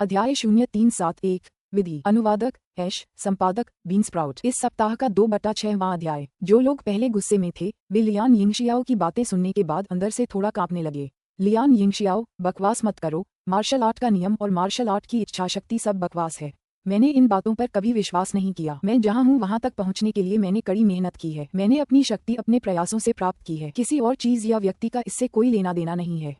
अध्याय 0371 विधि। अनुवादक ऐश, संपादक बीन स्प्राउट। इस सप्ताह का 2/6वां अध्याय। जो लोग पहले गुस्से में थे वे लियान यिंगशियाओ की बातें सुनने के बाद अंदर से थोड़ा कांपने लगे। लियान यिंगशियाओ, बकवास मत करो, मार्शल आर्ट का नियम और मार्शल आर्ट की इच्छाशक्ति सब बकवास है। मैंने इन बातों पर कभी विश्वास नहीं किया। मैं जहां हूं वहां तक पहुंचने के लिए मैंने कड़ी मेहनत की है। मैंने अपनी शक्ति अपने प्रयासों से प्राप्त की है। किसी और चीज या व्यक्ति का इससे कोई लेना देना नहीं है।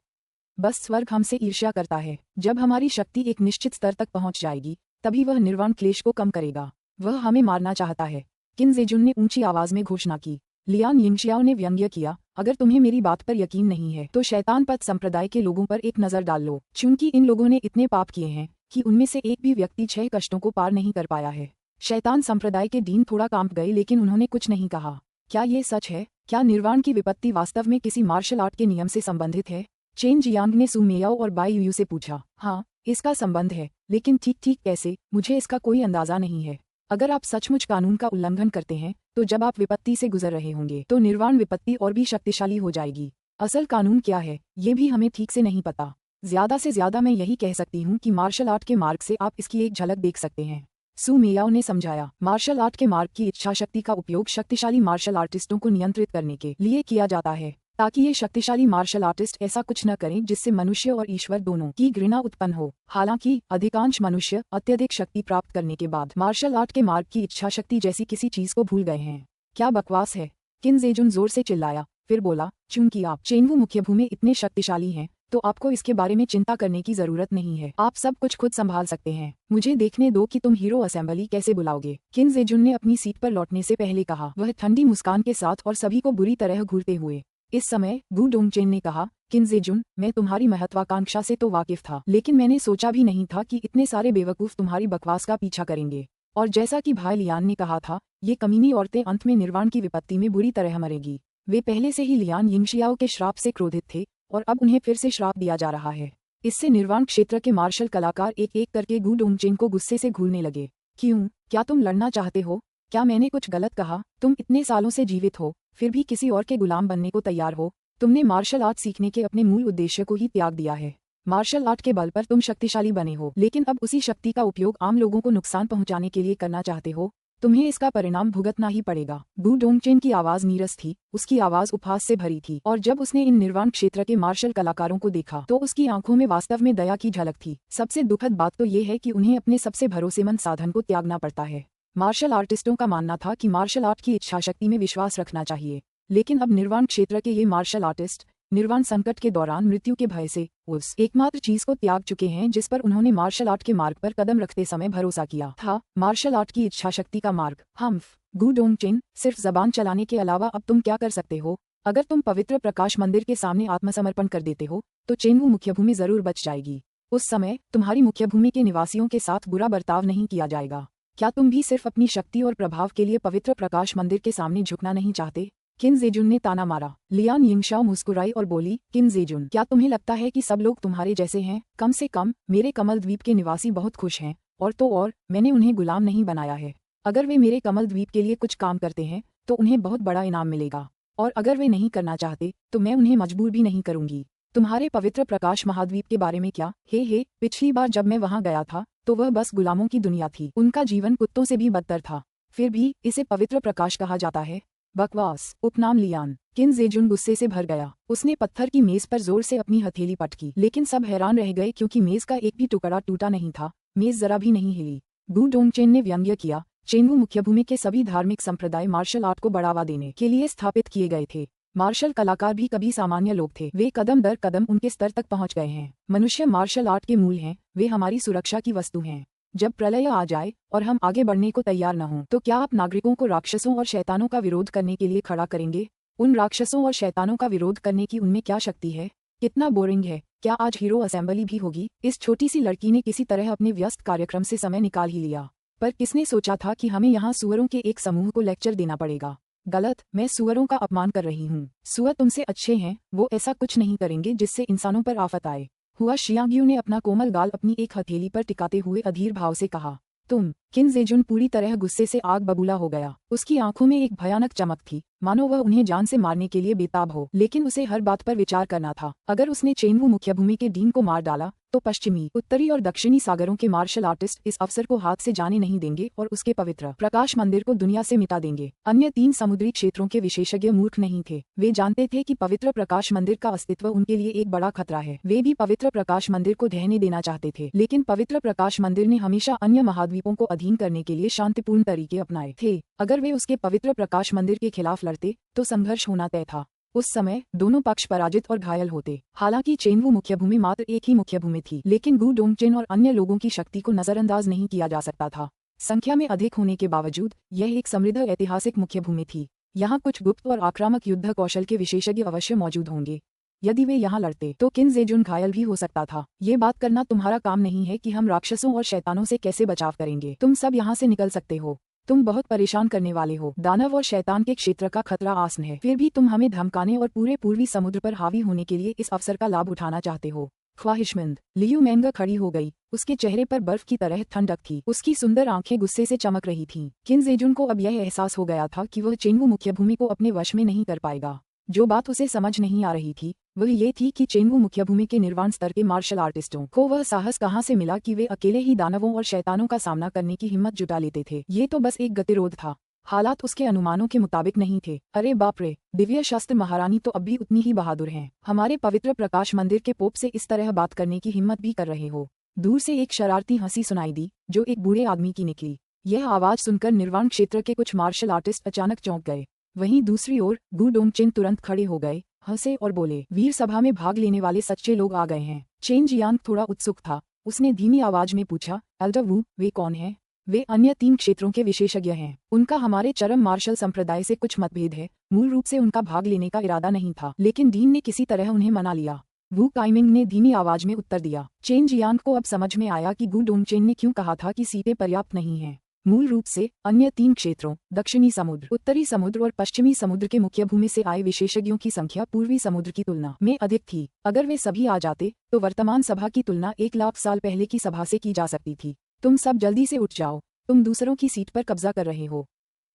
बस स्वर्ग हमसे ईर्ष्या करता है। जब हमारी शक्ति एक निश्चित स्तर तक पहुंच जाएगी तभी वह निर्वाण क्लेश को कम करेगा। वह हमें मारना चाहता है। किन जेजुन ने ऊंची आवाज में घोषणा की। लियान यिंगशियाओ ने व्यंग्य किया, अगर तुम्हें मेरी बात पर यकीन नहीं है तो शैतान पथ संप्रदाय के लोगों पर एक नजर डाल लो। चूंकि इन लोगों ने इतने पाप किए हैं कि उनमें से एक भी व्यक्ति 6 कष्टों को पार नहीं कर पाया है। शैतान संप्रदाय के डीन थोड़ा कांप गए लेकिन उन्होंने कुछ नहीं कहा। क्या ये सच है? क्या निर्वाण की विपत्ति वास्तव में किसी मार्शल आर्ट के नियम से संबंधित है? चेन जियांग ने सु मेयाओ और बाई यू से पूछा। हाँ, इसका संबंध है, लेकिन ठीक कैसे, मुझे इसका कोई अंदाजा नहीं है। अगर आप सचमुच कानून का उल्लंघन करते हैं तो जब आप विपत्ति से गुजर रहे होंगे तो निर्वाण विपत्ति और भी शक्तिशाली हो जाएगी। असल कानून क्या है ये भी हमें ठीक से नहीं पता। ज्यादा से ज्यादा मैं यही कह सकती हूँ कि मार्शल आर्ट के मार्ग से आप इसकी एक झलक देख सकते हैं। सु मेयाओ ने समझाया, मार्शल आर्ट के मार्ग की इच्छाशक्ति का उपयोग शक्तिशाली मार्शल आर्टिस्टों को नियंत्रित करने के लिए किया जाता है ताकि ये शक्तिशाली मार्शल आर्टिस्ट ऐसा कुछ न करें जिससे मनुष्य और ईश्वर दोनों की घृणा उत्पन्न हो। हालांकि अधिकांश मनुष्य अत्यधिक शक्ति प्राप्त करने के बाद मार्शल आर्ट के मार्ग की इच्छाशक्ति जैसी किसी चीज को भूल गए हैं। क्या बकवास है, किन जेजुन जोर से चिल्लाया। फिर बोला, चूंकि आप चेनवू मुख्य भूमि इतने शक्तिशाली हैं तो आपको इसके बारे में चिंता करने की जरूरत नहीं है। आप सब कुछ खुद संभाल सकते हैं। मुझे देखने दो कि तुम हीरो असेंबली कैसे बुलाओगे। किन जेजुन ने अपनी सीट पर लौटने से पहले कहा, वह ठंडी मुस्कान के साथ और सभी को बुरी तरह घूरते हुए। इस समय गु डोंगचेन ने कहा, किन जेजुन, मैं तुम्हारी महत्वाकांक्षा से तो वाकिफ था लेकिन मैंने सोचा भी नहीं था कि इतने सारे बेवकूफ तुम्हारी बकवास का पीछा करेंगे। और जैसा कि भाई लियान ने कहा था, ये कमीनी औरतें अंत में निर्वाण की विपत्ति में बुरी तरह मरेगी। वे पहले से ही लियान यिंगशियाओ के श्राप से क्रोधित थे और अब उन्हें फिर से श्राप दिया जा रहा है। इससे निर्वाण क्षेत्र के मार्शल कलाकार एक एक करके गु डोंगचेन को गुस्से से घूरने लगे। क्यों? क्या तुम लड़ना चाहते हो? क्या मैंने कुछ गलत कहा? तुम इतने सालों से जीवित हो फिर भी किसी और के गुलाम बनने को तैयार हो। तुमने मार्शल आर्ट सीखने के अपने मूल उद्देश्य को ही त्याग दिया है। मार्शल आर्ट के बल पर तुम शक्तिशाली बने हो लेकिन अब उसी शक्ति का उपयोग आम लोगों को नुकसान पहुंचाने के लिए करना चाहते हो। तुम्हें इसका परिणाम भुगतना ही पड़ेगा। गु डोंगचेन की आवाज नीरस थी, उसकी आवाज उपहास से भरी थी और जब उसने इन निर्वाण क्षेत्र के मार्शल कलाकारों को देखा तो उसकी आंखों में वास्तव में दया की झलक थी। सबसे दुखद बात तो ये है कि उन्हें अपने सबसे भरोसेमंद साधन को त्यागना पड़ता है। मार्शल आर्टिस्टों का मानना था कि मार्शल आर्ट की इच्छाशक्ति में विश्वास रखना चाहिए, लेकिन अब निर्वाण क्षेत्र के ये मार्शल आर्टिस्ट निर्वाण संकट के दौरान मृत्यु के भय से उस एकमात्र चीज को त्याग चुके हैं जिस पर उन्होंने मार्शल आर्ट के मार्ग पर कदम रखते समय भरोसा किया था, मार्शल आर्ट की इच्छाशक्ति का मार्ग। गु डोंगचेन, सिर्फ जबान चलाने के अलावा अब तुम क्या कर सकते हो? अगर तुम पवित्र प्रकाश मंदिर के सामने आत्मसमर्पण कर देते हो तो चेनवू मुख्य भूमि जरूर बच जाएगी। उस समय तुम्हारी मुख्य भूमि के निवासियों के साथ बुरा बर्ताव नहीं किया जाएगा। क्या तुम भी सिर्फ अपनी शक्ति और प्रभाव के लिए पवित्र प्रकाश मंदिर के सामने झुकना नहीं चाहते? किन जेजुन ने ताना मारा। लियान यिंगशियाओ मुस्कुराई और बोली, किन जेजुन, क्या तुम्हें लगता है कि सब लोग तुम्हारे जैसे हैं? कम से कम मेरे कमल द्वीप के निवासी बहुत खुश हैं और तो और मैंने उन्हें गुलाम नहीं बनाया है। अगर वे मेरे कमल द्वीप के लिए कुछ काम करते हैं तो उन्हें बहुत बड़ा इनाम मिलेगा और अगर वे नहीं करना चाहते तो मैं उन्हें मजबूर भी नहीं करूंगी। तुम्हारे पवित्र प्रकाश महाद्वीप के बारे में क्या? हे, पिछली बार जब मैं वहां गया था तो वह बस गुलामों की दुनिया थी। उनका जीवन कुत्तों से भी बदतर था, फिर भी इसे पवित्र प्रकाश कहा जाता है। बकवास। उपनाम लियान। किन जेजुन गुस्से से भर गया। उसने पत्थर की मेज पर जोर से अपनी हथेली पटकी लेकिन सब हैरान रह गए क्योंकि मेज का एक भी टुकड़ा टूटा नहीं था। मेज जरा भी नहीं हिली। गु डोंगचेन ने व्यंग्य किया, चेनवू मुख्य भूमि के सभी धार्मिक संप्रदाय मार्शल आर्ट को बढ़ावा देने के लिए स्थापित किए गए थे। मार्शल कलाकार भी कभी सामान्य लोग थे। वे कदम दर कदम उनके स्तर तक पहुंच गए हैं। मनुष्य मार्शल आर्ट के मूल हैं, वे हमारी सुरक्षा की वस्तु हैं। जब प्रलय आ जाए और हम आगे बढ़ने को तैयार न हों तो क्या आप नागरिकों को राक्षसों और शैतानों का विरोध करने के लिए खड़ा करेंगे? उन राक्षसों और शैतानों का विरोध करने की उनमें क्या शक्ति है? कितना बोरिंग है। क्या आज हीरो असेंबली भी होगी? इस छोटी सी लड़की ने किसी तरह अपने व्यस्त कार्यक्रम से समय निकाल ही लिया, पर किसने सोचा था कि हमें यहाँ सुअरों के एक समूह को लेक्चर देना पड़ेगा। गलत, मैं सुअरों का अपमान कर रही हूँ। सुअर तुमसे अच्छे हैं, वो ऐसा कुछ नहीं करेंगे जिससे इंसानों पर आफत आए। हुआ शियांग्यू ने अपना कोमल गाल अपनी एक हथेली पर टिकाते हुए अधीर भाव से कहा, तुम किन जेजुन पूरी तरह गुस्से से आग बबूला हो गया। उसकी आंखों में एक भयानक चमक थी, मानो वह उन्हें जान से मारने के लिए बेताब हो। लेकिन उसे हर बात पर विचार करना था। अगर उसने चेनवू मुख्य भूमि के डीन को मार डाला तो पश्चिमी, उत्तरी और दक्षिणी सागरों के मार्शल आर्टिस्ट इस अवसर को हाथ से जाने नहीं देंगे और उसके पवित्र प्रकाश मंदिर को दुनिया से मिटा देंगे। अन्य 3 समुद्री क्षेत्रों के विशेषज्ञ मूर्ख नहीं थे। वे जानते थे कि पवित्र प्रकाश मंदिर का अस्तित्व उनके लिए एक बड़ा खतरा है। वे भी पवित्र प्रकाश मंदिर को ढहने देना चाहते थे, लेकिन पवित्र प्रकाश मंदिर ने हमेशा अन्य महाद्वीपों को अधीन करने के लिए शांतिपूर्ण तरीके अपनाए थे। अगर वे उसके पवित्र प्रकाश मंदिर के खिलाफ लड़ते तो संघर्ष होना तय था। उस समय दोनों पक्ष पराजित और घायल होते। हालांकि चेनवू मुख्य भूमि मात्र एक ही मुख्य भूमि थी, लेकिन गु डोंगचेन और अन्य लोगों की शक्ति को नजरअंदाज नहीं किया जा सकता था। संख्या में अधिक होने के बावजूद यह एक समृद्ध ऐतिहासिक मुख्य भूमि थी। यहाँ कुछ गुप्त और आक्रामक युद्ध कौशल के विशेषज्ञ अवश्य मौजूद होंगे। यदि वे यहाँ लड़ते तो किन जेजुन घायल भी हो सकता था। ये बात करना तुम्हारा काम नहीं है कि हम राक्षसों और शैतानों से कैसे बचाव करेंगे। तुम सब यहाँ से निकल सकते हो। तुम बहुत परेशान करने वाले हो। दानव और शैतान के क्षेत्र का खतरा आसन है, फिर भी तुम हमें धमकाने और पूरे पूर्वी समुद्र पर हावी होने के लिए इस अवसर का लाभ उठाना चाहते हो। ख्वाहिशमंद। लियू मैंगा खड़ी हो गई। उसके चेहरे पर बर्फ की तरह ठंडक थी। उसकी सुंदर आंखें गुस्से से चमक रही थीं। किन जेजुन को अब यह एहसास हो गया था कि वह चेनवू मुख्य भूमि को अपने वश में नहीं कर पाएगा। जो बात उसे समझ नहीं आ रही थी वह ये थी कि चेनवू मुख्य भूमि के निर्वाण स्तर के मार्शल आर्टिस्टों को वह साहस कहाँ से मिला कि वे अकेले ही दानवों और शैतानों का सामना करने की हिम्मत जुटा लेते थे। ये तो बस एक गतिरोध था। हालात उसके अनुमानों के मुताबिक नहीं थे। अरे बाप रे, दिव्य शास्त्र महारानी तो अब भी उतनी ही बहादुर हैं। हमारे पवित्र प्रकाश मंदिर के पोप से इस तरह बात करने की हिम्मत भी कर रहे हो। दूर से एक शरारती हंसी सुनाई दी जो एक बूढ़े आदमी की निकली। यह आवाज सुनकर निर्वाण क्षेत्र के कुछ मार्शल आर्टिस्ट अचानक चौंक गए। वहीं दूसरी ओर गु डोंगचेन तुरंत खड़े हो गए, हंसे और बोले, वीर सभा में भाग लेने वाले सच्चे लोग आ गए हैं। चेन जियांग थोड़ा उत्सुक था। उसने धीमी आवाज में पूछा, एल्डर वू, वे कौन हैं? वे अन्य 3 क्षेत्रों के विशेषज्ञ हैं। उनका हमारे चरम मार्शल संप्रदाय से कुछ मतभेद है। मूल रूप से उनका भाग लेने का इरादा नहीं था, लेकिन डीन ने किसी तरह उन्हें मना लिया। वू काइमिंग ने धीमी आवाज में उत्तर दिया। चेन जियांग को अब समझ में आया कि गु डोंगचेन ने क्यों कहा था कि सीटें पर्याप्त नहीं हैं। मूल रूप से अन्य 3 क्षेत्रों, दक्षिणी समुद्र, उत्तरी समुद्र और पश्चिमी समुद्र के मुख्य भूमि से आए विशेषज्ञों की संख्या पूर्वी समुद्र की तुलना में अधिक थी। अगर वे सभी आ जाते तो वर्तमान सभा की तुलना 1 लाख साल पहले की सभा से की जा सकती थी। तुम सब जल्दी से उठ जाओ, तुम दूसरों की सीट पर कब्जा कर रहे हो।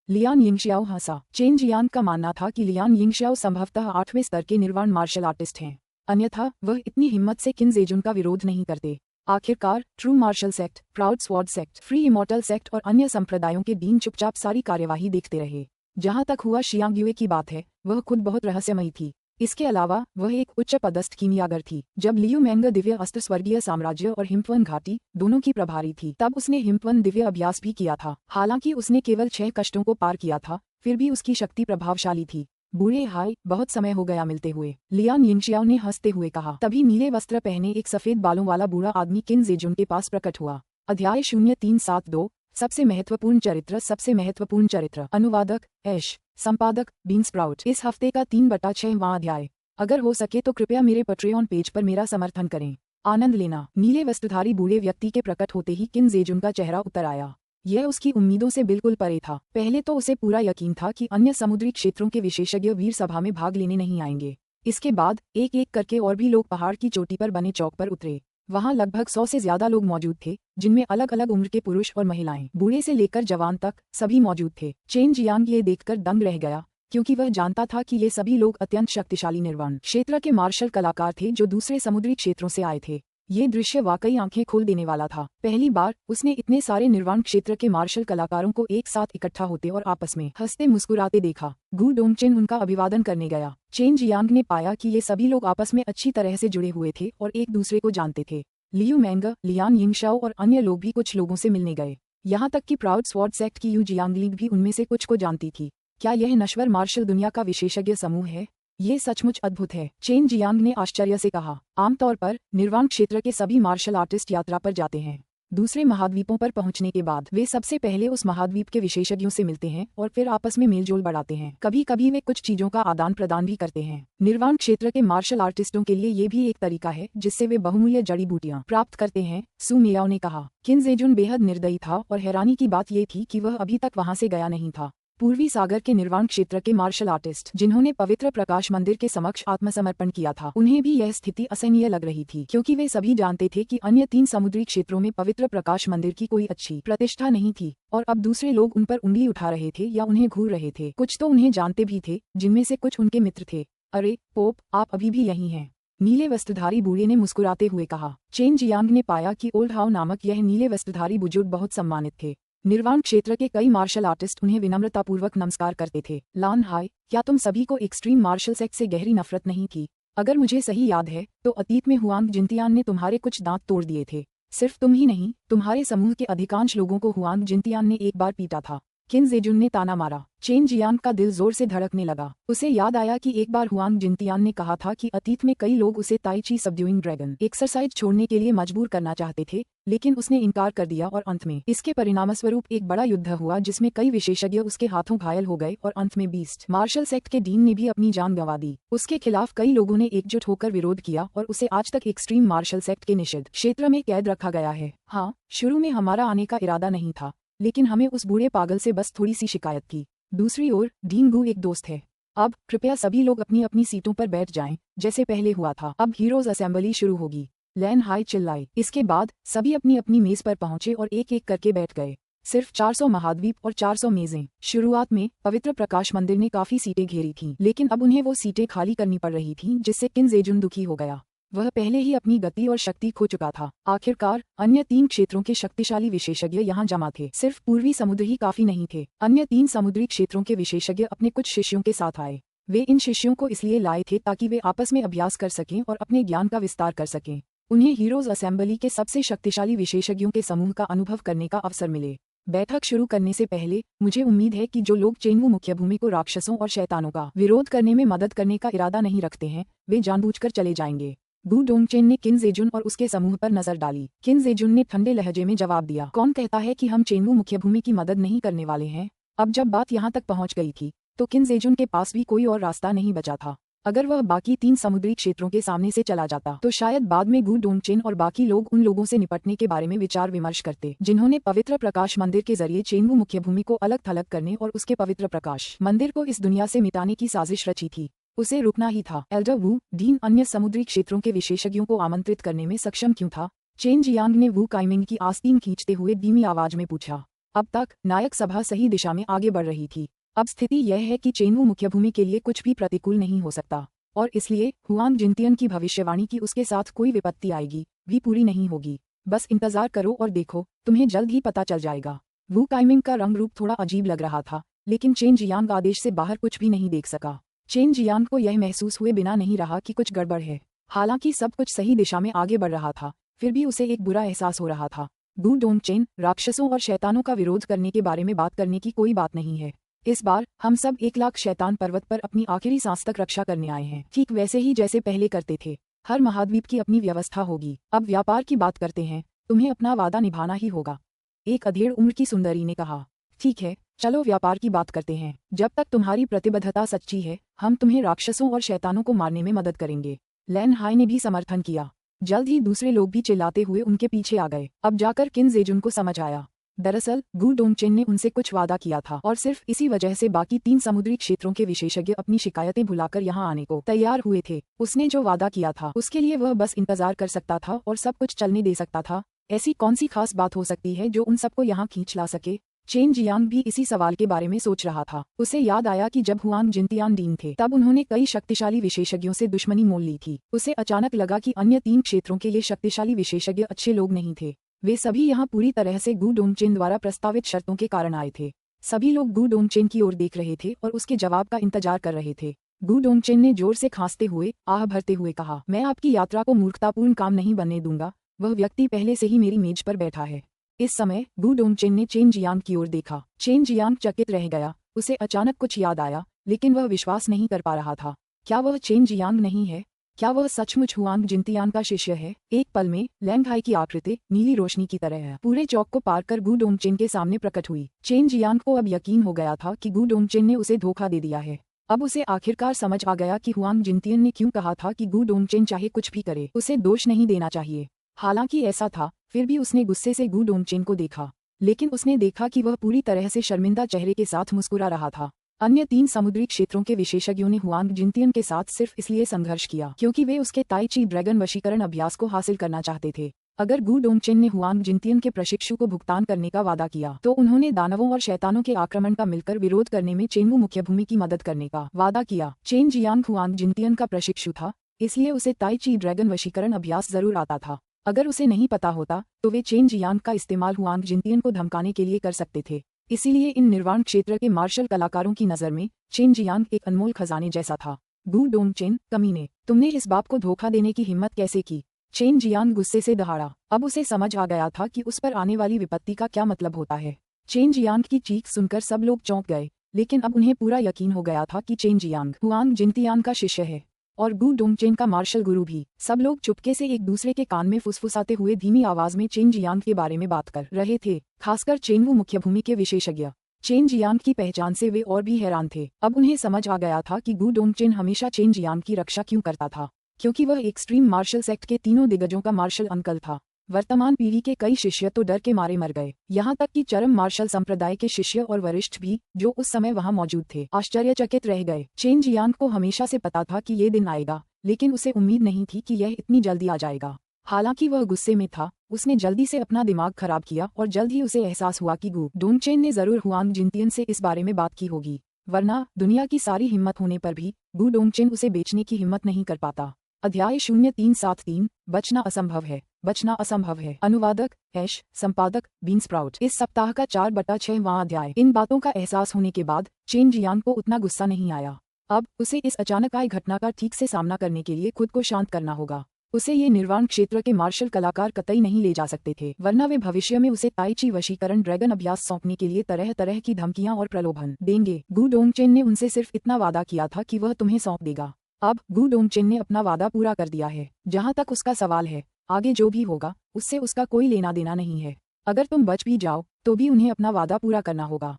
लियान यिंगशियाओ हंसा। चेन जियांग का मानना था कि लियान यिंगशियाओ संभवतः 8वें स्तर के निर्वाण मार्शल आर्टिस्ट हैं, अन्यथा वह इतनी हिम्मत से किन जेजुन का विरोध नहीं करते। आखिरकार true martial sect, proud sword sect, free immortal sect और अन्य संप्रदायों के डीन चुपचाप सारी कार्यवाही देखते रहे। जहां तक हुआ शियांग युए की बात है, वह खुद बहुत रहस्यमयी थी। इसके अलावा वह एक उच्च पदस्थ कीमियागर थी। जब लियू मैंगा दिव्य अस्त्र स्वर्गीय साम्राज्य और हिमवन घाटी दोनों की प्रभारी थी, तब उसने हिमवन दिव्य अभ्यास भी किया था। हालांकि उसने केवल 6 कष्टों को पार किया था, फिर भी उसकी शक्ति प्रभावशाली थी। बूढ़े हाय, बहुत समय हो गया मिलते हुए, लियान यिंगशियाओ ने हंसते हुए कहा। तभी नीले वस्त्र पहने एक सफेद बालों वाला बूढ़ा आदमी किन जेजुन के पास प्रकट हुआ। अध्याय 0372 सबसे महत्वपूर्ण चरित्र। सबसे महत्वपूर्ण चरित्र। अनुवादक ऐश, संपादक बीन स्प्राउट। इस हफ्ते का 3/6वां अध्याय। अगर हो सके तो कृपया मेरे पट्रेऑन पेज पर मेरा समर्थन करें। आनंद लेना। नीले वस्त्रधारी बूढ़े व्यक्ति के प्रकट होते ही किन जेजुन का चेहरा उतर आया। यह उसकी उम्मीदों से बिल्कुल परे था। पहले तो उसे पूरा यकीन था कि अन्य समुद्री क्षेत्रों के विशेषज्ञ वीर सभा में भाग लेने नहीं आएंगे। इसके बाद एक एक करके और भी लोग पहाड़ की चोटी पर बने चौक पर उतरे। वहां लगभग 100 से ज्यादा लोग मौजूद थे, जिनमें अलग अलग उम्र के पुरुष और महिलाएं, बूढ़े से लेकर जवान तक सभी मौजूद थे। चेन जियांग ये देखकर दंग रह गया, क्योंकि वह जानता था कि ये सभी लोग अत्यंत शक्तिशाली निर्वाण क्षेत्र के मार्शल कलाकार थे जो दूसरे समुद्री क्षेत्रों से आए थे। ये दृश्य वाकई आंखें खोल देने वाला था। पहली बार उसने इतने सारे निर्वाण क्षेत्र के मार्शल कलाकारों को एक साथ इकट्ठा होते और आपस में हंसते मुस्कुराते देखा। गु डोंगचेन उनका अभिवादन करने गया। चेन जियांग ने पाया कि ये सभी लोग आपस में अच्छी तरह से जुड़े हुए थे और एक दूसरे को जानते थे। लियू मैंगा, लियान यिंगशियाओ और अन्य लोग भी कुछ लोगों से मिलने गए। यहाँ तक कि प्राउड स्वॉर्ड सेक्ट की यू जियांगलिंग भी उनमें से कुछ को जानती थी। क्या यह नश्वर मार्शल दुनिया का विशेषज्ञ समूह है? ये सचमुच अद्भुत है, चेन जियांग ने आश्चर्य से कहा। आमतौर पर निर्वाण क्षेत्र के सभी मार्शल आर्टिस्ट यात्रा पर जाते हैं। दूसरे महाद्वीपों पर पहुंचने के बाद वे सबसे पहले उस महाद्वीप के विशेषज्ञों से मिलते हैं और फिर आपस में मेलजोल बढ़ाते हैं। कभी कभी वे कुछ चीजों का आदान प्रदान भी करते हैं। निर्वाण क्षेत्र के मार्शल आर्टिस्टों के लिए ये भी एक तरीका है जिससे वे बहुमूल्य जड़ी बूटियां प्राप्त करते हैं, सु मियाओ ने कहा। किन जेजुन बेहद निर्दयी था और हैरानी की बात ये थी कि वह अभी तक वहां से गया नहीं था। पूर्वी सागर के निर्वाण क्षेत्र के मार्शल आर्टिस्ट जिन्होंने पवित्र प्रकाश मंदिर के समक्ष आत्मसमर्पण किया था, उन्हें भी यह स्थिति असहनीय लग रही थी, क्योंकि वे सभी जानते थे कि अन्य 3 समुद्री क्षेत्रों में पवित्र प्रकाश मंदिर की कोई अच्छी प्रतिष्ठा नहीं थी और अब दूसरे लोग उन पर उंगली उठा रहे थे या उन्हें घूर रहे थे। कुछ तो उन्हें जानते भी थे, जिनमें से कुछ उनके मित्र थे। अरे पोप, आप अभी भी यहीं हैं, नीले वस्त्रधारी बूढ़े ने मुस्कुराते हुए कहा। चेन जियांग ने पाया कि ओल्ड हाउ नामक यह नीले वस्त्रधारी बुजुर्ग बहुत सम्मानित थे। निर्वाण क्षेत्र के कई मार्शल आर्टिस्ट उन्हें विनम्रतापूर्वक नमस्कार करते थे। लान हाय, क्या तुम सभी को एक्सट्रीम मार्शल सेक्ट से गहरी नफरत नहीं थी? अगर मुझे सही याद है तो अतीत में हुआंग जिनतियान ने तुम्हारे कुछ दांत तोड़ दिए थे। सिर्फ तुम ही नहीं, तुम्हारे समूह के अधिकांश लोगों को हुआंग जिनतियान ने एक बार पीटा था। किन जेजुन ने ताना मारा। चेन जियांग का दिल जोर से धड़कने लगा। उसे याद आया कि एक बार हुआंग जिनतियान ने कहा था कि अतीत में कई लोग उसे ताई ची सबड्यूइंग ड्रैगन एक्सरसाइज छोड़ने के लिए मजबूर करना चाहते थे, लेकिन उसने इनकार कर दिया और अंत में इसके परिणामस्वरूप एक बड़ा युद्ध हुआ जिसमें कई विशेषज्ञ उसके हाथों घायल हो गए और अंत में बीस्ट मार्शल सेक्ट के डीन ने भी अपनी जान गंवा दी। उसके खिलाफ कई लोगों ने एकजुट होकर विरोध किया और उसे आज तक एक्सट्रीम मार्शल सेक्ट के निषिद्ध क्षेत्र में कैद रखा गया है। हाँ, शुरू में हमारा आने का इरादा नहीं था, लेकिन हमें उस बूढ़े पागल से बस थोड़ी सी शिकायत थी। दूसरी ओर डीन गू एक दोस्त है। अब कृपया सभी लोग अपनी अपनी सीटों पर बैठ जाएं, जैसे पहले हुआ था। अब हीरोज असेंबली शुरू होगी, लैन हाई चिल्लाए। इसके बाद सभी अपनी अपनी मेज पर पहुंचे और एक एक करके बैठ गए। सिर्फ 400 महाद्वीप और 400 मेजें। शुरुआत में पवित्र प्रकाश मंदिर ने काफी सीटें घेरी थीं, लेकिन अब उन्हें वो सीटें खाली करनी पड़ रही थीं, जिससे किन जेजुन दुखी हो गया। वह पहले ही अपनी गति और शक्ति खो चुका था। आखिरकार अन्य 3 क्षेत्रों के शक्तिशाली विशेषज्ञ यहाँ जमा थे। सिर्फ पूर्वी समुद्र ही काफी नहीं थे, अन्य 3 समुद्री क्षेत्रों के विशेषज्ञ अपने कुछ शिष्यों के साथ आए। वे इन शिष्यों को इसलिए लाए थे ताकि वे आपस में अभ्यास कर सकें और अपने ज्ञान का विस्तार कर सकें। उन्हें हीरोज असेंबली के सबसे शक्तिशाली विशेषज्ञों के समूह का अनुभव करने का अवसर मिले। बैठक शुरू करने से पहले मुझे उम्मीद है कि जो लोग चेनवू मुख्य भूमि को राक्षसों और शैतानों का विरोध करने में मदद करने का इरादा नहीं रखते हैं, वे जानबूझकर चले जाएंगे। गू डोंगचेन ने किन जेजुन और उसके समूह पर नजर डाली। किन जेजुन ने ठंडे लहजे में जवाब दिया, कौन कहता है कि हम चेनवू मुख्य भूमि की मदद नहीं करने वाले हैं? अब जब बात यहाँ तक पहुँच गई थी तो किन जेजुन के पास भी कोई और रास्ता नहीं बचा था। अगर वह बाकी 3 समुद्री क्षेत्रों के सामने से चला जाता तो शायद बाद में गू डोंगचेन और बाकी लोग उन लोगों से निपटने के बारे में विचार विमर्श करते, जिन्होंने पवित्र प्रकाश मंदिर के जरिए चेनवू मुख्य भूमि को अलग थलग करने और उसके पवित्र प्रकाश मंदिर को इस दुनिया से मिटाने की साजिश रची थी। उसे रुकना ही था। एल्डर वू डीन अन्य समुद्री क्षेत्रों के विशेषज्ञों को आमंत्रित करने में सक्षम क्यों था? चेन जियांग ने वू काइमिंग की आस्तीन खींचते हुए धीमी आवाज में पूछा। अब तक नायक सभा सही दिशा में आगे बढ़ रही थी। अब स्थिति यह है कि चेनवू मुख्य भूमि के लिए कुछ भी प्रतिकूल नहीं हो सकता, और इसलिए हुआंग जिनतियन की भविष्यवाणी की उसके साथ कोई विपत्ति आएगी भी पूरी नहीं होगी। बस इंतजार करो और देखो, तुम्हें जल्द ही पता चल जाएगा। वू काइमिंग का रंग रूप थोड़ा अजीब लग रहा था, लेकिन चेन जियांग आदेश से बाहर कुछ भी नहीं देख सका। चेन जियांग को यह महसूस हुए बिना नहीं रहा कि कुछ गड़बड़ है। हालांकि सब कुछ सही दिशा में आगे बढ़ रहा था, फिर भी उसे एक बुरा एहसास हो रहा था। गू डोंगचेन, राक्षसों और शैतानों का विरोध करने के बारे में बात करने की कोई बात नहीं है। इस बार हम सब 1 लाख शैतान पर्वत पर अपनी आखिरी सांस तक रक्षा करने आए हैं, ठीक वैसे ही जैसे पहले करते थे। हर महाद्वीप की अपनी व्यवस्था होगी। अब व्यापार की बात करते हैं, तुम्हें अपना वादा निभाना ही होगा, एक अधेड़ उम्र की सुंदरी ने कहा। ठीक है, चलो व्यापार की बात करते हैं। जब तक तुम्हारी प्रतिबद्धता सच्ची है, हम तुम्हें राक्षसों और शैतानों को मारने में मदद करेंगे। लैन हाई ने भी समर्थन किया। जल्द ही दूसरे लोग भी चिल्लाते हुए उनके पीछे आ गए। अब जाकर किन जेजुन को समझ आया, दरअसल गू डोंगचेन ने उनसे कुछ वादा किया था और सिर्फ इसी वजह से बाकी 3 समुद्री क्षेत्रों के विशेषज्ञ अपनी शिकायतें भुलाकर यहाँ आने को तैयार हुए थे। उसने जो वादा किया था उसके लिए वह बस इंतजार कर सकता था और सब कुछ चलने दे सकता था। ऐसी कौन सी खास बात हो सकती है जो उन सबको यहाँ खींच ला सके? चेन जियांग भी इसी सवाल के बारे में सोच रहा था। उसे याद आया कि जब हुआंग जिनतियान डीन थे तब उन्होंने कई शक्तिशाली विशेषज्ञों से दुश्मनी मोल ली थी। उसे अचानक लगा कि अन्य 3 क्षेत्रों के ये शक्तिशाली विशेषज्ञ अच्छे लोग नहीं थे। वे सभी यहाँ पूरी तरह से गू डोंगचेन द्वारा प्रस्तावित शर्तों के कारण आए थे। सभी लोग गू डोंगचेन की ओर देख रहे थे और उसके जवाब का इंतजार कर रहे थे। गू डोंगचेन ने जोर से खांसते हुए, आह भरते हुए कहा, मैं आपकी यात्रा को मूर्खतापूर्ण काम नहीं बनने दूंगा। वह व्यक्ति पहले से ही मेरी मेज पर बैठा है। इस समय गू डोंगचेन ने चेन जियांग की ओर देखा। चेन जियांग चकित रह गया। उसे अचानक कुछ याद आया, लेकिन वह विश्वास नहीं कर पा रहा था। क्या वह चेन जियांग नहीं है? क्या वह सचमुच हुआंग जिनतियान का शिष्य है? एक पल में लैंग हाई की आकृति नीली रोशनी की तरह पूरे चौक को पार कर गू डोंगचेन के सामने प्रकट हुई। चेन जियांग को अब यकीन हो गया था कि गू डोंगचेन ने उसे धोखा दे दिया है। अब उसे आखिरकार समझ आ गया कि हुआंग जिनतियन ने क्यों कहा था कि गू डोंगचेन चाहे कुछ भी करे उसे दोष नहीं देना चाहिए। हालांकि ऐसा था, फिर भी उसने गुस्से से गू डोंगचेन को देखा। लेकिन उसने देखा कि वह पूरी तरह से शर्मिंदा चेहरे के साथ मुस्कुरा रहा था। अन्य 3 समुद्री क्षेत्रों के विशेषज्ञों ने हुआंग जिनतियन के साथ सिर्फ इसलिए संघर्ष किया क्योंकि वे उसके ताई ची ड्रैगन वशीकरण अभ्यास को हासिल करना चाहते थे। अगर गु डोंगचेन ने हुआंग जिनतियन के प्रशिक्षु को भुगतान करने का वादा किया तो उन्होंने दानवों और शैतानों के आक्रमण का मिलकर विरोध करने में चेंगू मुख्यभूमि की मदद करने का वादा किया। चेन जियांग हुआंग जिनतियन का प्रशिक्षु था, इसलिए उसे ताई ची ड्रैगन वशीकरण अभ्यास जरूर आता था। अगर उसे नहीं पता होता तो वे चेन जियांग का इस्तेमाल हुआंग जिनतियन को धमकाने के लिए कर सकते थे। इसीलिए इन निर्वाण क्षेत्र के मार्शल कलाकारों की नज़र में चेन जियांग एक अनमोल खजाने जैसा था। गु डोंगचेन, कमीने, तुमने इस बाप को धोखा देने की हिम्मत कैसे की? चेन जियांग गुस्से से दहाड़ा। अब उसे समझ आ गया था कि उस पर आने वाली विपत्ति का क्या मतलब होता है। चेन जियांग की चीख सुनकर सब लोग चौंक गए, लेकिन अब उन्हें पूरा यकीन हो गया था कि चेन जियांग हुआंग जिनतियान का शिष्य है और गु डोंगचेन का मार्शल गुरु भी। सब लोग चुपके से एक दूसरे के कान में फुसफुसाते हुए धीमी आवाज में चेन जियांग के बारे में बात कर रहे थे, खासकर चेनवू मुख्यभूमि के विशेषज्ञ। चेन जियांग की पहचान से वे और भी हैरान थे। अब उन्हें समझ आ गया था कि गु डोंगचेन हमेशा चेन जियांग की रक्षा क्यों करता था, क्योंकि वह एक्सट्रीम मार्शल सेक्ट के तीनों दिग्गजों का मार्शल अंकल था। वर्तमान पीढ़ी के कई शिष्य तो डर के मारे मर गए, यहाँ तक कि चरम मार्शल संप्रदाय के शिष्य और वरिष्ठ भी, जो उस समय वहाँ मौजूद थे, आश्चर्यचकित रह गए। चेन जियांग को हमेशा से पता था कि ये दिन आएगा, लेकिन उसे उम्मीद नहीं थी कि यह इतनी जल्दी आ जाएगा। हालांकि वह गुस्से में था, उसने जल्दी से अपना दिमाग खराब किया और जल्द ही उसे एहसास हुआ कि गु डोंगचेन ने जरूर हुआंग जिनतियन से इस बारे में बात की होगी, वरना दुनिया की सारी हिम्मत होने पर भी गु डोंगचेन उसे बेचने की हिम्मत नहीं कर पाता। अध्याय 0373 बचना असंभव है, बचना असंभव है। अनुवादक ऐश, संपादक बीन स्प्राउट। इस सप्ताह का 4/6वां अध्याय। इन बातों का एहसास होने के बाद चेन जियांग को उतना गुस्सा नहीं आया। अब उसे इस अचानक आई घटना का ठीक से सामना करने के लिए खुद को शांत करना होगा। उसे ये निर्वाण क्षेत्र के मार्शल कलाकार कतई नहीं ले जा सकते थे, वरना वे भविष्य में उसे ताई ची वशीकरण ड्रैगन अभ्यास सौंपने के लिए तरह तरह की धमकियां और प्रलोभन देंगे। गु डोंगचेन ने उनसे सिर्फ इतना वादा किया था कि वह तुम्हें सौंप देगा। अब गु डोंगचेन ने अपना वादा पूरा कर दिया है। जहाँ तक उसका सवाल है, आगे जो भी होगा उससे उसका कोई लेना देना नहीं है। अगर तुम बच भी जाओ तो भी उन्हें अपना वादा पूरा करना होगा,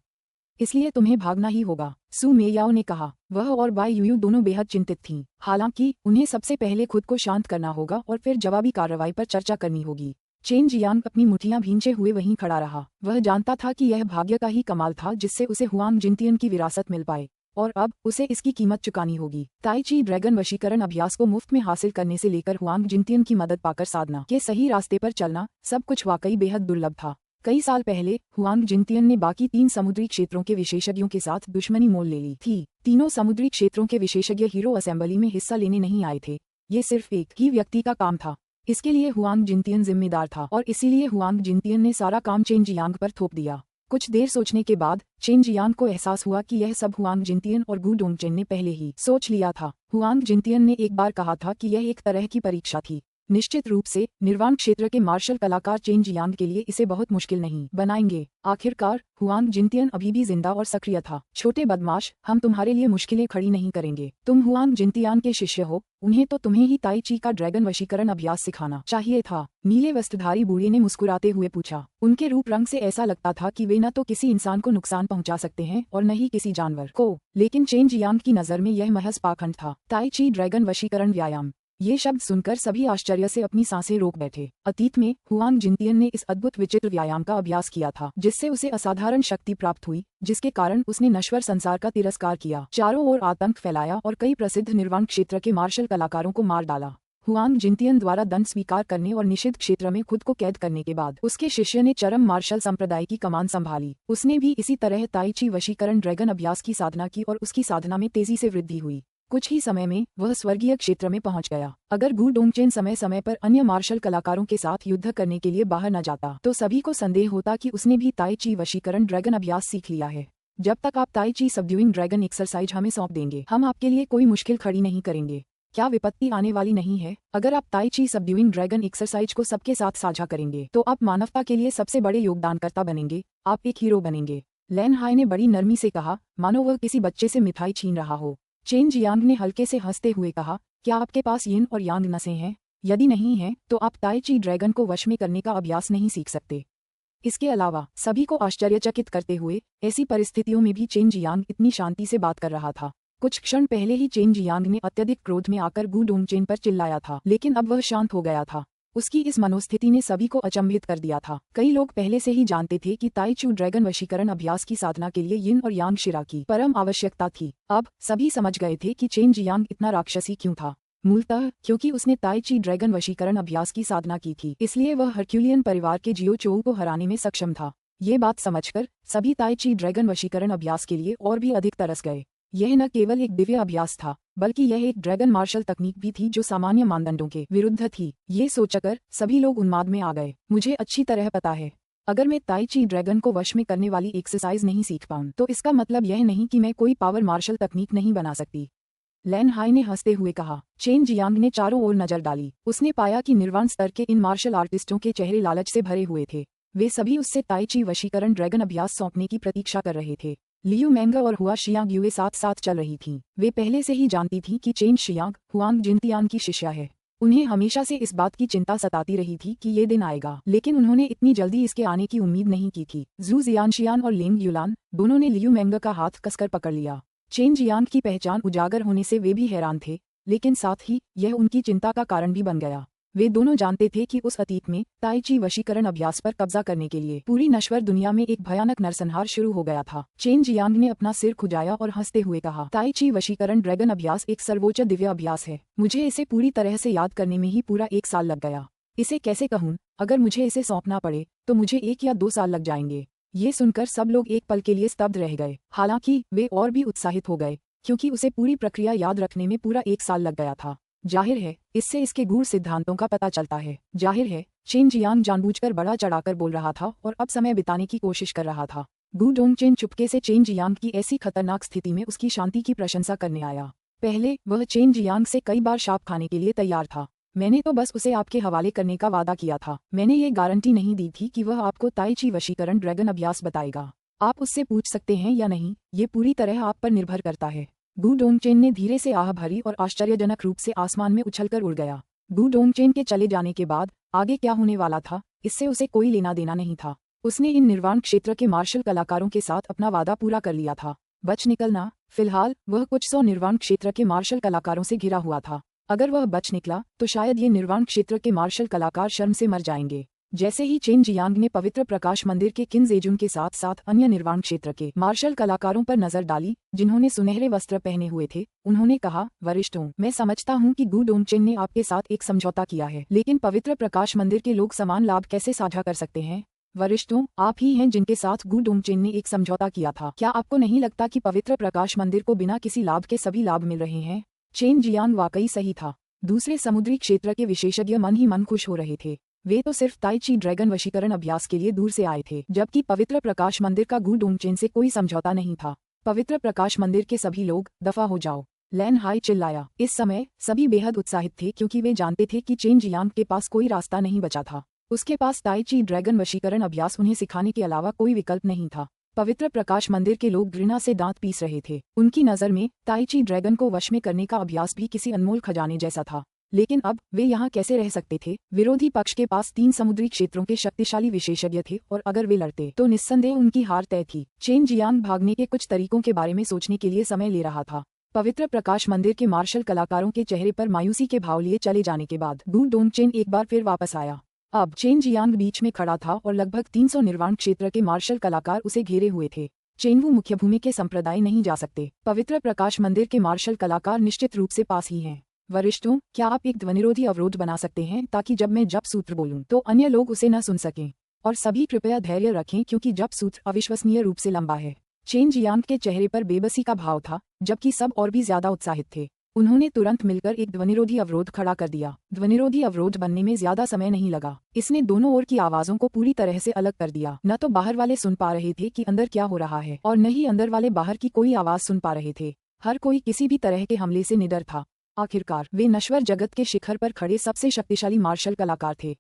इसलिए तुम्हें भागना ही होगा, सु मेयाओ ने कहा। वह और बाई यूयू दोनों बेहद चिंतित थीं। हालांकि उन्हें सबसे पहले खुद को शांत करना होगा और फिर जवाबी कार्रवाई पर चर्चा करनी होगी। चेन जियांग अपनी मुठ्ठियां भींचे हुए वहीं खड़ा रहा। वह जानता था कि यह भाग्य का ही कमाल था जिससे उसे हुआंग जिनतियन की विरासत मिल पाए, और अब उसे इसकी कीमत चुकानी होगी। ताई ची ड्रैगन वशीकरण अभ्यास को मुफ्त में हासिल करने से लेकर हुआंग जिनतियन की मदद पाकर साधना के सही रास्ते पर चलना, सब कुछ वाकई बेहद दुर्लभ था। कई साल पहले हुआंग जिनतियन ने बाकी 3 समुद्री क्षेत्रों के विशेषज्ञों के साथ दुश्मनी मोल ले ली थी। तीनों समुद्री क्षेत्रों के विशेषज्ञ हीरो असेंबली में हिस्सा लेने नहीं आए थे। ये सिर्फ एक ही व्यक्ति का काम था। इसके लिए हुआंग जिनतियन जिम्मेदार था और इसीलिए हुआंग जिनतियन ने सारा काम चेन जियांग पर थोप दिया। कुछ देर सोचने के बाद चेन जियांग को एहसास हुआ कि यह सब हुआंग जिनतियन और गु डोंगचेन ने पहले ही सोच लिया था। हुआंग जिनतियन ने एक बार कहा था कि यह एक तरह की परीक्षा थी। निश्चित रूप से निर्वाण क्षेत्र के मार्शल कलाकार चेन जियांग के लिए इसे बहुत मुश्किल नहीं बनाएंगे। आखिरकार हुआंग जिनतियन अभी भी जिंदा और सक्रिय था। छोटे बदमाश, हम तुम्हारे लिए मुश्किलें खड़ी नहीं करेंगे। तुम हुआंग जिनतियान के शिष्य हो, उन्हें तो तुम्हें ही ताई ची का ड्रैगन वशीकरण अभ्यास सिखाना चाहिए था। नीले वस्त्रधारी बूढ़े ने मुस्कुराते हुए पूछा। उनके रूप रंग से ऐसा लगता था कि वे न तो किसी इंसान को नुकसान पहुंचा सकते हैं और न ही किसी जानवर को, लेकिन चेन जियांग की नजर में यह महज पाखंड था। ताई ची ड्रैगन वशीकरण व्यायाम, ये शब्द सुनकर सभी आश्चर्य से अपनी सांसें रोक बैठे। अतीत में हुआंग जिनतियन ने इस अद्भुत विचित्र व्यायाम का अभ्यास किया था, जिससे उसे असाधारण शक्ति प्राप्त हुई, जिसके कारण उसने नश्वर संसार का तिरस्कार किया, चारों ओर आतंक फैलाया और कई प्रसिद्ध निर्वाण क्षेत्र के मार्शल कलाकारों को मार डाला। हुआंग जिनतियन द्वारा दंड स्वीकार करने और निषिद्ध क्षेत्र में खुद को कैद करने के बाद उसके शिष्य ने चरम मार्शल संप्रदाय की कमान संभाली। उसने भी इसी तरह ताई ची वशीकरण ड्रैगन अभ्यास की साधना की और उसकी साधना में तेजी से वृद्धि हुई। कुछ ही समय में वह स्वर्गीय क्षेत्र में पहुंच गया। अगर गु डोंगचेन समय समय पर अन्य मार्शल कलाकारों के साथ युद्ध करने के लिए बाहर न जाता तो सभी को संदेह होता कि उसने भी ताई ची वशीकरण ड्रैगन अभ्यास सीख लिया है। जब तक आप ताई ची सबड्यूइंग ड्रैगन एक्सरसाइज हमें सौंप देंगे, हम आपके लिए कोई मुश्किल खड़ी नहीं करेंगे। क्या विपत्ति आने वाली नहीं है? अगर आप ताई ची सबड्यूइंग ड्रैगन एक्सरसाइज को सबके साथ साझा करेंगे तो आप मानवता के लिए सबसे बड़े योगदानकर्ता बनेंगे, आप एक हीरो बनेंगे। लैन हाई ने बड़ी नरमी से कहा, मानो वह किसी बच्चे से मिठाई छीन रहा हो। चेन जियांग ने हल्के से हंसते हुए कहा, क्या आपके पास यिन और यांग नसें हैं? यदि नहीं है तो आप ताई ची ड्रैगन को वश में करने का अभ्यास नहीं सीख सकते। इसके अलावा सभी को आश्चर्यचकित करते हुए ऐसी परिस्थितियों में भी चेन जियांग इतनी शांति से बात कर रहा था। कुछ क्षण पहले ही चेन जियांग ने अत्यधिक क्रोध में आकर गु डोंगचेन पर चिल्लाया था, लेकिन अब वह शांत हो गया था। उसकी इस मनोस्थिति ने सभी को अचंभित कर दिया था। कई लोग पहले से ही जानते थे कि ताई चू ड्रैगन वशीकरण अभ्यास की साधना के लिए यिन और यांग शिरा की परम आवश्यकता थी। अब सभी समझ गए थे कि चेन जियांग इतना राक्षसी क्यों था। मूलतः क्योंकि उसने ताई ची ड्रैगन वशीकरण अभ्यास की साधना की थी, इसलिए वह हरक्यूलियन परिवार के जियो चोऊ को हराने में सक्षम था। ये बात समझकर सभी ताई ची ड्रैगन वशीकरण अभ्यास के लिए और भी अधिक तरस गए। यह न केवल एक दिव्य अभ्यास था, बल्कि यह एक ड्रैगन मार्शल तकनीक भी थी जो सामान्य मानदंडों के विरुद्ध थी। ये सोचकर सभी लोग उन्माद में आ गए। मुझे अच्छी तरह पता है, अगर मैं ताई ची ड्रैगन को वश में करने वाली एक्सरसाइज नहीं सीख पाऊं तो इसका मतलब यह नहीं कि मैं कोई पावर मार्शल तकनीक नहीं बना सकती। लैन हाई ने हंसते हुए कहा। चेन जियांग ने चारों ओर नजर डाली। उसने पाया कि निर्वाण स्तर के इन मार्शल आर्टिस्टों के चेहरे लालच से भरे हुए थे। वे सभी उससे ताई ची वशीकरण ड्रैगन अभ्यास सौंपने की प्रतीक्षा कर रहे थे। लियू मैंगा और हुआ शियांग युए साथ साथ चल रही थीं। वे पहले से ही जानती थीं कि चेन शियांग हुआंग जिनतियान की शिष्या है। उन्हें हमेशा से इस बात की चिंता सताती रही थी कि ये दिन आएगा, लेकिन उन्होंने इतनी जल्दी इसके आने की उम्मीद नहीं की थी। जू जियानशियान और लिंग युलान दोनों ने लियू मैंगा का हाथ कसकर पकड़ लिया। चेन जियांग की पहचान उजागर होने से वे भी हैरान थे, लेकिन साथ ही यह उनकी चिंता का कारण भी बन गया। वे दोनों जानते थे कि उस अतीत में ताई ची वशीकरण अभ्यास पर कब्जा करने के लिए पूरी नश्वर दुनिया में एक भयानक नरसंहार शुरू हो गया था। चेन जियांग ने अपना सिर खुजाया और हंसते हुए कहा, ताई ची वशीकरण ड्रैगन अभ्यास एक सर्वोच्च दिव्य अभ्यास है। मुझे इसे पूरी तरह से याद करने में ही पूरा 1 साल लग गया। इसे कैसे कहूँ, अगर मुझे इसे सौंपना पड़े तो मुझे 1 या 2 साल लग जाएंगे। ये सुनकर सब लोग एक पल के लिए स्तब्ध रह गए। हालांकि वे और भी उत्साहित हो गए, क्योंकि उसे पूरी प्रक्रिया याद रखने में पूरा 1 साल लग गया था। जाहिर है, इससे इसके गूढ़ सिद्धांतों का पता चलता है। जाहिर है, चेन जियांग जानबूझकर बड़ा चढ़ाकर बोल रहा था और अब समय बिताने की कोशिश कर रहा था। गू डोंगचेन चुपके से चेन जियांग की ऐसी खतरनाक स्थिति में उसकी शांति की प्रशंसा करने आया। पहले वह चेन जियांग से कई बार शाप खाने के लिए तैयार था। मैंने तो बस उसे आपके हवाले करने का वादा किया था। मैंने ये गारंटी नहीं दी थी कि वह आपको ताई ची वशीकरण ड्रैगन अभ्यास बताएगा। आप उससे पूछ सकते हैं या नहीं, ये पूरी तरह आप पर निर्भर करता है। गू डोंगचेन ने धीरे से आह भरी और आश्चर्यजनक रूप से आसमान में उछलकर उड़ गया। गू डोंगचेन के चले जाने के बाद आगे क्या होने वाला था, इससे उसे कोई लेना देना नहीं था। उसने इन निर्वाण क्षेत्र के मार्शल कलाकारों के साथ अपना वादा पूरा कर लिया था। बच निकलना, फिलहाल वह कुछ 100 निर्वाण क्षेत्र के मार्शल कलाकारों से घिरा हुआ था। अगर वह बच निकला तो शायद ये निर्वाण क्षेत्र के मार्शल कलाकार शर्म से मर जाएंगे। जैसे ही चेन जियांग ने पवित्र प्रकाश मंदिर के किन जेजुन के साथ साथ अन्य निर्वाण क्षेत्र के मार्शल कलाकारों पर नजर डाली, जिन्होंने सुनहरे वस्त्र पहने हुए थे, उन्होंने कहा, वरिष्ठों, मैं समझता हूँ कि गू डोंगचेन ने आपके साथ एक समझौता किया है, लेकिन पवित्र प्रकाश मंदिर के लोग समान लाभ कैसे साझा कर सकते हैं? वरिष्ठों, आप ही हैं जिनके साथ गू डोंगचेन ने एक समझौता किया था। क्या आपको नहीं लगता कि पवित्र प्रकाश मंदिर को बिना किसी लाभ के सभी लाभ मिल रहे हैं? चेन जियांग वाकई सही था। दूसरे समुद्री क्षेत्र के विशेषज्ञ मन ही मन खुश हो रहे थे। वे तो सिर्फ ताई ची ड्रैगन वशीकरण अभ्यास के लिए दूर से आए थे, जबकि पवित्र प्रकाश मंदिर का गू डोंगचेन से कोई समझौता नहीं था। पवित्र प्रकाश मंदिर के सभी लोग दफा हो जाओ, लैन हाई चिल्लाया। इस समय सभी बेहद उत्साहित थे, क्योंकि वे जानते थे कि चेन जियांग के पास कोई रास्ता नहीं बचा था। उसके पास ताई ची ड्रैगन वशीकरण अभ्यास उन्हें सिखाने के अलावा कोई विकल्प नहीं था। पवित्र प्रकाश मंदिर के लोग घृणा से दांत पीस रहे थे। उनकी नज़र में ताई ची ड्रैगन को वश में करने का अभ्यास भी किसी अनमोल खजाने जैसा था। लेकिन अब वे यहाँ कैसे रह सकते थे? विरोधी पक्ष के पास 3 समुद्री क्षेत्रों के शक्तिशाली विशेषज्ञ थे और अगर वे लड़ते तो निस्संदेह उनकी हार तय थी। चेन जियांग भागने के कुछ तरीकों के बारे में सोचने के लिए समय ले रहा था। पवित्र प्रकाश मंदिर के मार्शल कलाकारों के चेहरे पर मायूसी के भाव लिए चले जाने के बाद गू डोंगचेन एक बार फिर वापस आया। अब चेन जियांग बीच में खड़ा था और लगभग 300 निर्वाण क्षेत्र के मार्शल कलाकार उसे घेरे हुए थे। चेनवू मुख्य भूमि के संप्रदाय नहीं जा सकते। पवित्र प्रकाश मंदिर के मार्शल कलाकार निश्चित रूप से पास ही हैं। वरिष्ठों, क्या आप एक ध्वनिरोधी अवरोध बना सकते हैं ताकि जब मैं जप सूत्र बोलूं तो अन्य लोग उसे न सुन सकें? और सभी कृपया धैर्य रखें, क्योंकि जप सूत्र अविश्वसनीय रूप से लंबा है। चेन जियांग के चेहरे पर बेबसी का भाव था, जबकि सब और भी ज्यादा उत्साहित थे। उन्होंने तुरंत मिलकर एक ध्वनिरोधी अवरोध खड़ा कर दिया। ध्वनिरोधी अवरोध बनने में ज्यादा समय नहीं लगा। इसने दोनों ओर की आवाजों को पूरी तरह से अलग कर दिया। न तो बाहर वाले सुन पा रहे थे कि अंदर क्या हो रहा है, और न ही अंदर वाले बाहर की कोई आवाज सुन पा रहे थे। हर कोई किसी भी तरह के हमले से निडर था। आखिरकार वे नश्वर जगत के शिखर पर खड़े सबसे शक्तिशाली मार्शल कलाकार थे।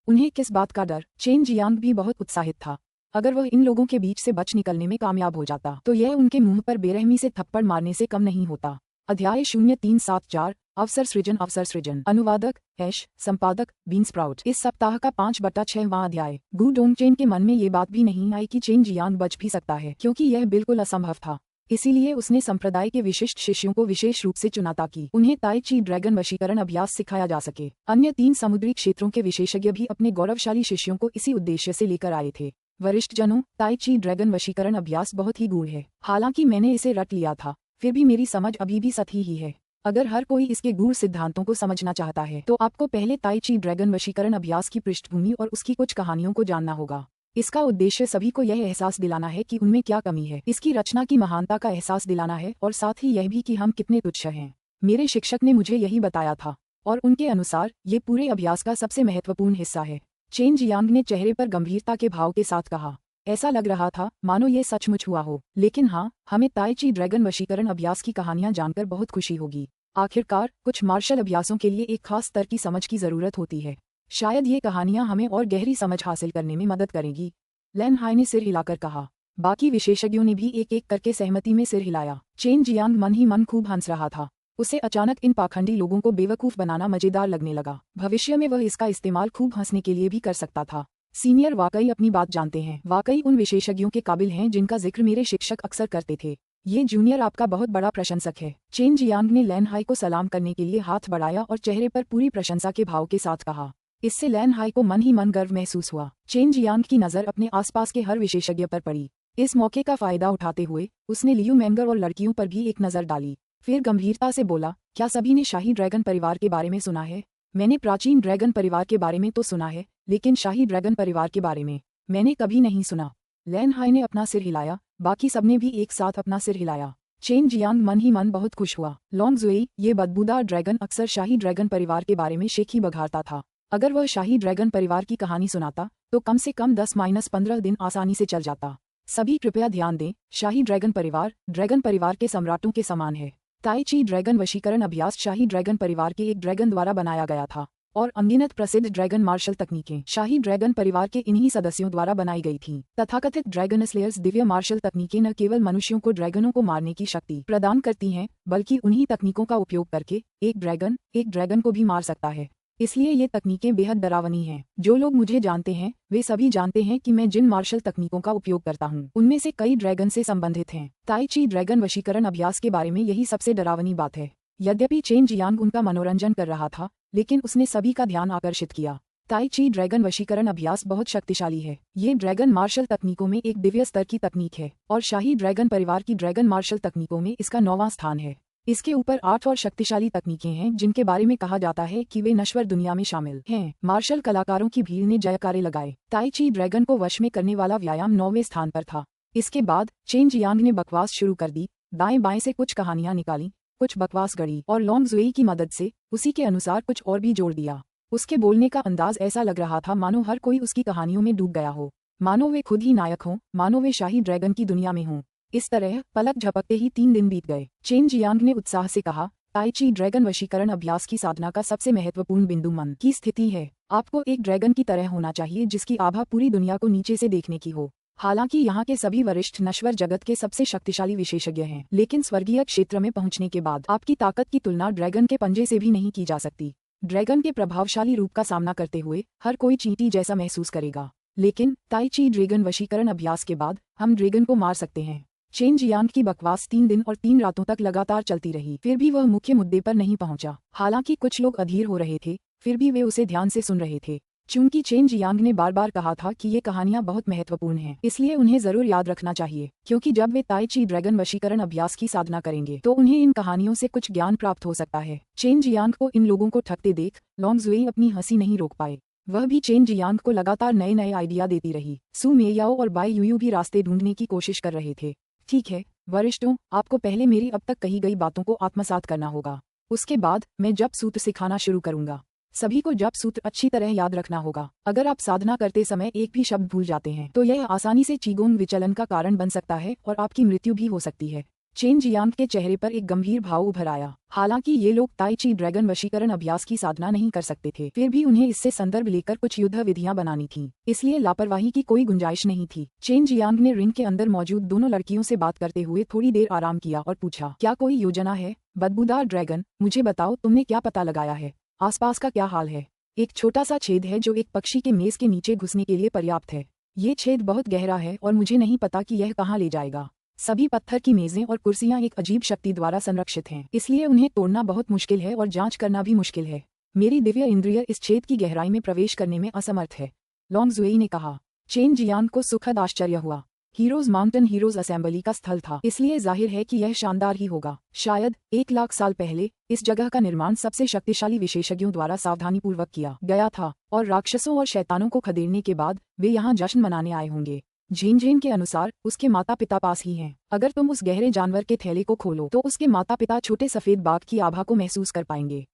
उन्हें किस बात का डर? चेन जियांग भी बहुत उत्साहित था। अगर वह इन लोगों के बीच से बच निकलने में कामयाब हो जाता तो यह उनके मुंह पर बेरहमी से थप्पड़ मारने से कम नहीं होता। अध्याय 0374 अवसर सृजन। अनुवादक ऐश, संपादक बीन स्प्राउट। इस सप्ताह का 5/6वां अध्याय। गू डोंगचेन के मन में ये बात भी नहीं आई कि चेन जियांग बच भी सकता है, क्योंकि यह बिल्कुल असंभव था। इसीलिए उसने संप्रदाय के विशिष्ट शिष्यों को विशेष रूप से चुना ताकि उन्हें ताई ची ड्रैगन वशीकरण अभ्यास सिखाया जा सके। अन्य 3 समुद्री क्षेत्रों के विशेषज्ञ भी अपने गौरवशाली शिष्यों को इसी उद्देश्य से लेकर आए थे। वरिष्ठ जनों, ताई ची ड्रैगन वशीकरण अभ्यास बहुत ही गूढ़ है। हालांकि मैंने इसे रट लिया था, फिर भी मेरी समझ अभी भी सतही ही है। अगर हर कोई इसके गूढ़ सिद्धांतों को समझना चाहता है तो आपको पहले ताई ची ड्रैगन वशीकरण अभ्यास की पृष्ठभूमि और उसकी कुछ कहानियों को जानना होगा। इसका उद्देश्य सभी को यह एहसास दिलाना है कि उनमें क्या कमी है, इसकी रचना की महानता का एहसास दिलाना है और साथ ही यह भी कि हम कितने तुच्छ हैं। मेरे शिक्षक ने मुझे यही बताया था और उनके अनुसार ये पूरे अभ्यास का सबसे महत्वपूर्ण हिस्सा है। चेन जियांग ने चेहरे पर गंभीरता के भाव के साथ कहा। ऐसा लग रहा था मानो ये सचमुच हुआ हो। लेकिन हाँ, हमें ताई ची ड्रैगन वशीकरण अभ्यास की कहानियां जानकर बहुत खुशी होगी। आखिरकार कुछ मार्शल अभ्यासों के लिए एक खास स्तर की समझ की जरूरत होती है। शायद ये कहानियां हमें और गहरी समझ हासिल करने में मदद करेंगी। लैन हाई ने सिर हिलाकर कहा। बाकी विशेषज्ञों ने भी एक एक करके सहमति में सिर हिलाया। चेन जियांग मन ही मन खूब हंस रहा था। उसे अचानक इन पाखंडी लोगों को बेवकूफ बनाना मजेदार लगने लगा। भविष्य में वह इसका इस्तेमाल खूब हंसने के लिए भी कर सकता था। सीनियर वाकई अपनी बात जानते हैं, वाकई उन विशेषज्ञों के काबिल हैं जिनका जिक्र मेरे शिक्षक अक्सर करते थे। ये जूनियर आपका बहुत बड़ा प्रशंसक है। चेन जियांग ने लैन हाई को सलाम करने के लिए हाथ बढ़ाया और चेहरे पर पूरी प्रशंसा के भाव के साथ कहा। इससे लैन हाई को मन ही मन गर्व महसूस हुआ। चेन जियांग की नजर अपने आसपास के हर विशेषज्ञ पर पड़ी। इस मौके का फायदा उठाते हुए उसने लियू मैंगर और लड़कियों पर भी एक नजर डाली। फिर गंभीरता से बोला, क्या सभी ने शाही ड्रैगन परिवार के बारे में सुना है? मैंने प्राचीन ड्रैगन परिवार के बारे में तो सुना है, लेकिन शाही ड्रैगन परिवार के बारे में मैंने कभी नहीं सुना। लैन हाई ने अपना सिर हिलाया। बाकी सबने भी एक साथ अपना सिर हिलाया। चेन जियांग मन ही मन बहुत खुश हुआ। लॉन्ग जुई, ये बदबूदार ड्रैगन अक्सर शाही ड्रैगन परिवार के बारे में शेखी बघारता था। अगर वह शाही ड्रैगन परिवार की कहानी सुनाता तो कम से कम 10-15 दिन आसानी से चल जाता। सभी कृपया ध्यान दें, शाही ड्रैगन परिवार के सम्राटों के समान है। ताई ची ड्रैगन वशीकरण अभ्यास शाही ड्रैगन परिवार के एक ड्रैगन द्वारा बनाया गया था और अनगिनत प्रसिद्ध ड्रैगन मार्शल तकनीकें शाही ड्रैगन परिवार के इन्हीं सदस्यों द्वारा बनाई गई थीं। तथाकथित ड्रैगन स्लेयर्स दिव्य मार्शल तकनीकें न केवल मनुष्यों को ड्रैगनों को मारने की शक्ति प्रदान करती हैं, बल्कि उन्हीं तकनीकों का उपयोग करके एक ड्रैगन को भी मार सकता है। इसलिए ये तकनीकें बेहद डरावनी हैं। जो लोग मुझे जानते हैं वे सभी जानते हैं कि मैं जिन मार्शल तकनीकों का उपयोग करता हूँ उनमें से कई ड्रैगन से संबंधित हैं। ताई ची ड्रैगन वशीकरण अभ्यास के बारे में यही सबसे डरावनी बात है। यद्यपि चेन जियांग उनका मनोरंजन कर रहा था, लेकिन उसने सभी का ध्यान आकर्षित किया। ताई ची ड्रैगन वशीकरण अभ्यास बहुत शक्तिशाली है। ये ड्रैगन मार्शल तकनीकों में एक दिव्य स्तर की तकनीक है और शाही ड्रैगन परिवार की ड्रैगन मार्शल तकनीकों में इसका 9वां स्थान है। इसके ऊपर 8 और शक्तिशाली तकनीकें हैं जिनके बारे में कहा जाता है कि वे नश्वर दुनिया में शामिल हैं। मार्शल कलाकारों की भीड़ ने जयकारे लगाए। ताई ची ड्रैगन को वश में करने वाला व्यायाम 9वें स्थान पर था। इसके बाद चेन जियांग ने बकवास शुरू कर दी। दाएं बाएं से कुछ कहानियां निकाली, कुछ बकवास गढ़ी और लॉन्ग जुई की मदद से उसी के अनुसार कुछ और भी जोड़ दिया। उसके बोलने का अंदाज ऐसा लग रहा था मानो हर कोई उसकी कहानियों में डूब गया हो, मानो वे खुद ही नायक हों, मानो वे शाही ड्रैगन की दुनिया में हों। इस तरह पलक झपकते ही 3 दिन बीत गए। चेन जियांग ने उत्साह से कहा, ताई ची ड्रैगन वशीकरण अभ्यास की साधना का सबसे महत्वपूर्ण बिंदु मन की स्थिति है। आपको एक ड्रैगन की तरह होना चाहिए जिसकी आभा पूरी दुनिया को नीचे से देखने की हो। हालांकि यहाँ के सभी वरिष्ठ नश्वर जगत के सबसे शक्तिशाली विशेषज्ञ हैं, लेकिन स्वर्गीय क्षेत्र में पहुँचने के बाद आपकी ताकत की तुलना ड्रैगन के पंजे से भी नहीं की जा सकती। ड्रैगन के प्रभावशाली रूप का सामना करते हुए हर कोई चींटी जैसा महसूस करेगा, लेकिन ताई ची ड्रैगन वशीकरण अभ्यास के बाद हम ड्रैगन को मार सकते हैं। चेन जियांग की बकवास 3 दिन और 3 रातों तक लगातार चलती रही, फिर भी वह मुख्य मुद्दे पर नहीं पहुंचा। हालांकि कुछ लोग अधीर हो रहे थे, फिर भी वे उसे ध्यान से सुन रहे थे। चूंकि चेन जियांग ने बार बार कहा था कि ये कहानियां बहुत महत्वपूर्ण हैं, इसलिए उन्हें जरूर याद रखना चाहिए, क्योंकि जब वे ताई ची ड्रैगन वशीकरण अभ्यास की साधना करेंगे तो उन्हें इन कहानियों से कुछ ज्ञान प्राप्त हो सकता है। चेन जियांग को इन लोगों को ठगते देख लॉन्ग जुई अपनी हंसी नहीं रोक पाए। वह भी चेन जियांग को लगातार नए नए आइडिया देती रही। सू मेयाओ और बाई यूयू भी रास्ते ढूंढने की कोशिश कर रहे थे। ठीक है वरिष्ठों, आपको पहले मेरी अब तक कही गई बातों को आत्मसात करना होगा। उसके बाद मैं जप सूत्र सिखाना शुरू करूंगा। सभी को जप सूत्र अच्छी तरह याद रखना होगा। अगर आप साधना करते समय एक भी शब्द भूल जाते हैं तो यह आसानी से चीगोंग विचलन का कारण बन सकता है और आपकी मृत्यु भी हो सकती है। चेन जियांग के चेहरे पर एक गंभीर भाव उभर आया। हालांकि ये लोग ताई ची ड्रैगन वशीकरण अभ्यास की साधना नहीं कर सकते थे, फिर भी उन्हें इससे संदर्भ लेकर कुछ युद्ध विधियां बनानी थीं, इसलिए लापरवाही की कोई गुंजाइश नहीं थी। चेन जियांग ने रिंग के अंदर मौजूद दोनों लड़कियों से बात करते हुए थोड़ी देर आराम किया और पूछा, क्या कोई योजना है? बदबूदार ड्रैगन, मुझे बताओ तुमने क्या पता लगाया है? आसपास का क्या हाल है? एक छोटा सा छेद है जो एक पक्षी के मेज के नीचे घुसने के लिए पर्याप्त है। ये छेद बहुत गहरा है और मुझे नहीं पता कि यह कहाँ ले जाएगा। सभी पत्थर की मेजें और कुर्सियां एक अजीब शक्ति द्वारा संरक्षित हैं, इसलिए उन्हें तोड़ना बहुत मुश्किल है और जांच करना भी मुश्किल है। मेरी दिव्य इंद्रिय इस छेद की गहराई में प्रवेश करने में असमर्थ है, लॉन्ग जुएई ने कहा। चेन जियान को सुखद आश्चर्य हुआ। हीरोज माउंटेन हीरोज असेंबली का स्थल था, इसलिए जाहिर है कि यह शानदार ही होगा। शायद 1 लाख साल पहले इस जगह का निर्माण सबसे शक्तिशाली विशेषज्ञों द्वारा सावधानीपूर्वक किया गया था और राक्षसों और शैतानों को खदेड़ने के बाद वे यहाँ जश्न मनाने आए होंगे। झेन के अनुसार उसके माता पिता पास ही हैं। अगर तुम उस गहरे जानवर के थैले को खोलो तो उसके माता पिता छोटे सफेद बाघ की आभा को महसूस कर पाएंगे।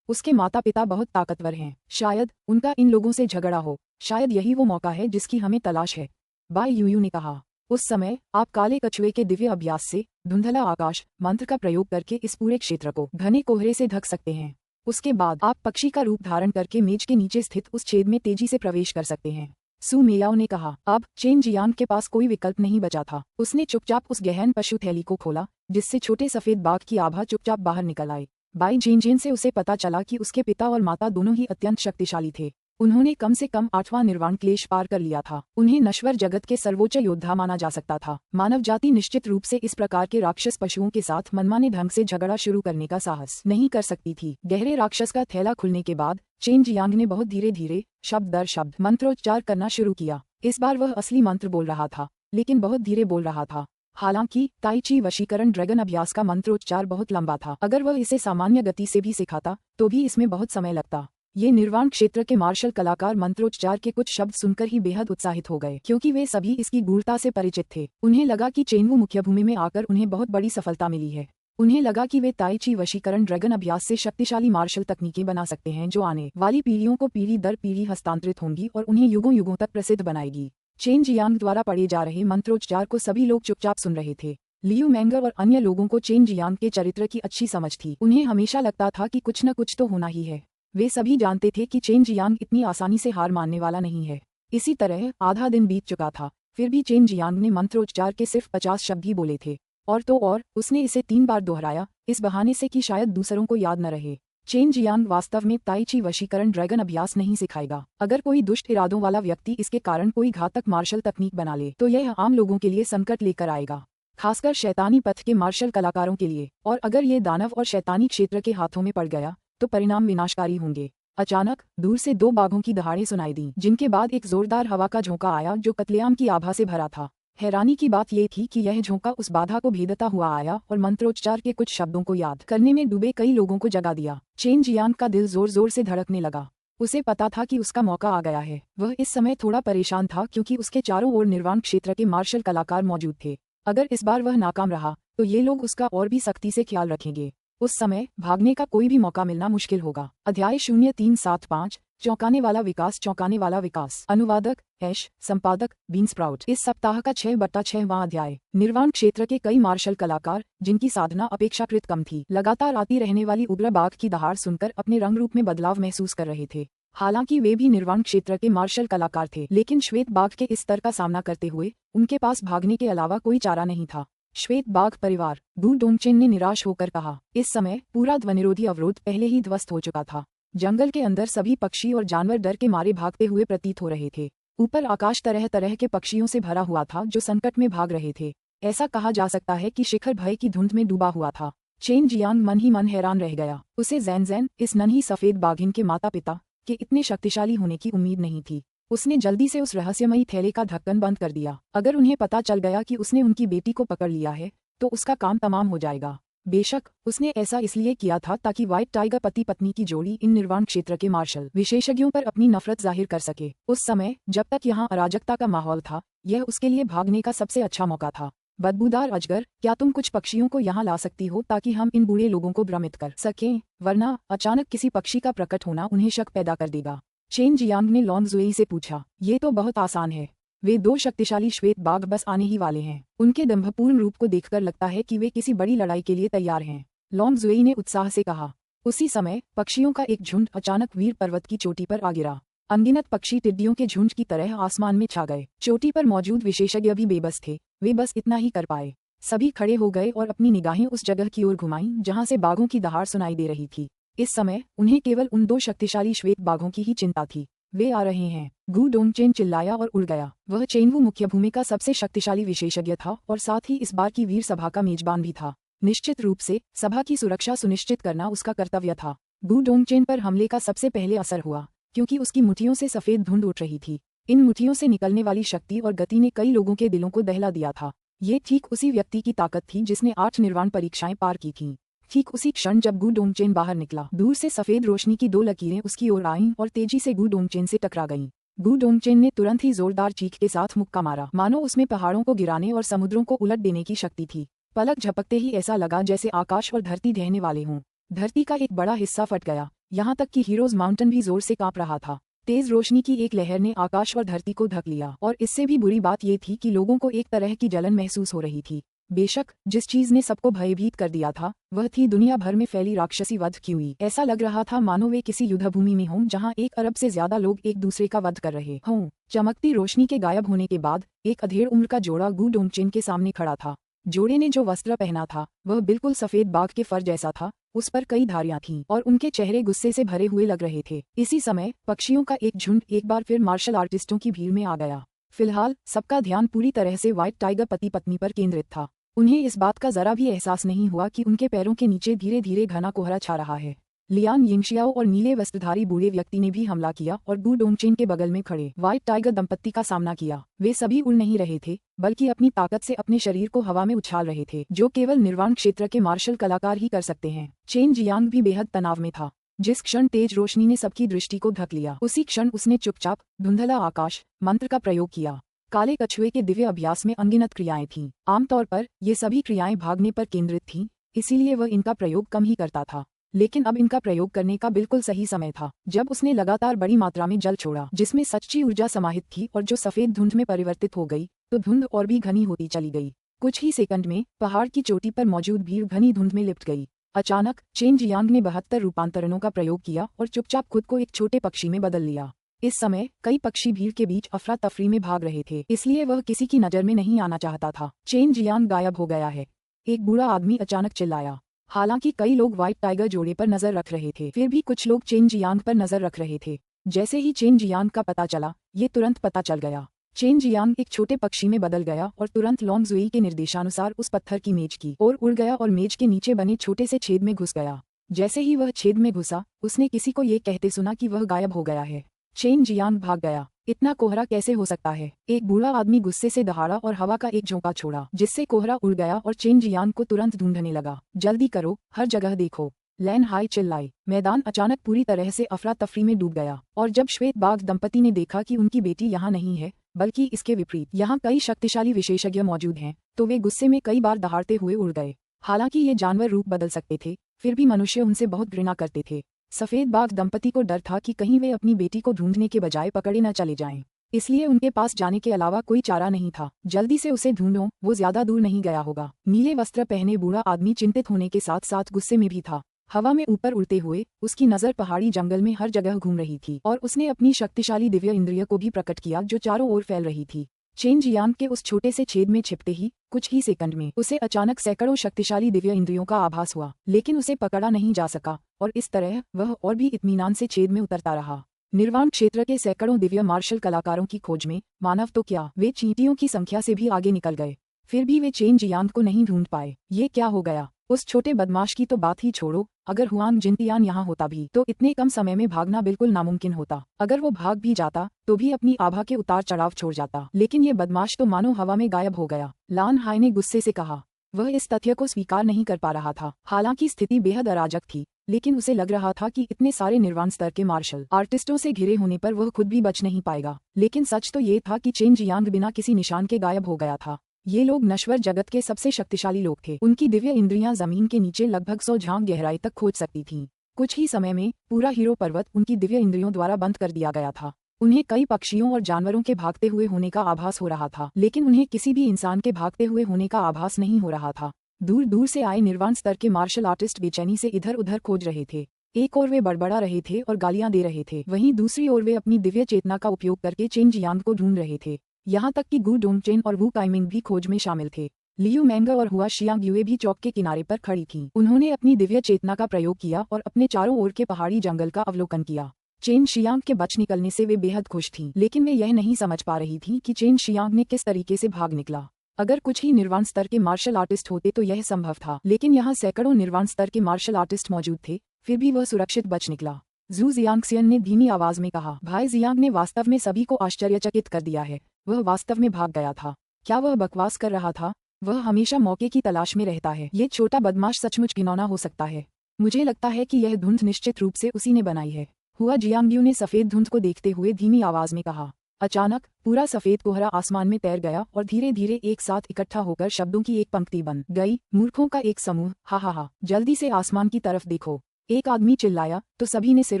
उसके माता पिता बहुत ताकतवर हैं, शायद उनका इन लोगों से झगड़ा हो। शायद यही वो मौका है जिसकी हमें तलाश है, बाई यूयू ने कहा। उस समय आप काले कछुए के दिव्य अभ्यास से धुंधला आकाश मंत्र का प्रयोग करके इस पूरे क्षेत्र को घने कोहरे से ढक सकते हैं। उसके बाद आप पक्षी का रूप धारण करके मेज के नीचे स्थित उस छेद में तेजी से प्रवेश कर सकते हैं, सू मेयाओ ने कहा। अब चेन जियान के पास कोई विकल्प नहीं बचा था। उसने चुपचाप उस गहन पशु थैली को खोला, जिससे छोटे सफेद बाघ की आभा चुपचाप बाहर निकल आई। बाई जेन से उसे पता चला कि उसके पिता और माता दोनों ही अत्यंत शक्तिशाली थे। उन्होंने कम से कम 8वां निर्वाण क्लेश पार कर लिया था। उन्हें नश्वर जगत के सर्वोच्च योद्धा माना जा सकता था। मानव जाति निश्चित रूप से इस प्रकार के राक्षस पशुओं के साथ मनमाने ढंग से झगड़ा शुरू करने का साहस नहीं कर सकती थी। गहरे राक्षस का थैला खुलने के बाद चेन जियांग ने बहुत धीरे धीरे शब्द दर शब्द मंत्रोच्चार करना शुरू किया। इस बार वह असली मंत्र बोल रहा था, लेकिन बहुत धीरे बोल रहा था। हालांकि ताई ची वशीकरण ड्रैगन अभ्यास का मंत्रोच्चार बहुत लंबा था। अगर वह इसे सामान्य गति से भी सिखाता तो भी इसमें बहुत समय लगता। ये निर्वाण क्षेत्र के मार्शल कलाकार मंत्रोच्चार के कुछ शब्द सुनकर ही बेहद उत्साहित हो गए, क्योंकि वे सभी इसकी गूढ़ता से परिचित थे। उन्हें लगा कि चेनवू मुख्य भूमि में आकर उन्हें बहुत बड़ी सफलता मिली है। उन्हें लगा कि वे ताई ची वशीकरण ड्रैगन अभ्यास से शक्तिशाली मार्शल तकनीकें बना सकते हैं, जो आने वाली पीढ़ियों को पीढ़ी दर पीढ़ी हस्तांतरित होंगी और उन्हें युगों युगों तक प्रसिद्ध बनाएगी। चेन जियांग द्वारा पढ़े जा रहे मंत्रोच्चार को सभी लोग चुपचाप सुन रहे थे। लियू मैंगर और अन्य लोगों को चेन जियांग के चरित्र की अच्छी समझ थी। उन्हें हमेशा लगता था कि कुछ न कुछ तो होना ही है। वे सभी जानते थे कि चेन जियांग इतनी आसानी से हार मानने वाला नहीं है। इसी तरह आधा दिन बीत चुका था, फिर भी चेन जियांग ने मंत्रोच्चार के सिर्फ 50 शब्द ही बोले थे। और तो और उसने इसे 3 बार दोहराया, इस बहाने से कि शायद दूसरों को याद न रहे। चेन जियांग वास्तव में ताई ची वशीकरण ड्रैगन अभ्यास नहीं सिखाएगा। अगर कोई दुष्ट इरादों वाला व्यक्ति इसके कारण कोई घातक मार्शल तकनीक बना ले तो यह आम लोगों के लिए संकट लेकर आएगा, खासकर शैतानी पथ के मार्शल कलाकारों के लिए। और अगर ये दानव और शैतानी क्षेत्र के हाथों में पड़ गया तो परिणाम विनाशकारी होंगे। अचानक दूर से 2 बाघों की दहाड़ें सुनाई दी, जिनके बाद एक जोरदार हवा का झोंका आया जो कत्लेआम की आभा से भरा था। हैरानी की बात यह थी कि यह झोंका उस बाधा को भेदता हुआ आया और मंत्रोच्चार के कुछ शब्दों को याद करने में डूबे कई लोगों को जगा दिया। चेन जियांग का दिल जोर जोर से धड़कने लगा। उसे पता था कि उसका मौका आ गया है। वह इस समय थोड़ा परेशान था, क्योंकि उसके चारों ओर निर्वाण क्षेत्र के मार्शल कलाकार मौजूद थे। अगर इस बार वह नाकाम रहा तो ये लोग उसका और भी सख्ती से ख्याल रखेंगे। उस समय भागने का कोई भी मौका मिलना मुश्किल होगा। अध्याय 0375 चौंकाने वाला विकास। चौंकाने वाला विकास। अनुवादक ऐश, संपादक बीन स्प्राउट। इस सप्ताह का 6/6वां अध्याय। निर्वाण क्षेत्र के कई मार्शल कलाकार, जिनकी साधना अपेक्षाकृत कम थी, लगातार आती रहने वाली उग्र बाघ की दहाड़ सुनकर अपने रंग रूप में बदलाव महसूस कर रहे थे। हालांकि वे भी निर्वाण क्षेत्र के मार्शल कलाकार थे, लेकिन श्वेत बाघ के इस स्तर का सामना करते हुए उनके पास भागने के अलावा कोई चारा नहीं था। श्वेत बाघ परिवार, गु डोंगचेन ने निराश होकर कहा। इस समय पूरा ध्वनिरोधी अवरोध पहले ही ध्वस्त हो चुका था। जंगल के अंदर सभी पक्षी और जानवर डर के मारे भागते हुए प्रतीत हो रहे थे। ऊपर आकाश तरह तरह के पक्षियों से भरा हुआ था जो संकट में भाग रहे थे। ऐसा कहा जा सकता है कि शिखर भय की धुंध में डूबा हुआ था। चेन जियांग मन ही मन हैरान रह गया। उसे ज़ैन इस नन्ही सफेद बाघिन के माता पिता के इतने शक्तिशाली होने की उम्मीद नहीं थी। उसने जल्दी से उस रहस्यमयी थैले का ढक्कन बंद कर दिया। अगर उन्हें पता चल गया कि उसने उनकी बेटी को पकड़ लिया है तो उसका काम तमाम हो जाएगा। बेशक उसने ऐसा इसलिए किया था ताकि व्हाइट टाइगर पति पत्नी की जोड़ी इन निर्वाण क्षेत्र के मार्शल विशेषज्ञों पर अपनी नफरत जाहिर कर सके। उस समय जब तक यहाँ अराजकता का माहौल था, यह उसके लिए भागने का सबसे अच्छा मौका था। बदबूदार अजगर, क्या तुम कुछ पक्षियों को यहाँ ला सकती हो ताकि हम इन बूढ़े लोगों को भ्रमित कर सकें, वरना अचानक किसी पक्षी का प्रकट होना उन्हें शक पैदा कर देगा। चेन जियांग ने लॉन्ग जुएई से पूछा। ये तो बहुत आसान है। वे 2 शक्तिशाली श्वेत बाघ बस आने ही वाले हैं। उनके दंभपूर्ण रूप को देखकर लगता है कि वे किसी बड़ी लड़ाई के लिए तैयार हैं, लॉन्ग जुएई ने उत्साह से कहा। उसी समय पक्षियों का एक झुंड अचानक वीर पर्वत की चोटी पर आ गिरा। अनगिनत पक्षी टिड्डियों के झुंड की तरह आसमान में छा गए। चोटी पर मौजूद विशेषज्ञ भी बेबस थे। वे बस इतना ही कर पाए। सभी खड़े हो गए और अपनी निगाहें उस जगह की ओर घुमाईं जहां से बाघों की दहाड़ सुनाई दे रही थी। इस समय उन्हें केवल उन 2 शक्तिशाली श्वेत बाघों की ही चिंता थी। वे आ रहे हैं। गु डोंगचेन चिल्लाया और उड़ गया। वह चेनवू मुख्य भूमि का सबसे शक्तिशाली विशेषज्ञ था और साथ ही इस बार की वीर सभा का मेजबान भी था। निश्चित रूप से सभा की सुरक्षा सुनिश्चित करना उसका कर्तव्य था। गु डोंगचेन पर हमले का सबसे पहले असर हुआ क्योंकि उसकी मुट्ठियों से सफेद धुंध उठ रही थी। इन मुट्ठियों से निकलने वाली शक्ति और गति ने कई लोगों के दिलों को दहला दिया था। ये ठीक उसी व्यक्ति की ताकत थी जिसने 8 निर्वाण परीक्षाएं पार की थीं। ठीक उसी क्षण जब गु डोंगचेन बाहर निकला, दूर से सफेद रोशनी की 2 लकीरें उसकी ओर आईं और तेजी से गु डोंगचेन से टकरा गईं। गु डोंगचेन ने तुरंत ही जोरदार चीख के साथ मुक्का मारा, मानो उसमें पहाड़ों को गिराने और समुद्रों को उलट देने की शक्ति थी। पलक झपकते ही ऐसा लगा जैसे आकाश और धरती ढहने वाले हों। धरती का एक बड़ा हिस्सा फट गया, यहाँ तक कि हीरोज माउंटेन भी जोर से कांप रहा था। तेज रोशनी की एक लहर ने आकाश और धरती को ढक लिया और इससे भी बुरी बात ये थी कि लोगों को एक तरह की जलन महसूस हो रही थी। बेशक जिस चीज ने सबको भयभीत कर दिया था वह थी दुनिया भर में फैली राक्षसी वध क्यूई। ऐसा लग रहा था मानो वे किसी युद्धभूमि में हों जहां 1 अरब से ज्यादा लोग एक दूसरे का वध कर रहे हों। चमकती रोशनी के गायब होने के बाद एक अधेड़ उम्र का जोड़ा गु डोंगचेन के सामने खड़ा था। जोड़े ने जो वस्त्र पहना था वह बिल्कुल सफेद बाघ के फर जैसा था। उस पर कई धारियां थीं और उनके चेहरे गुस्से से भरे हुए लग रहे थे। इसी समय पक्षियों का एक झुंड एक बार फिर मार्शल आर्टिस्टों की भीड़ में आ गया। फिलहाल सबका ध्यान पूरी तरह से व्हाइट टाइगर पति पत्नी पर केंद्रित था। उन्हें इस बात का जरा भी एहसास नहीं हुआ कि उनके पैरों के नीचे धीरे धीरे घना कोहरा छा रहा है। लियान यिंगशियाओ और नीले वस्त्रधारी बूढ़े व्यक्ति ने भी हमला किया और गु डोंगचेन के बगल में खड़े व्हाइट टाइगर दंपत्ति का सामना किया। वे सभी उड़ नहीं रहे थे बल्कि अपनी ताकत से अपने शरीर को हवा में उछाल रहे थे, जो केवल निर्वाण क्षेत्र के मार्शल कलाकार ही कर सकते हैं। चेन जियांग भी बेहद तनाव में था। जिस क्षण तेज रोशनी ने सबकी दृष्टि को ढक लिया उसी क्षण उसने चुपचाप धुंधला आकाश मंत्र का प्रयोग किया। काले कछुए के दिव्य अभ्यास में अनगिनत क्रियाएं थीं। आमतौर पर ये सभी क्रियाएं भागने पर केंद्रित थीं, इसीलिए वह इनका प्रयोग कम ही करता था। लेकिन अब इनका प्रयोग करने का बिल्कुल सही समय था जब उसने लगातार बड़ी मात्रा में जल छोड़ा जिसमें सच्ची ऊर्जा समाहित थी और जो सफेद धुंध में परिवर्तित हो गई तो धुंध और भी घनी होती चली गई। कुछ ही सेकंड में पहाड़ की चोटी पर मौजूद भीड़ घनी धुंध में लिपट गई। अचानक चेन जियांग ने 72 रूपांतरणों का प्रयोग किया और चुपचाप खुद को एक छोटे पक्षी में बदल लिया। इस समय कई पक्षी भीड़ के बीच अफरा तफरी में भाग रहे थे, इसलिए वह किसी की नजर में नहीं आना चाहता था। चेन जियांग गायब हो गया है, एक बूढ़ा आदमी अचानक चिल्लाया। हालांकि कई लोग व्हाइट टाइगर जोड़े पर नजर रख रहे थे, फिर भी कुछ लोग चेन जियांग पर नजर रख रहे थे। जैसे ही चेन जियांग का पता चला ये तुरंत पता चल गया। चेन जियांग एक छोटे पक्षी में बदल गया और तुरंत लॉन्ग जुई के निर्देशानुसार उस पत्थर की मेज की ओर उड़ गया और मेज के नीचे बने छोटे से छेद में घुस गया। जैसे ही वह छेद में घुसा उसने किसी को ये कहते सुना कि वह गायब हो गया है। चेन जियांग भाग गया। इतना कोहरा कैसे हो सकता है? एक बूढ़ा आदमी गुस्से से दहाड़ा और हवा का एक झोंका छोड़ा जिससे कोहरा उड़ गया और चेन जियांग को तुरंत ढूंढने लगा। जल्दी करो, हर जगह देखो, लैन हाई चिल्लाई। मैदान अचानक पूरी तरह से अफरा तफरी में डूब गया और जब श्वेत बाघ दंपति ने देखा कि उनकी बेटी यहाँ नहीं है बल्कि इसके विपरीत यहाँ कई शक्तिशाली विशेषज्ञ मौजूद हैं, तो वे गुस्से में कई बार दहाड़ते हुए उड़ गए। हालांकि ये जानवर रूप बदल सकते थे, फिर भी मनुष्य उनसे बहुत घृणा करते थे। सफेद बाघ दंपति को डर था कि कहीं वे अपनी बेटी को ढूंढने के बजाय पकड़े न चले जाएं, इसलिए उनके पास जाने के अलावा कोई चारा नहीं था। जल्दी से उसे ढूंढो, वो ज्यादा दूर नहीं गया होगा। नीले वस्त्र पहने बूढ़ा आदमी चिंतित होने के साथ साथ गुस्से में भी था। हवा में ऊपर उड़ते हुए उसकी नजर पहाड़ी जंगल में हर जगह घूम रही थी और उसने अपनी शक्तिशाली दिव्य इंद्रिय को भी प्रकट किया जो चारों ओर फैल रही थी। चेन जियांग के उस छोटे से छेद में छिपते ही कुछ ही सेकंड में उसे अचानक सैकड़ों शक्तिशाली दिव्य इंद्रियों का आभास हुआ, लेकिन उसे पकड़ा नहीं जा सका और इस तरह वह और भी इत्मीनान से छेद में उतरता रहा। निर्वाण क्षेत्र के सैकड़ों दिव्य मार्शल कलाकारों की खोज में मानव तो क्या, वे चींटियों की संख्या से भी आगे निकल गए, फिर भी वे चेन जियांग को नहीं ढूंढ पाए। ये क्या हो गया? उस छोटे बदमाश की तो बात ही छोड़ो, अगर हुआंग जिनतियान यहाँ होता भी तो इतने कम समय में भागना बिल्कुल नामुमकिन होता। अगर वो भाग भी जाता तो भी अपनी आभा के उतार चढ़ाव छोड़ जाता, लेकिन ये बदमाश तो मानो हवा में गायब हो गया। लान हाई ने गुस्से से कहा। वह इस तथ्य को स्वीकार नहीं कर पा रहा था। हालांकि स्थिति बेहद अराजक थी, लेकिन उसे लग रहा था कि इतने सारे निर्वाण स्तर के मार्शल आर्टिस्टों से घिरे होने पर वह खुद भी बच नहीं पाएगा। लेकिन सच तो ये था कि चेन जियांग बिना किसी निशान के गायब हो गया था। ये लोग नश्वर जगत के सबसे शक्तिशाली लोग थे। उनकी दिव्य इंद्रियां जमीन के नीचे लगभग 100 झांग गहराई तक खोज सकती थीं। कुछ ही समय में पूरा हीरो पर्वत उनकी दिव्य इंद्रियों द्वारा बंद कर दिया गया था। उन्हें कई पक्षियों और जानवरों के भागते हुए होने का आभास हो रहा था, लेकिन उन्हें किसी भी इंसान के भागते हुए होने का आभास नहीं हो रहा था। दूर दूर से आए निर्वाण स्तर के मार्शल आर्टिस्ट बेचैनी से इधर उधर खोज रहे थे। एक ओर वे बड़बड़ा रहे थे और गालियां दे रहे थे, वहीं दूसरी ओर वे अपनी दिव्य चेतना का उपयोग करके चेन जियांग को ढूंढ रहे थे। यहाँ तक कि गु डोंगचेन और वू काइमिंग भी खोज में शामिल थे। लियू मैंगा और हुआ शियांग युए भी चौक के किनारे पर खड़ी थीं। उन्होंने अपनी दिव्य चेतना का प्रयोग किया और अपने चारों ओर के पहाड़ी जंगल का अवलोकन किया। चेन शियांग के बच निकलने से वे बेहद खुश थीं, लेकिन वे यह नहीं समझ पा रही थीं कि चेन शियांग ने किस तरीके से भाग निकला। अगर कुछ ही निर्वाण स्तर के मार्शल आर्टिस्ट होते तो यह संभव था, लेकिन यहाँ सैकड़ों निर्वाण स्तर के मार्शल आर्टिस्ट मौजूद थे, फिर भी वह सुरक्षित बच निकला। जू जियांगसियन ने धीमी आवाज में कहा, भाई जियांग ने वास्तव में सभी को आश्चर्यचकित कर दिया है। वह वास्तव में भाग गया था। क्या वह बकवास कर रहा था? वह हमेशा मौके की तलाश में रहता है। ये छोटा बदमाश सचमुच घिनौना हो सकता है। मुझे लगता है कि यह धुंध निश्चित रूप से उसी ने बनाई है। हुआ जियांगयू ने सफेद धुंध को देखते हुए धीमी आवाज में कहा। अचानक पूरा सफेद कोहरा आसमान में तैर गया और धीरे धीरे एक साथ इकट्ठा होकर शब्दों की एक पंक्ति बन गई। मूर्खों का एक समूह, हा हा हा, जल्दी से आसमान की तरफ देखो। एक आदमी चिल्लाया तो सभी ने सिर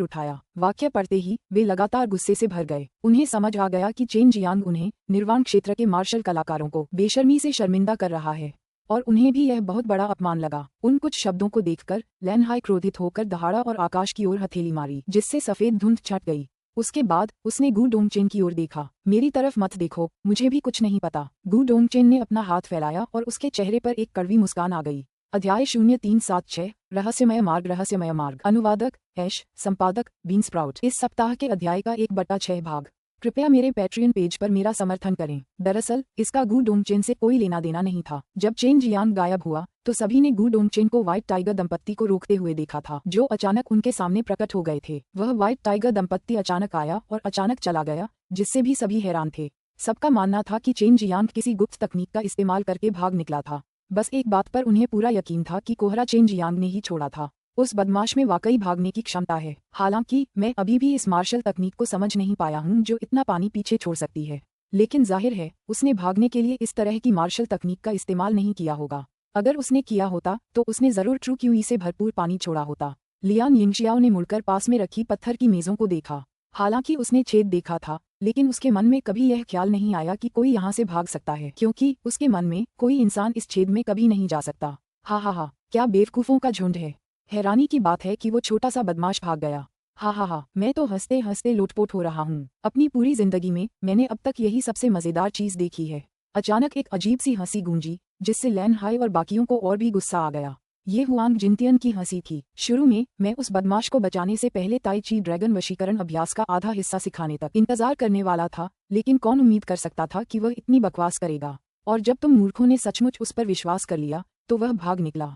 उठाया। वाक्य पढ़ते ही वे लगातार गुस्से से भर गए। उन्हें समझ आ गया कि चेन जियांग उन्हें, निर्वाण क्षेत्र के मार्शल कलाकारों को, बेशर्मी से शर्मिंदा कर रहा है और उन्हें भी यह बहुत बड़ा अपमान लगा। उन कुछ शब्दों को देखकर लैन हाई क्रोधित होकर दहाड़ा और आकाश की ओर हथेली मारी, जिससे सफेद धुंध छट गई। उसके बाद उसने गु डोंगचेन की ओर देखा। मेरी तरफ मत देखो, मुझे भी कुछ नहीं पता। गु डोंगचेन ने अपना हाथ फैलाया और उसके चेहरे पर एक कड़वी मुस्कान आ गई। अध्याय 0376 रहस्यमय मार्ग। रहस्यमय मार्ग। अनुवादक ऐश, संपादक बीन स्प्राउट। इस सप्ताह के अध्याय का 1/6 भाग। कृपया मेरे पैट्रियन पेज पर मेरा समर्थन करें। दरअसल इसका गु डोंगचेन से कोई लेना देना नहीं था। जब चेन जियांग गायब हुआ तो सभी ने गु डोंगचेन को व्हाइट टाइगर दंपत्ति को रोकते हुए देखा था, जो अचानक उनके सामने प्रकट हो गए थे। वह व्हाइट टाइगर दंपत्ति अचानक आया और अचानक चला गया, जिससे भी सभी हैरान थे। सबका मानना था कि चेन जियांग किसी गुप्त तकनीक का इस्तेमाल करके भाग निकला था। बस एक बात पर उन्हें पूरा यकीन था कि कोहरा चेन जियांग ने ही छोड़ा था। उस बदमाश में वाकई भागने की क्षमता है। हालांकि मैं अभी भी इस मार्शल तकनीक को समझ नहीं पाया हूं जो इतना पानी पीछे छोड़ सकती है, लेकिन जाहिर है उसने भागने के लिए इस तरह की मार्शल तकनीक का इस्तेमाल नहीं किया होगा। अगर उसने किया होता तो उसने जरूर ट्रू क्यूई से भरपूर पानी छोड़ा होता। लियान यिंगशियाओ ने मुड़कर पास में रखी पत्थर की मेजों को देखा। हालांकि उसने छेद देखा था, लेकिन उसके मन में कभी यह ख्याल नहीं आया कि कोई यहाँ से भाग सकता है, क्योंकि उसके मन में कोई इंसान इस छेद में कभी नहीं जा सकता। हा हा हा, क्या बेवकूफों का झुंड है। हैरानी की बात है कि वो छोटा सा बदमाश भाग गया। हा हा हा, मैं तो हंसते हंसते लोटपोट हो रहा हूँ। अपनी पूरी जिंदगी में मैंने अब तक यही सबसे मजेदार चीज देखी है। अचानक एक अजीब सी हंसी गूंजी, जिससे लैन हाई और बाकियों को और भी गुस्सा आ गया। ये हुआंग जिनतियन की हंसी थी। शुरू में मैं उस बदमाश को बचाने से पहले ताई ची ड्रैगन वशीकरण अभ्यास का आधा हिस्सा सिखाने तक इंतजार करने वाला था, लेकिन कौन उम्मीद कर सकता था कि वह इतनी बकवास करेगा। और जब तुम मूर्खों ने सचमुच उस पर विश्वास कर लिया तो वह भाग निकला।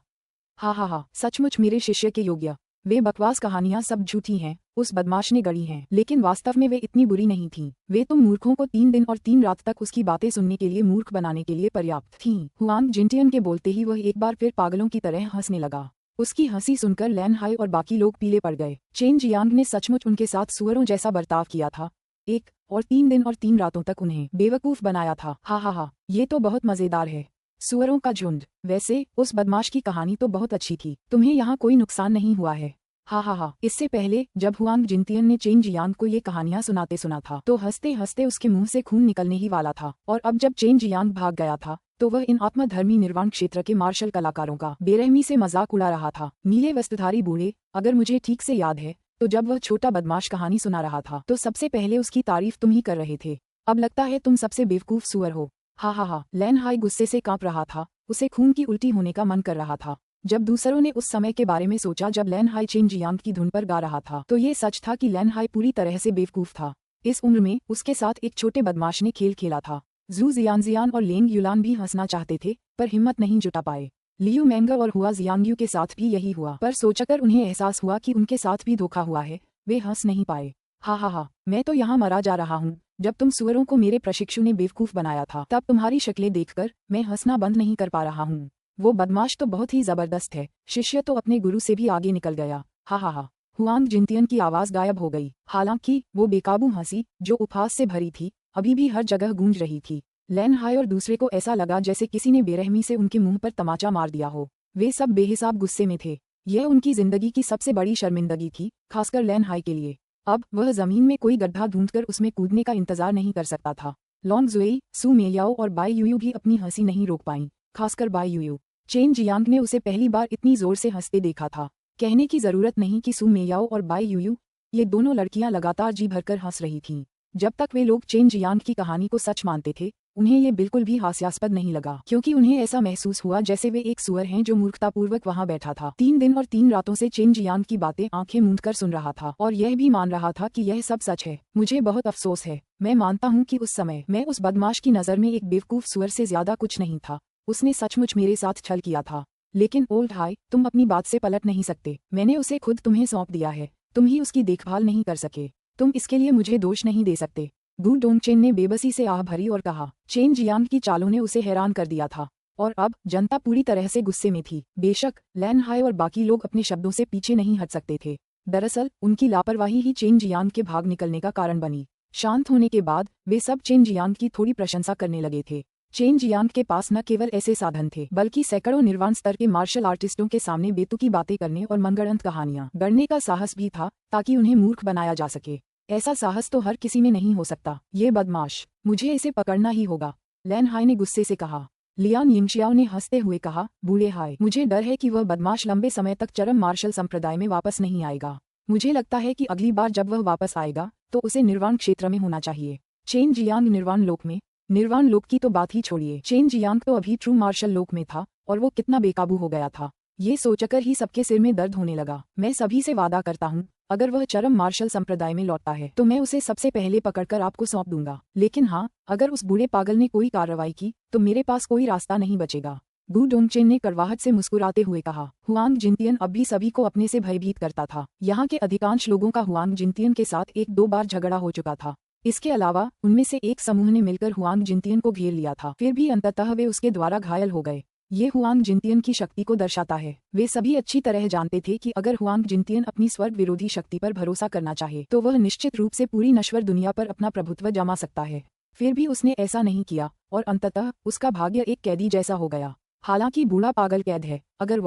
हा हा हा, सचमुच मेरे शिष्य के योग्य। वे बकवास कहानियां सब झूठी हैं, उस बदमाश ने गढ़ी हैं, लेकिन वास्तव में वे इतनी बुरी नहीं थीं। वे तुम मूर्खों को 3 दिन और 3 रात तक उसकी बातें सुनने के लिए मूर्ख बनाने के लिए पर्याप्त थीं। हुआंग जिनटियन के बोलते ही वह एक बार फिर पागलों की तरह हंसने लगा। उसकी हंसी सुनकर लैन हाई और बाकी लोग पीले पड़ गए। चेन जियांग ने सचमुच उनके साथ सुअरों जैसा बर्ताव किया था। 1 और 3 दिन और 3 रातों तक उन्हें बेवकूफ बनाया था। हा हा हा, ये तो बहुत मजेदार है। सुअरों का झुंड। वैसे उस बदमाश की कहानी तो बहुत अच्छी थी। तुम्हें यहाँ कोई नुकसान नहीं हुआ है। हा हा हा, इससे पहले जब हुआंग जिनतियन ने चेन जियांग को ये कहानियां सुनाते सुना था तो हंसते हंसते उसके मुंह से खून निकलने ही वाला था। और अब जब चेन जियांग भाग गया था तो वह इन आत्मधर्मी निर्वाण क्षेत्र के मार्शल कलाकारों का बेरहमी से मजाक उड़ा रहा था। नीले वस्त्रधारी बूढ़े, अगर मुझे ठीक से याद है तो जब वह छोटा बदमाश कहानी सुना रहा था तो सबसे पहले उसकी तारीफ तुम ही कर रहे थे। अब लगता है तुम सबसे बेवकूफ सुअर हो। हा हा हा, लैन हाई गुस्से से कांप रहा था। उसे खून की उल्टी होने का मन कर रहा था। जब दूसरों ने उस समय के बारे में सोचा जब लैन हाई चेन जियांग की धुन पर गा रहा था तो ये सच था कि लैन हाई पूरी तरह से बेवकूफ था। इस उम्र में उसके साथ एक छोटे बदमाश ने खेल खेला था। जू जियांजियान और लेंग युलान भी हंसना चाहते थे पर हिम्मत नहीं जुटा पाए। लियू मैंगर और हुआ जियांगयू के साथ भी यही हुआ, पर सोचकर उन्हें एहसास हुआ कि उनके साथ भी धोखा हुआ है। वे हंस नहीं पाए। हा हा हा, मैं तो यहाँ मरा जा रहा हूँ। जब तुम सुअरों को मेरे प्रशिक्षु ने बेवकूफ बनाया था तब तुम्हारी शक्लें देखकर मैं हंसना बंद नहीं कर पा रहा हूँ। वो बदमाश तो बहुत ही जबरदस्त है। शिष्य तो अपने गुरु से भी आगे निकल गया। हा हा हा। हुआंग जिनतियन की आवाज गायब हो गई। हालांकि वो बेकाबू हंसी जो उपहास से भरी थी अभी भी हर जगह गूंज रही थी। लैन हाई और दूसरे को ऐसा लगा जैसे किसी ने बेरहमी से उनके मुंह पर तमाचा मार दिया हो। वे सब बेहिसाब गुस्से में थे। यह उनकी जिंदगी की सबसे बड़ी शर्मिंदगी थी, खासकर लैन हाई के लिए। अब वह जमीन में कोई गड्ढा ढूंढकर उसमें कूदने का इंतजार नहीं कर सकता था। लॉन्ग जुएई, सू मेयाओ और बाई यूयू भी अपनी हंसी नहीं रोक पाईं, खासकर बाई यूयू। चेन जियांग ने उसे पहली बार इतनी जोर से हंसते देखा था। कहने की जरूरत नहीं कि सू मेयाओ और बाई यूयू, ये दोनों लड़कियां लगातार जी भरकर हंस रही थीं। जब तक वे लोग चेन जियांग की कहानी को सच मानते थे उन्हें ये बिल्कुल भी हास्यास्पद नहीं लगा, क्योंकि उन्हें ऐसा महसूस हुआ जैसे वे एक सुअर हैं जो मूर्खतापूर्वक वहां बैठा था। 3 दिन और 3 रातों से चेन जियांग की बातें आंखें मूंद कर सुन रहा था और यह भी मान रहा था कि यह सब सच है। मुझे बहुत अफसोस है, मैं मानता हूँ कि उस समय मैं उस बदमाश की नज़र में एक बेवकूफ सुअर से ज्यादा कुछ नहीं था। उसने सचमुच मेरे साथ छल किया था। लेकिन ओल्ड हाई, तुम अपनी बात से पलट नहीं सकते। मैंने उसे खुद तुम्हें सौंप दिया है, तुम ही उसकी देखभाल नहीं कर सके। तुम इसके लिए मुझे दोष नहीं दे सकते। गु डोंगचेन ने बेबसी से आह भरी और कहा। चेन जियांग की चालों ने उसे हैरान कर दिया था और अब जनता पूरी तरह से गुस्से में थी। बेशक लैन हाई और बाकी लोग अपने शब्दों से पीछे नहीं हट सकते थे। दरअसल उनकी लापरवाही ही चेन जियांग के भाग निकलने का कारण बनी। शांत होने के बाद वे सब चेन जियांग की थोड़ी प्रशंसा करने लगे थे। चेन जियांग के पास न केवल ऐसे साधन थे, बल्कि सैकड़ों निर्वाण स्तर के मार्शल आर्टिस्टों के सामने बेतुकी बातें करने और मनगढ़ंत कहानियां गढ़ने का साहस भी था, ताकि उन्हें मूर्ख बनाया जा सके। ऐसा साहस तो हर किसी में नहीं हो सकता। ये बदमाश, मुझे इसे पकड़ना ही होगा, लैन हाई ने गुस्से से कहा। लियान यिंगशियाओ ने हंसते हुए कहा, बूढ़े हाय, मुझे डर है कि वह बदमाश लंबे समय तक चरम मार्शल संप्रदाय में वापस नहीं आएगा। मुझे लगता है कि अगली बार जब वह वापस आएगा तो उसे निर्वाण क्षेत्र में होना चाहिए। चेन जियांग निर्वाण लोक में? निर्वाण लोक की तो बात ही छोड़िए, चेन जियांग तो अभी ट्रू मार्शल लोक में था और वो कितना बेकाबू हो गया था। ये सोचकर ही सबके सिर में दर्द होने लगा। मैं सभी से वादा करता हूँ, अगर वह चरम मार्शल संप्रदाय में लौटता है तो मैं उसे सबसे पहले पकड़कर आपको सौंप दूंगा। लेकिन हाँ, अगर उस बूढ़े पागल ने कोई कार्रवाई की तो मेरे पास कोई रास्ता नहीं बचेगा। गु डोंगचेन ने कड़वाहट से मुस्कुराते हुए कहा। हुआंग जिनतियन अब भी सभी को अपने से भयभीत करता था। यहाँ के अधिकांश लोगों का हुआंग जिनतियन के साथ 1-2 बार झगड़ा हो चुका था। इसके अलावा उनमें से एक समूह ने मिलकर हुआंग जिनतियन को घेर लिया था, फिर भी अंततः वे उसके द्वारा घायल हो गए। ये हुआंग जिनतियन की शक्ति को दर्शाता है। वे सभी अच्छी तरह जानते थे कि अगर हुआंग जिनतियन अपनी स्वर्ग विरोधी शक्ति पर भरोसा करना चाहे तो वह निश्चित रूप से पूरी नश्वर दुनिया पर अपना प्रभुत्व जमा सकता है। फिर भी उसने ऐसा नहीं किया और अंततः उसका भाग्य एक कैदी जैसा हो गया। हालांकि बूढ़ा पागल कैद है, अगर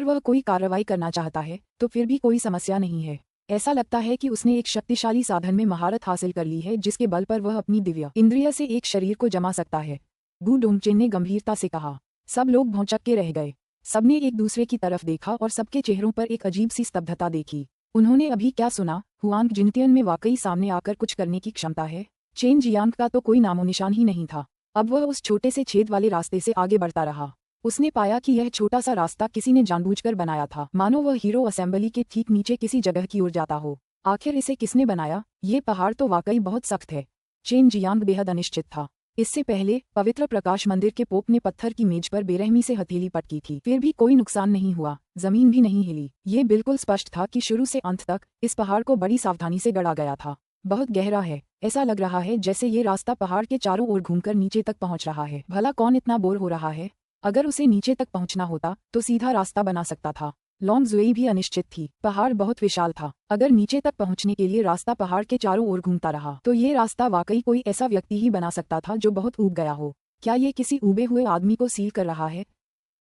वह कोई कार्रवाई करना चाहता है तो फिर भी कोई समस्या नहीं है। ऐसा लगता है कि उसने एक शक्तिशाली साधन में महारत हासिल कर ली है, जिसके बल पर वह अपनी दिव्य इंद्रिय से एक शरीर को जमा सकता है। गु डोंगचेन ने गंभीरता से कहा। सब लोग भौंचक के रह गए। सबने एक दूसरे की तरफ देखा और सबके चेहरों पर एक अजीब सी स्तब्धता देखी। उन्होंने अभी क्या सुना? हुआंग जिनतियन में वाकई सामने आकर कुछ करने की क्षमता है। चेन जियांग का तो कोई नामोनिशान ही नहीं था। अब वह उस छोटे से छेद वाले रास्ते से आगे बढ़ता रहा। उसने पाया कि यह छोटा सा रास्ता किसी ने जानबूझकर बनाया था, मानो वह हीरो असेंबली के ठीक नीचे किसी जगह की ओर जाता हो। आखिर इसे किसने बनाया? ये पहाड़ तो वाकई बहुत सख्त है। चेन जियांग बेहद अनिश्चित था। इससे पहले पवित्र प्रकाश मंदिर के पोप ने पत्थर की मेज पर बेरहमी से हथेली पटकी थी, फिर भी कोई नुकसान नहीं हुआ, जमीन भी नहीं हिली। ये बिल्कुल स्पष्ट था कि शुरू से अंत तक इस पहाड़ को बड़ी सावधानी से गढ़ा गया था। बहुत गहरा है, ऐसा लग रहा है जैसे ये रास्ता पहाड़ के चारों ओर घूमकर नीचे तक पहुंच रहा है। भला कौन इतना बोर हो रहा है? अगर उसे नीचे तक पहुंचना होता तो सीधा रास्ता बना सकता था। लॉन्ग जुएई भी अनिश्चित थी। पहाड़ बहुत विशाल था। अगर नीचे तक पहुंचने के लिए रास्ता पहाड़ के चारों ओर घूमता रहा तो ये रास्ता वाकई कोई ऐसा व्यक्ति ही बना सकता था जो बहुत ऊब गया हो। क्या ये किसी ऊबे हुए आदमी को सील कर रहा है?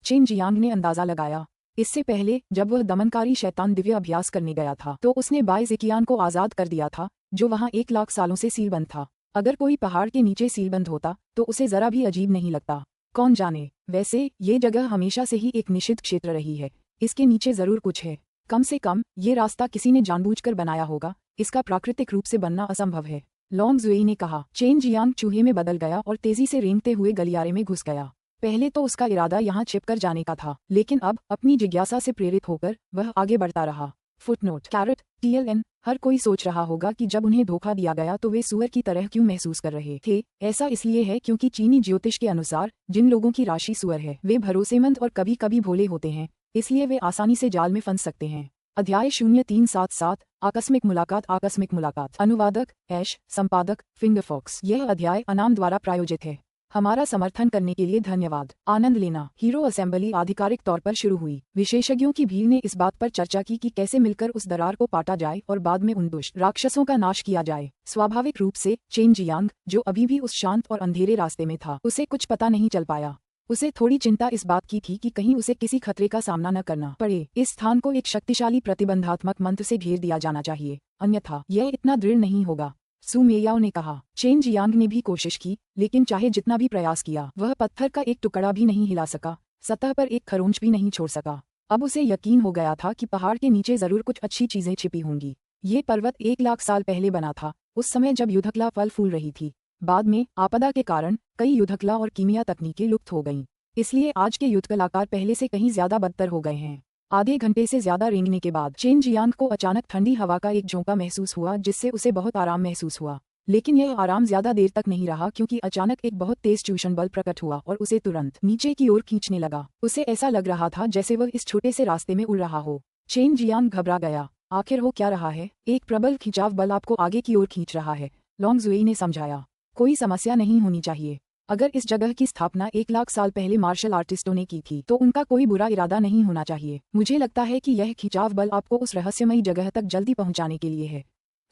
चेन जियांग ने अंदाजा लगाया। इससे पहले जब वह दमनकारी शैतान दिव्य अभ्यास करने गया था तो उसने बाय ज़िकियान को आजाद कर दिया था, जो वहां 1 लाख सालों से सीलबंद था। अगर कोई पहाड़ के नीचे सीलबंद होता तो उसे जरा भी अजीब नहीं लगता। कौन जाने, वैसे ये जगह हमेशा से ही एक निषिद्ध क्षेत्र रही है। इसके नीचे जरूर कुछ है। कम से कम ये रास्ता किसी ने जानबूझकर बनाया होगा। इसका प्राकृतिक रूप से बनना असंभव है, लॉन्ग जुएई ने कहा। चेन जियांग चूहे में बदल गया और तेजी से रेंगते हुए गलियारे में घुस गया। पहले तो उसका इरादा यहाँ छिपकर जाने का था, लेकिन अब अपनी जिज्ञासा से प्रेरित होकर वह आगे बढ़ता रहा। Footnote caret TLN। हर कोई सोच रहा होगा कि जब उन्हें धोखा दिया गया तो वे सुअर की तरह क्यों महसूस कर रहे थे। ऐसा इसलिए है क्योंकि चीनी ज्योतिष के अनुसार जिन लोगों की राशि सुअर है वे भरोसेमंद और कभी कभी भोले होते हैं, इसलिए वे आसानी से जाल में फंस सकते हैं। अध्याय 0377 आकस्मिक मुलाकात। अनुवादक ऐश, संपादक फिंगरफॉक्स। यह अध्याय अनाम द्वारा प्रायोजित है। हमारा समर्थन करने के लिए धन्यवाद। आनंद लेना। हीरो असेंबली आधिकारिक तौर पर शुरू हुई। विशेषज्ञों की भीड़ ने इस बात पर चर्चा की कि कैसे मिलकर उस दरार को पाटा जाए और बाद में उन दुष्ट राक्षसों का नाश किया जाए। स्वाभाविक रूप से चेन जियांग, जो अभी भी उस शांत और अंधेरे रास्ते में था, उसे कुछ पता नहीं चल पाया। उसे थोड़ी चिंता इस बात की थी कि कहीं उसे किसी खतरे का सामना न करना पड़े। इस स्थान को एक शक्तिशाली प्रतिबंधात्मक मंत्र से घेर दिया जाना चाहिए, अन्यथा यह इतना दृढ़ नहीं होगा। सु मेयाओ ने कहा। चेन जियांग ने भी कोशिश की, लेकिन चाहे जितना भी प्रयास किया वह पत्थर का एक टुकड़ा भी नहीं हिला सका, सतह पर एक खरोंच भी नहीं छोड़ सका। अब उसे यकीन हो गया था कि पहाड़ के नीचे जरूर कुछ अच्छी चीजें छिपी होंगी। ये पर्वत 1 लाख साल पहले बना था, उस समय जब युद्धकला फल फूल रही थी। बाद में आपदा के कारण कई युद्धकला और कीमिया तकनीकें लुप्त हो गईं। इसलिए आज के युद्ध कलाकार पहले से कहीं ज्यादा बदतर हो गए हैं। आधे घंटे से ज्यादा रेंगने के बाद चेन जियांग को अचानक ठंडी हवा का एक झोंका महसूस हुआ, जिससे उसे बहुत आराम महसूस हुआ। लेकिन यह आराम ज्यादा देर तक नहीं रहा, क्योंकि अचानक एक बहुत तेज ट्यूशन बल प्रकट हुआ और उसे तुरंत नीचे की ओर खींचने लगा। उसे ऐसा लग रहा था जैसे वह इस छोटे से रास्ते में उड़ रहा हो। चेन जियांग घबरा गया। आखिर हो क्या रहा है? एक प्रबल खिंचाव बल आपको आगे की ओर खींच रहा है, लॉन्ग जुई ने समझाया। कोई समस्या नहीं होनी चाहिए। अगर इस जगह की स्थापना 1 लाख साल पहले मार्शल आर्टिस्टों ने की थी तो उनका कोई बुरा इरादा नहीं होना चाहिए। मुझे लगता है कि यह खिंचाव बल आपको उस रहस्यमयी जगह तक जल्दी पहुंचाने के लिए है,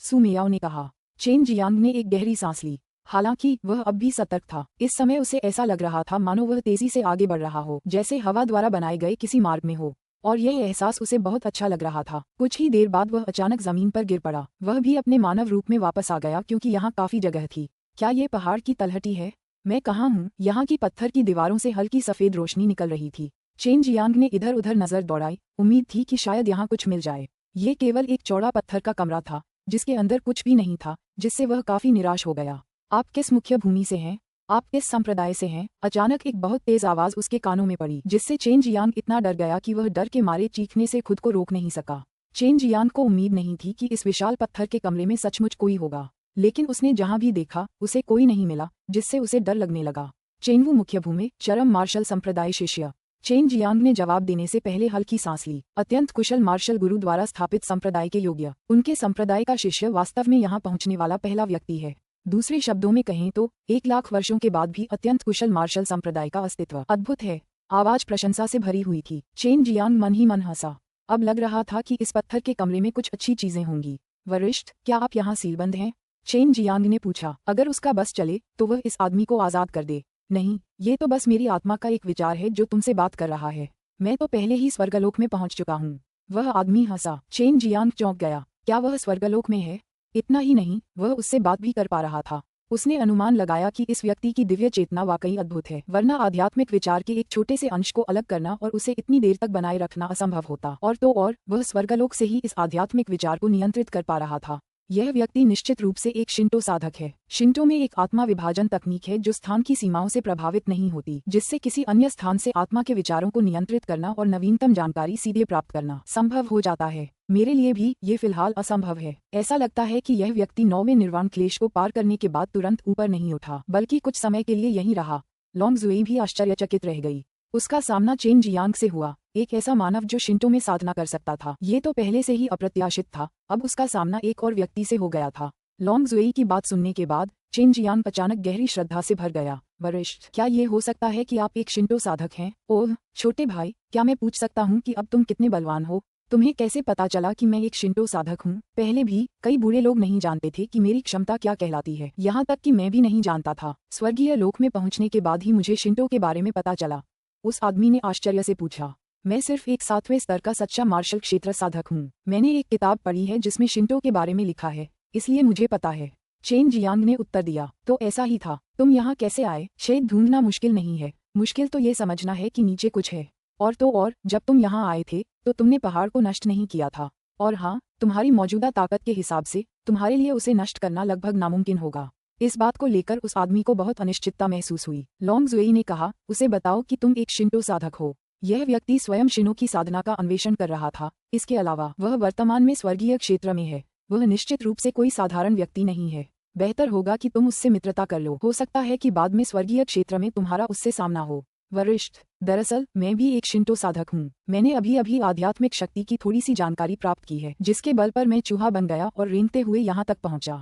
सु मियाओ ने कहा। चेन जियांग ने एक गहरी सांस ली। हालांकि वह अब भी सतर्क था। इस समय उसे ऐसा लग रहा था मानो वह तेजी से आगे बढ़ रहा हो, जैसे हवा द्वारा बनाए गए किसी मार्ग में हो, और यह एहसास उसे बहुत अच्छा लग रहा था। कुछ ही देर बाद वह अचानक जमीन पर गिर पड़ा। वह भी अपने मानव रूप में वापस आ गया, क्योंकि यहाँ काफी जगह थी। क्या ये पहाड़ की तलहटी है? मैं कहाँ हूँ? यहाँ की पत्थर की दीवारों से हल्की सफेद रोशनी निकल रही थी। चेन जियांग ने इधर उधर नजर दौड़ाई। उम्मीद थी कि शायद यहाँ कुछ मिल जाए। ये केवल एक चौड़ा पत्थर का कमरा था, जिसके अंदर कुछ भी नहीं था, जिससे वह काफी निराश हो गया। आप किस मुख्य भूमि से हैं? आप किस संप्रदाय से हैं? अचानक एक बहुत तेज आवाज उसके कानों में पड़ी, जिससे चेन जियांग इतना डर गया कि वह डर के मारे चीखने से खुद को रोक नहीं सका। चेन जियांग को उम्मीद नहीं थी कि इस विशाल पत्थर के कमरे में सचमुच कोई होगा, लेकिन उसने जहां भी देखा उसे कोई नहीं मिला, जिससे उसे डर लगने लगा। चेनवू मुख्य भूमि, चरम मार्शल संप्रदाय शिष्य। चेन जियांग ने जवाब देने से पहले हल्की सांस ली। अत्यंत कुशल मार्शल गुरु द्वारा स्थापित संप्रदाय के योग्य। उनके संप्रदाय का शिष्य वास्तव में यहाँ पहुंचने वाला पहला व्यक्ति है। दूसरे शब्दों में कहें तो 1 लाख वर्षों के बाद भी अत्यंत कुशल मार्शल संप्रदाय का अस्तित्व अद्भुत है। आवाज प्रशंसा से भरी हुई थी। चेन जियांग मन ही मन हंसा। अब लग रहा था कि इस पत्थर के कमरे में कुछ अच्छी चीजें होंगी। वरिष्ठ, क्या आप यहाँ सीलबंद हैं? चेन जियांग ने पूछा। अगर उसका बस चले तो वह इस आदमी को आजाद कर दे। नहीं, ये तो बस मेरी आत्मा का एक विचार है जो तुमसे बात कर रहा है। मैं तो पहले ही स्वर्गलोक में पहुंच चुका हूँ। वह आदमी हंसा। चेन जियांग चौंक गया। क्या वह स्वर्गलोक में है? इतना ही नहीं, वह उससे बात भी कर पा रहा था। उसने अनुमान लगाया कि इस व्यक्ति की दिव्य चेतना वाकई अद्भुत है, वरना आध्यात्मिक विचार के एक छोटे से अंश को अलग करना और उसे इतनी देर तक बनाए रखना असंभव होता। और तो और वह स्वर्गलोक से ही इस आध्यात्मिक विचार को नियंत्रित कर पा रहा था। यह व्यक्ति निश्चित रूप से एक शिंटो साधक है। शिंटो में एक आत्मा विभाजन तकनीक है जो स्थान की सीमाओं से प्रभावित नहीं होती, जिससे किसी अन्य स्थान से आत्मा के विचारों को नियंत्रित करना और नवीनतम जानकारी सीधे प्राप्त करना संभव हो जाता है। मेरे लिए भी ये फिलहाल असंभव है। ऐसा लगता है कि यह व्यक्ति 9वें निर्वाण क्लेश को पार करने के बाद तुरंत ऊपर नहीं उठा, बल्कि कुछ समय के लिए यहीं रहा। लॉन्ग जुई भी आश्चर्यचकित रह गई। उसका सामना चेन जियांग से हुआ, एक ऐसा मानव जो शिंटो में साधना कर सकता था। ये तो पहले से ही अप्रत्याशित था। अब उसका सामना एक और व्यक्ति से हो गया था। लॉन्ग जुई की बात सुनने के बाद चेन जियांग अचानक गहरी श्रद्धा से भर गया। वरिष्ठ, क्या ये हो सकता है कि आप एक शिंटो साधक हैं? ओह छोटे भाई, क्या मैं पूछ सकता हूँ कि अब तुम कितने बलवान हो? तुम्हें कैसे पता चला कि मैं एक शिंटो साधक हूँ? पहले भी कई बूढ़े लोग नहीं जानते थे कि मेरी क्षमता क्या कहलाती है। यहाँ तक कि मैं भी नहीं जानता था। स्वर्गीय लोक में पहुँचने के बाद ही मुझे शिंटो के बारे में पता चला। उस आदमी ने आश्चर्य से पूछा। मैं सिर्फ एक 7वें स्तर का सच्चा मार्शल क्षेत्र साधक हूँ। मैंने एक किताब पढ़ी है जिसमें शिंटो के बारे में लिखा है, इसलिए मुझे पता है। चेन जियांग ने उत्तर दिया। तो ऐसा ही था। तुम यहाँ कैसे आए? शायद ढूंढना मुश्किल नहीं है, मुश्किल तो ये समझना है कि नीचे कुछ है। और तो और जब तुम यहाँ आए थे तो तुमने पहाड़ को नष्ट नहीं किया था। और हाँ, तुम्हारी मौजूदा ताकत के हिसाब से तुम्हारे लिए उसे नष्ट करना लगभग नामुमकिन होगा। इस बात को लेकर उस आदमी को बहुत अनिश्चितता महसूस हुई। लॉन्ग जुई ने कहा, उसे बताओ कि तुम एक शिंटो साधक हो। यह व्यक्ति स्वयं शिनो की साधना का अन्वेषण कर रहा था। इसके अलावा वह वर्तमान में स्वर्गीय क्षेत्र में है। वह निश्चित रूप से कोई साधारण व्यक्ति नहीं है। बेहतर होगा कि तुम उससे मित्रता कर लो। हो सकता है कि बाद में स्वर्गीय क्षेत्र में तुम्हारा उससे सामना हो। वरिष्ठ, दरअसल मैं भी एक शिंटो साधक हूँ। मैंने अभी अभी आध्यात्मिक शक्ति की थोड़ी सी जानकारी प्राप्त की है, जिसके बल पर मैं चूहा बन गया और रेंगते हुए यहाँ तक पहुँचा।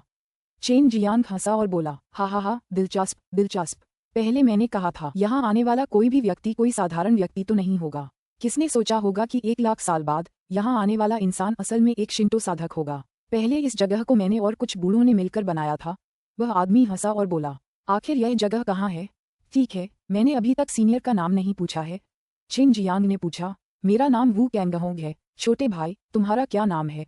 चेन जियांग हंसा और बोला, हा, दिलचस्प दिलचस्प। पहले मैंने कहा था, यहाँ आने वाला कोई भी व्यक्ति कोई साधारण व्यक्ति तो नहीं होगा। किसने सोचा होगा कि 1 लाख साल बाद यहाँ आने वाला इंसान असल में एक शिंटो साधक होगा। पहले इस जगह को मैंने और कुछ बूढ़ों ने मिलकर बनाया था। वह आदमी हंसा और बोला, आखिर यह जगह कहाँ है? ठीक है, मैंने अभी तक सीनियर का नाम नहीं पूछा है। चेन जियांग ने पूछा। मेरा नाम वू कैंगहोंग है। छोटे भाई, तुम्हारा क्या नाम है?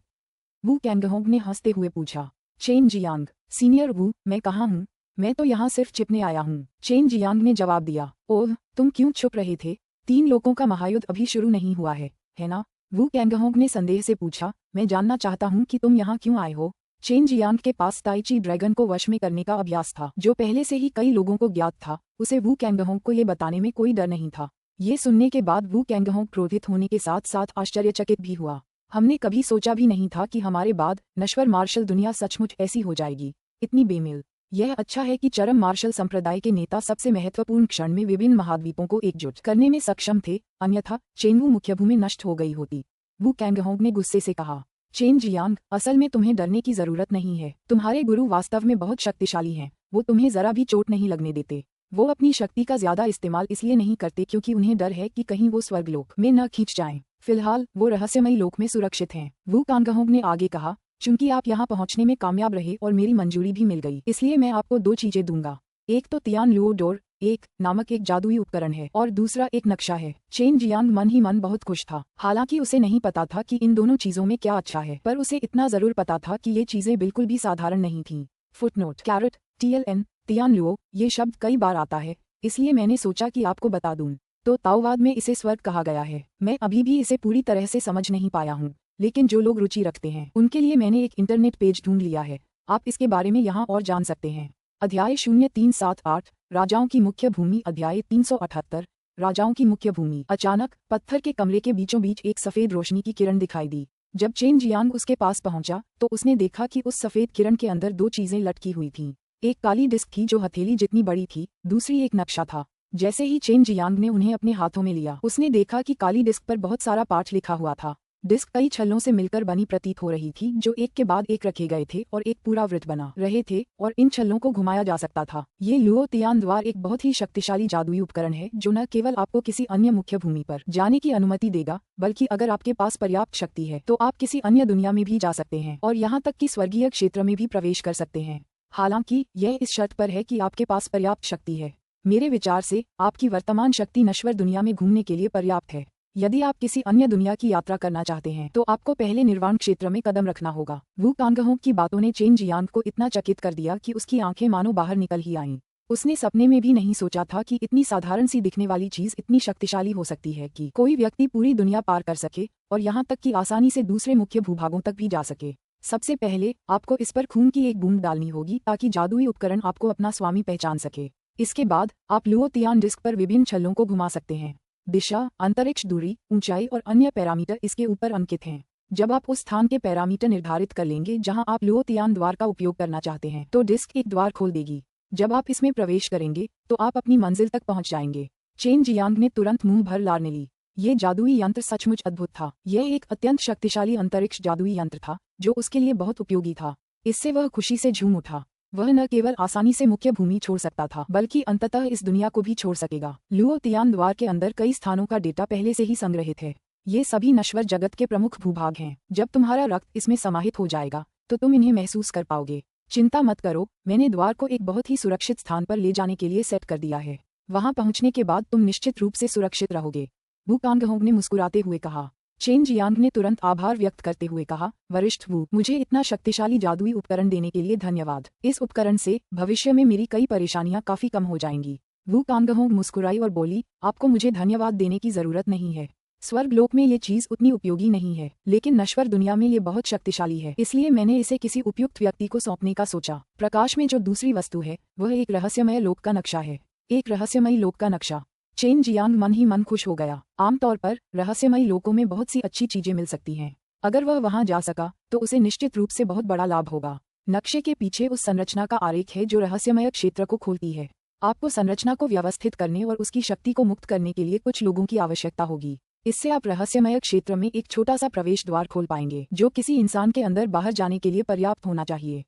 वू कैंगहोंग ने हंसते हुए पूछा। चेन जियांग, सीनियर वू, मैं कहाँ हूँ? मैं तो यहाँ सिर्फ छिपने आया हूँ। चेन जियांग ने जवाब दिया। ओह, तुम क्यों छुप रहे थे? 3 लोगों का महायुद्ध अभी शुरू नहीं हुआ है ना? वू कैंगहोंग ने संदेह से पूछा। मैं जानना चाहता हूँ कि तुम यहाँ क्यों आए हो। चेन जियांग के पास ताई ची ड्रैगन को वश में करने का अभ्यास था, जो पहले से ही कई लोगों को ज्ञात था। उसे वू कैंगहोंग को ये बताने में कोई डर नहीं था। ये सुनने के बाद वू कैंगहोंग क्रोधित होने के साथ साथ आश्चर्यचकित भी हुआ। हमने कभी सोचा भी नहीं था कि हमारे बाद नश्वर मार्शल दुनिया सचमुच ऐसी हो जाएगी, इतनी बेमेल। यह अच्छा है कि चरम मार्शल संप्रदाय के नेता सबसे महत्वपूर्ण क्षण में विभिन्न महाद्वीपों को एकजुट करने में सक्षम थे, अन्यथा चेनवू मुख्यभूमि नष्ट हो गई होती। वू कैंगहोंग ने गुस्से से कहा, चेन जियांग, असल में तुम्हें डरने की जरूरत नहीं है। तुम्हारे गुरु वास्तव में बहुत शक्तिशाली हैं। वो तुम्हें जरा भी चोट नहीं लगने देते। वो अपनी शक्ति का ज्यादा इस्तेमाल इसलिए नहीं करते क्योंकि उन्हें डर है कि कहीं वो स्वर्गलोक में न खींच जाएं। फिलहाल वो रहस्यमयी लोक में सुरक्षित हैं। वू कैंगहोंग ने आगे कहा, चूंकि आप यहाँ पहुँचने में कामयाब रहे और मेरी मंजूरी भी मिल गई, इसलिए मैं आपको दो चीजें दूंगा। एक तो तियान लुओ डोर एक नामक एक जादुई उपकरण है और दूसरा एक नक्शा है। चेन जियांग मन ही मन बहुत खुश था। हालांकि उसे नहीं पता था कि इन दोनों चीजों में क्या अच्छा है, पर उसे इतना जरूर पता था कि ये चीजें बिल्कुल भी साधारण नहीं थीं। Footnote: caret TLN Tian Luo ये शब्द कई बार आता है, इसलिए मैंने सोचा कि आपको बता दूं। तो ताओवाद में इसे स्वर्ग कहा गया है। मैं अभी भी इसे पूरी तरह से समझ नहीं पाया हूँ, लेकिन जो लोग रुचि रखते हैं उनके लिए मैंने एक इंटरनेट पेज ढूंढ लिया है। आप इसके बारे में यहाँ और जान सकते हैं। अध्याय 0378 राजाओं की मुख्य भूमि। अध्याय 378 राजाओं की मुख्य भूमि। अचानक पत्थर के कमरे के बीचों बीच एक सफेद रोशनी की किरण दिखाई दी। जब चेन जियांग उसके पास पहुंचा तो उसने देखा कि उस सफेद किरण के अंदर दो चीजें लटकी हुई थीं। एक काली डिस्क थी जो हथेली जितनी बड़ी थी, दूसरी एक नक्शा था। जैसे ही चेन जियांग ने उन्हें अपने हाथों में लिया, उसने देखा कि काली डिस्क पर बहुत सारा पाठ लिखा हुआ था। डिस्क कई छल्लों से मिलकर बनी प्रतीत हो रही थी, जो एक के बाद एक रखे गए थे और एक पूरा वृत्त बना रहे थे और इन छल्लों को घुमाया जा सकता था। ये लुओ तियान द्वार एक बहुत ही शक्तिशाली जादुई उपकरण है जो न केवल आपको किसी अन्य मुख्य भूमि पर जाने की अनुमति देगा, बल्कि अगर आपके पास पर्याप्त शक्ति है तो आप किसी अन्य दुनिया में भी जा सकते हैं और यहाँ तक कि स्वर्गीय क्षेत्र में भी प्रवेश कर सकते हैं। हालांकि यह इस शर्त पर है कि आपके पास पर्याप्त शक्ति है। मेरे विचार से आपकी वर्तमान शक्ति नश्वर दुनिया में घूमने के लिए पर्याप्त है। यदि आप किसी अन्य दुनिया की यात्रा करना चाहते हैं तो आपको पहले निर्वाण क्षेत्र में कदम रखना होगा। वू कैंगहोंग की बातों ने चेन जियांग को इतना चकित कर दिया कि उसकी आंखें मानो बाहर निकल ही आईं। उसने सपने में भी नहीं सोचा था कि इतनी साधारण सी दिखने वाली चीज इतनी शक्तिशाली हो सकती है कि कोई व्यक्ति पूरी दुनिया पार कर सके और यहाँ तक कि आसानी से दूसरे मुख्य भूभागों तक भी जा सके। सबसे पहले आपको इस पर खून की एक बूंद डालनी होगी ताकि जादुई उपकरण आपको अपना स्वामी पहचान सके। इसके बाद आप लुओ तियान डिस्क पर विभिन्न छल्लों को घुमा सकते हैं। दिशा, अंतरिक्ष दूरी, ऊंचाई और अन्य पैरामीटर इसके ऊपर अंकित हैं। जब आप उस स्थान के पैरामीटर निर्धारित कर लेंगे जहां आप लुओ तियान द्वार का उपयोग करना चाहते हैं तो डिस्क एक द्वार खोल देगी। जब आप इसमें प्रवेश करेंगे तो आप अपनी मंजिल तक पहुंच जाएंगे। चेन जियांग ने तुरंत मुंह भर लार ली। ये जादुई यंत्र सचमुच अद्भुत था। यह एक अत्यंत शक्तिशाली अंतरिक्ष जादुई यंत्र था जो उसके लिए बहुत उपयोगी था। इससे वह खुशी से झूम उठा। वह न केवल आसानी से मुख्य भूमि छोड़ सकता था बल्कि अंततः इस दुनिया को भी छोड़ सकेगा। लुओ तियान द्वार के अंदर कई स्थानों का डेटा पहले से ही संग्रहित है। ये सभी नश्वर जगत के प्रमुख भूभाग हैं। जब तुम्हारा रक्त इसमें समाहित हो जाएगा तो तुम इन्हें महसूस कर पाओगे। चिंता मत करो, मैंने द्वार को एक बहुत ही सुरक्षित स्थान पर ले जाने के लिए सेट कर दिया है। वहां पहुंचने के बाद तुम निश्चित रूप से सुरक्षित रहोगे। वू कैंगहोंग ने मुस्कुराते हुए कहा। चेन जियांग ने तुरंत आभार व्यक्त करते हुए कहा, वरिष्ठ वू, मुझे इतना शक्तिशाली जादुई उपकरण देने के लिए धन्यवाद। इस उपकरण से भविष्य में मेरी कई परेशानियां काफी कम हो जाएंगी। वू कैंगहोंग मुस्कुराई और बोली, आपको मुझे धन्यवाद देने की जरूरत नहीं है। स्वर्गलोक में ये चीज उतनी उपयोगी नहीं है, लेकिन नश्वर दुनिया में ये बहुत शक्तिशाली है, इसलिए मैंने इसे किसी उपयुक्त व्यक्ति को सौंपने का सोचा। प्रकाश में जो दूसरी वस्तु है वह एक रहस्यमय लोक का नक्शा है। एक रहस्यमयी लोक का नक्शा। चेन जियांग मन ही मन खुश हो गया। आमतौर पर रहस्यमयी लोकों में बहुत सी अच्छी चीजें मिल सकती हैं। अगर वह वहां जा सका तो उसे निश्चित रूप से बहुत बड़ा लाभ होगा। नक्शे के पीछे उस संरचना का आरेख है जो रहस्यमय क्षेत्र को खोलती है। आपको संरचना को व्यवस्थित करने और उसकी शक्ति को मुक्त करने के लिए कुछ लोगों की आवश्यकता होगी। इससे आप रहस्यमय क्षेत्र में एक छोटा सा प्रवेश द्वार खोल पाएंगे जो किसी इंसान के अंदर बाहर जाने के लिए पर्याप्त होना चाहिए।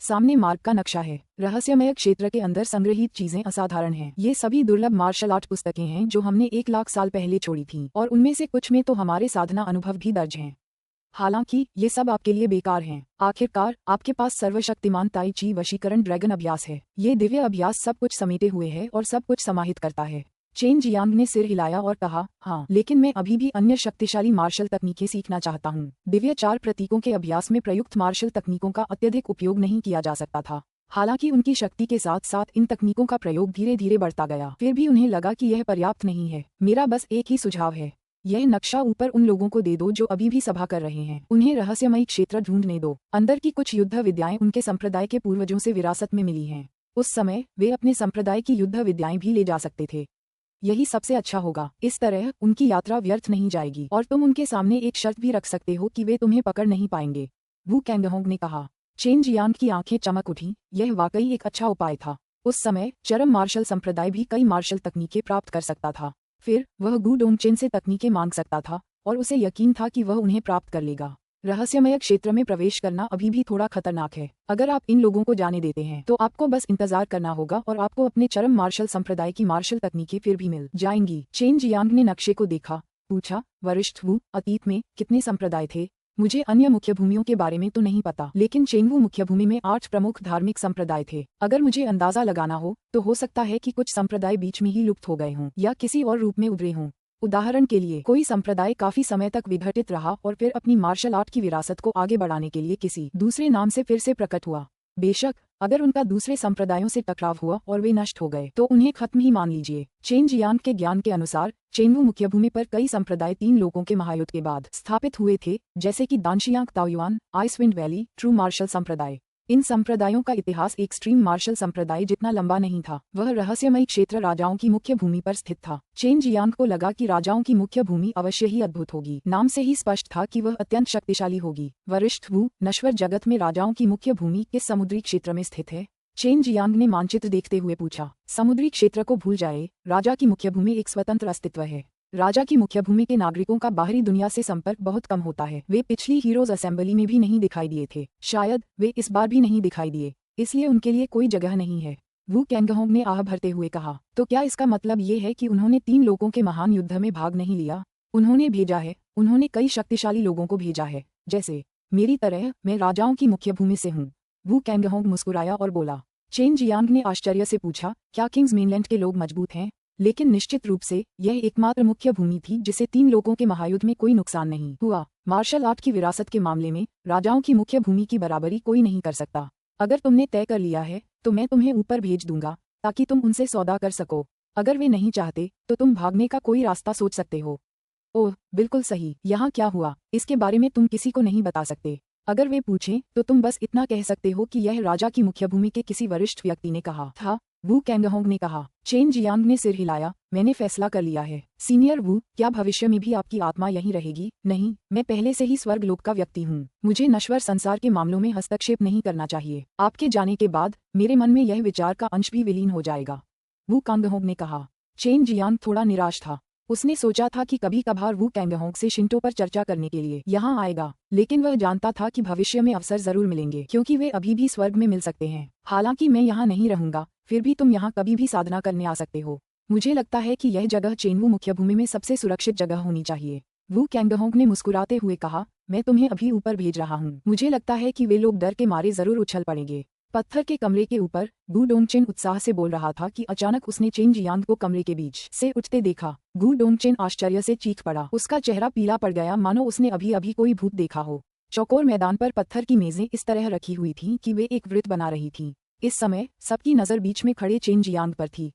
सामने मार्ग का नक्शा है। रहस्यमय क्षेत्र के अंदर संग्रहित चीजें असाधारण हैं। ये सभी दुर्लभ मार्शल आर्ट पुस्तकें हैं जो हमने 1 लाख साल पहले छोड़ी थीं और उनमें से कुछ में तो हमारे साधना अनुभव भी दर्ज हैं। हालांकि ये सब आपके लिए बेकार हैं। आखिरकार आपके पास सर्वशक्तिमान ताई ची वशीकरण ड्रैगन अभ्यास है। ये दिव्य अभ्यास सब कुछ समेटे हुए है और सब कुछ समाहित करता है। चेन जियांग ने सिर हिलाया और कहा, हाँ, लेकिन मैं अभी भी अन्य शक्तिशाली मार्शल तकनीकें सीखना चाहता हूँ। दिव्य 4 प्रतीकों के अभ्यास में प्रयुक्त मार्शल तकनीकों का अत्यधिक उपयोग नहीं किया जा सकता था। हालांकि उनकी शक्ति के साथ साथ इन तकनीकों का प्रयोग धीरे धीरे बढ़ता गया, फिर भी उन्हें लगा कि यह पर्याप्त नहीं है। मेरा बस एक ही सुझाव है, यह नक्शा ऊपर उन लोगों को दे दो जो अभी भी सभा कर रहे हैं। उन्हें रहस्यमयी क्षेत्र ढूंढने दो। अंदर की कुछ युद्ध विद्याएं उनके संप्रदाय के पूर्वजों से विरासत में मिली हैं। उस समय वे अपने संप्रदाय की युद्ध विद्याएं भी ले जा सकते थे। यही सबसे अच्छा होगा। इस तरह उनकी यात्रा व्यर्थ नहीं जाएगी और तुम उनके सामने एक शर्त भी रख सकते हो कि वे तुम्हें पकड़ नहीं पाएंगे। वू कैंगहोंग ने कहा। चेन जियांग की आंखें चमक उठीं। यह वाकई एक अच्छा उपाय था। उस समय चरम मार्शल संप्रदाय भी कई मार्शल तकनीकें प्राप्त कर सकता था। फिर वह गू डोंगचेन से तकनीकें मांग सकता था और उसे यकीन था कि वह उन्हें प्राप्त कर लेगा। रहस्यमय क्षेत्र में प्रवेश करना अभी भी थोड़ा खतरनाक है। अगर आप इन लोगों को जाने देते हैं तो आपको बस इंतजार करना होगा और आपको अपने चरम मार्शल संप्रदाय की मार्शल तकनीकें फिर भी मिल जाएंगी। चेन जियांग ने नक्शे को देखा, पूछा, वरिष्ठ वू, अतीत में कितने संप्रदाय थे? मुझे अन्य मुख्य भूमियों के बारे में तो नहीं पता, लेकिन चेंगवू मुख्य भूमि में 8 प्रमुख धार्मिक संप्रदाय थे। अगर मुझे अंदाजा लगाना हो सकता है कि कुछ संप्रदाय बीच में ही लुप्त हो गए हों या किसी और रूप में उभरे हों। उदाहरण के लिए कोई संप्रदाय काफी समय तक विघटित रहा और फिर अपनी मार्शल आर्ट की विरासत को आगे बढ़ाने के लिए किसी दूसरे नाम से फिर से प्रकट हुआ। बेशक अगर उनका दूसरे संप्रदायों से टकराव हुआ और वे नष्ट हो गए तो उन्हें खत्म ही मान लीजिए। चेन जियांग के ज्ञान के अनुसार चेंगवू मुख्य भूमि पर कई संप्रदाय 3 लोगों के महायुद्ध के बाद स्थापित हुए थे, जैसे कि दानशियांग Taoyuan, Icewind valley, true martial संप्रदाय। इन संप्रदायों का इतिहास एक्सट्रीम मार्शल संप्रदाय जितना लंबा नहीं था। वह रहस्यमयी क्षेत्र राजाओं की मुख्य भूमि पर स्थित था। चेन जियांग को लगा कि राजाओं की मुख्य भूमि अवश्य ही अद्भुत होगी। नाम से ही स्पष्ट था कि वह अत्यंत शक्तिशाली होगी। वरिष्ठ वू, नश्वर जगत में राजाओं की मुख्य भूमि किस समुद्री क्षेत्र में स्थित है? चेन जियांग ने मानचित्र देखते हुए पूछा। समुद्री क्षेत्र को भूल जाए, राजा की मुख्य भूमि एक स्वतंत्र अस्तित्व है। राजा की मुख्य भूमि के नागरिकों का बाहरी दुनिया से संपर्क बहुत कम होता है। वे पिछली हीरोज असेंबली में भी नहीं दिखाई दिए थे। शायद वे इस बार भी नहीं दिखाई दिए, इसलिए उनके लिए कोई जगह नहीं है। वू कैंगहोंग ने आह भरते हुए कहा। तो क्या इसका मतलब ये है कि उन्होंने 3 लोगों के महान युद्ध में भाग नहीं लिया? उन्होंने भेजा है। उन्होंने कई शक्तिशाली लोगों को भेजा है, जैसे मेरी तरह। मैं राजाओं की मुख्य भूमि से हूँ। वू कैंगहोंग मुस्कुराया और बोला। चेन जियांग ने आश्चर्य से पूछा, क्या किंग्स मेनलैंड के लोग मजबूत हैं? लेकिन निश्चित रूप से यह एकमात्र मुख्य भूमि थी जिसे 3 लोगों के महायुद्ध में कोई नुकसान नहीं हुआ। मार्शल आर्ट की विरासत के मामले में राजाओं की मुख्य भूमि की बराबरी कोई नहीं कर सकता। अगर तुमने तय कर लिया है तो मैं तुम्हें ऊपर भेज दूंगा ताकि तुम उनसे सौदा कर सको। अगर वे नहीं चाहते तो तुम भागने का कोई रास्ता सोच सकते हो। ओह बिल्कुल सही। यहाँ क्या हुआ इसके बारे में तुम किसी को नहीं बता सकते। अगर वे पूछें तो तुम बस इतना कह सकते हो कि यह राजा की मुख्य भूमि के किसी वरिष्ठ व्यक्ति ने कहा था। वू कैंगहोंग ने कहा। चेन जियांग ने सिर हिलाया। मैंने फैसला कर लिया है। सीनियर वू, क्या भविष्य में भी आपकी आत्मा यहीं रहेगी? नहीं, मैं पहले से ही स्वर्गलोक का व्यक्ति हूँ। मुझे नश्वर संसार के मामलों में हस्तक्षेप नहीं करना चाहिए। आपके जाने के बाद मेरे मन में यह विचार का अंश भी विलीन हो जाएगा, वू कैंगहोंग ने कहा। चेन जियांग थोड़ा निराश था। उसने सोचा था कि कभी कभार वू कैंगहोंग से शिंटो पर चर्चा करने के लिए यहाँ आएगा, लेकिन वह जानता था कि भविष्य में अवसर जरूर मिलेंगे क्योंकि वे अभी भी स्वर्ग में मिल सकते हैं। हालांकि मैं यहाँ नहीं रहूंगा, फिर भी तुम यहाँ कभी भी साधना करने आ सकते हो। मुझे लगता है कि यह जगह चेनवू मुख्य भूमि में सबसे सुरक्षित जगह होनी चाहिए। वू कैंगहोंग ने मुस्कुराते हुए कहा, मैं तुम्हें अभी ऊपर भेज रहा हूँ। मुझे लगता है कि वे लोग डर के मारे जरूर उछल पड़ेंगे। पत्थर के कमरे के ऊपर गू डोंगचेन उत्साह से बोल रहा था कि अचानक उसने चेन जियांग को कमरे के बीच से उठते देखा। गू डोंगचेन आश्चर्य से चीख पड़ा। उसका चेहरा पीला पड़ गया, मानो उसने अभी अभी कोई भूत देखा हो। चौकोर मैदान पर पत्थर की मेजें इस तरह रखी हुई थीं कि वे एक वृत्त बना रही थीं। इस समय सबकी नजर बीच में खड़े चेन जियांग पर थी।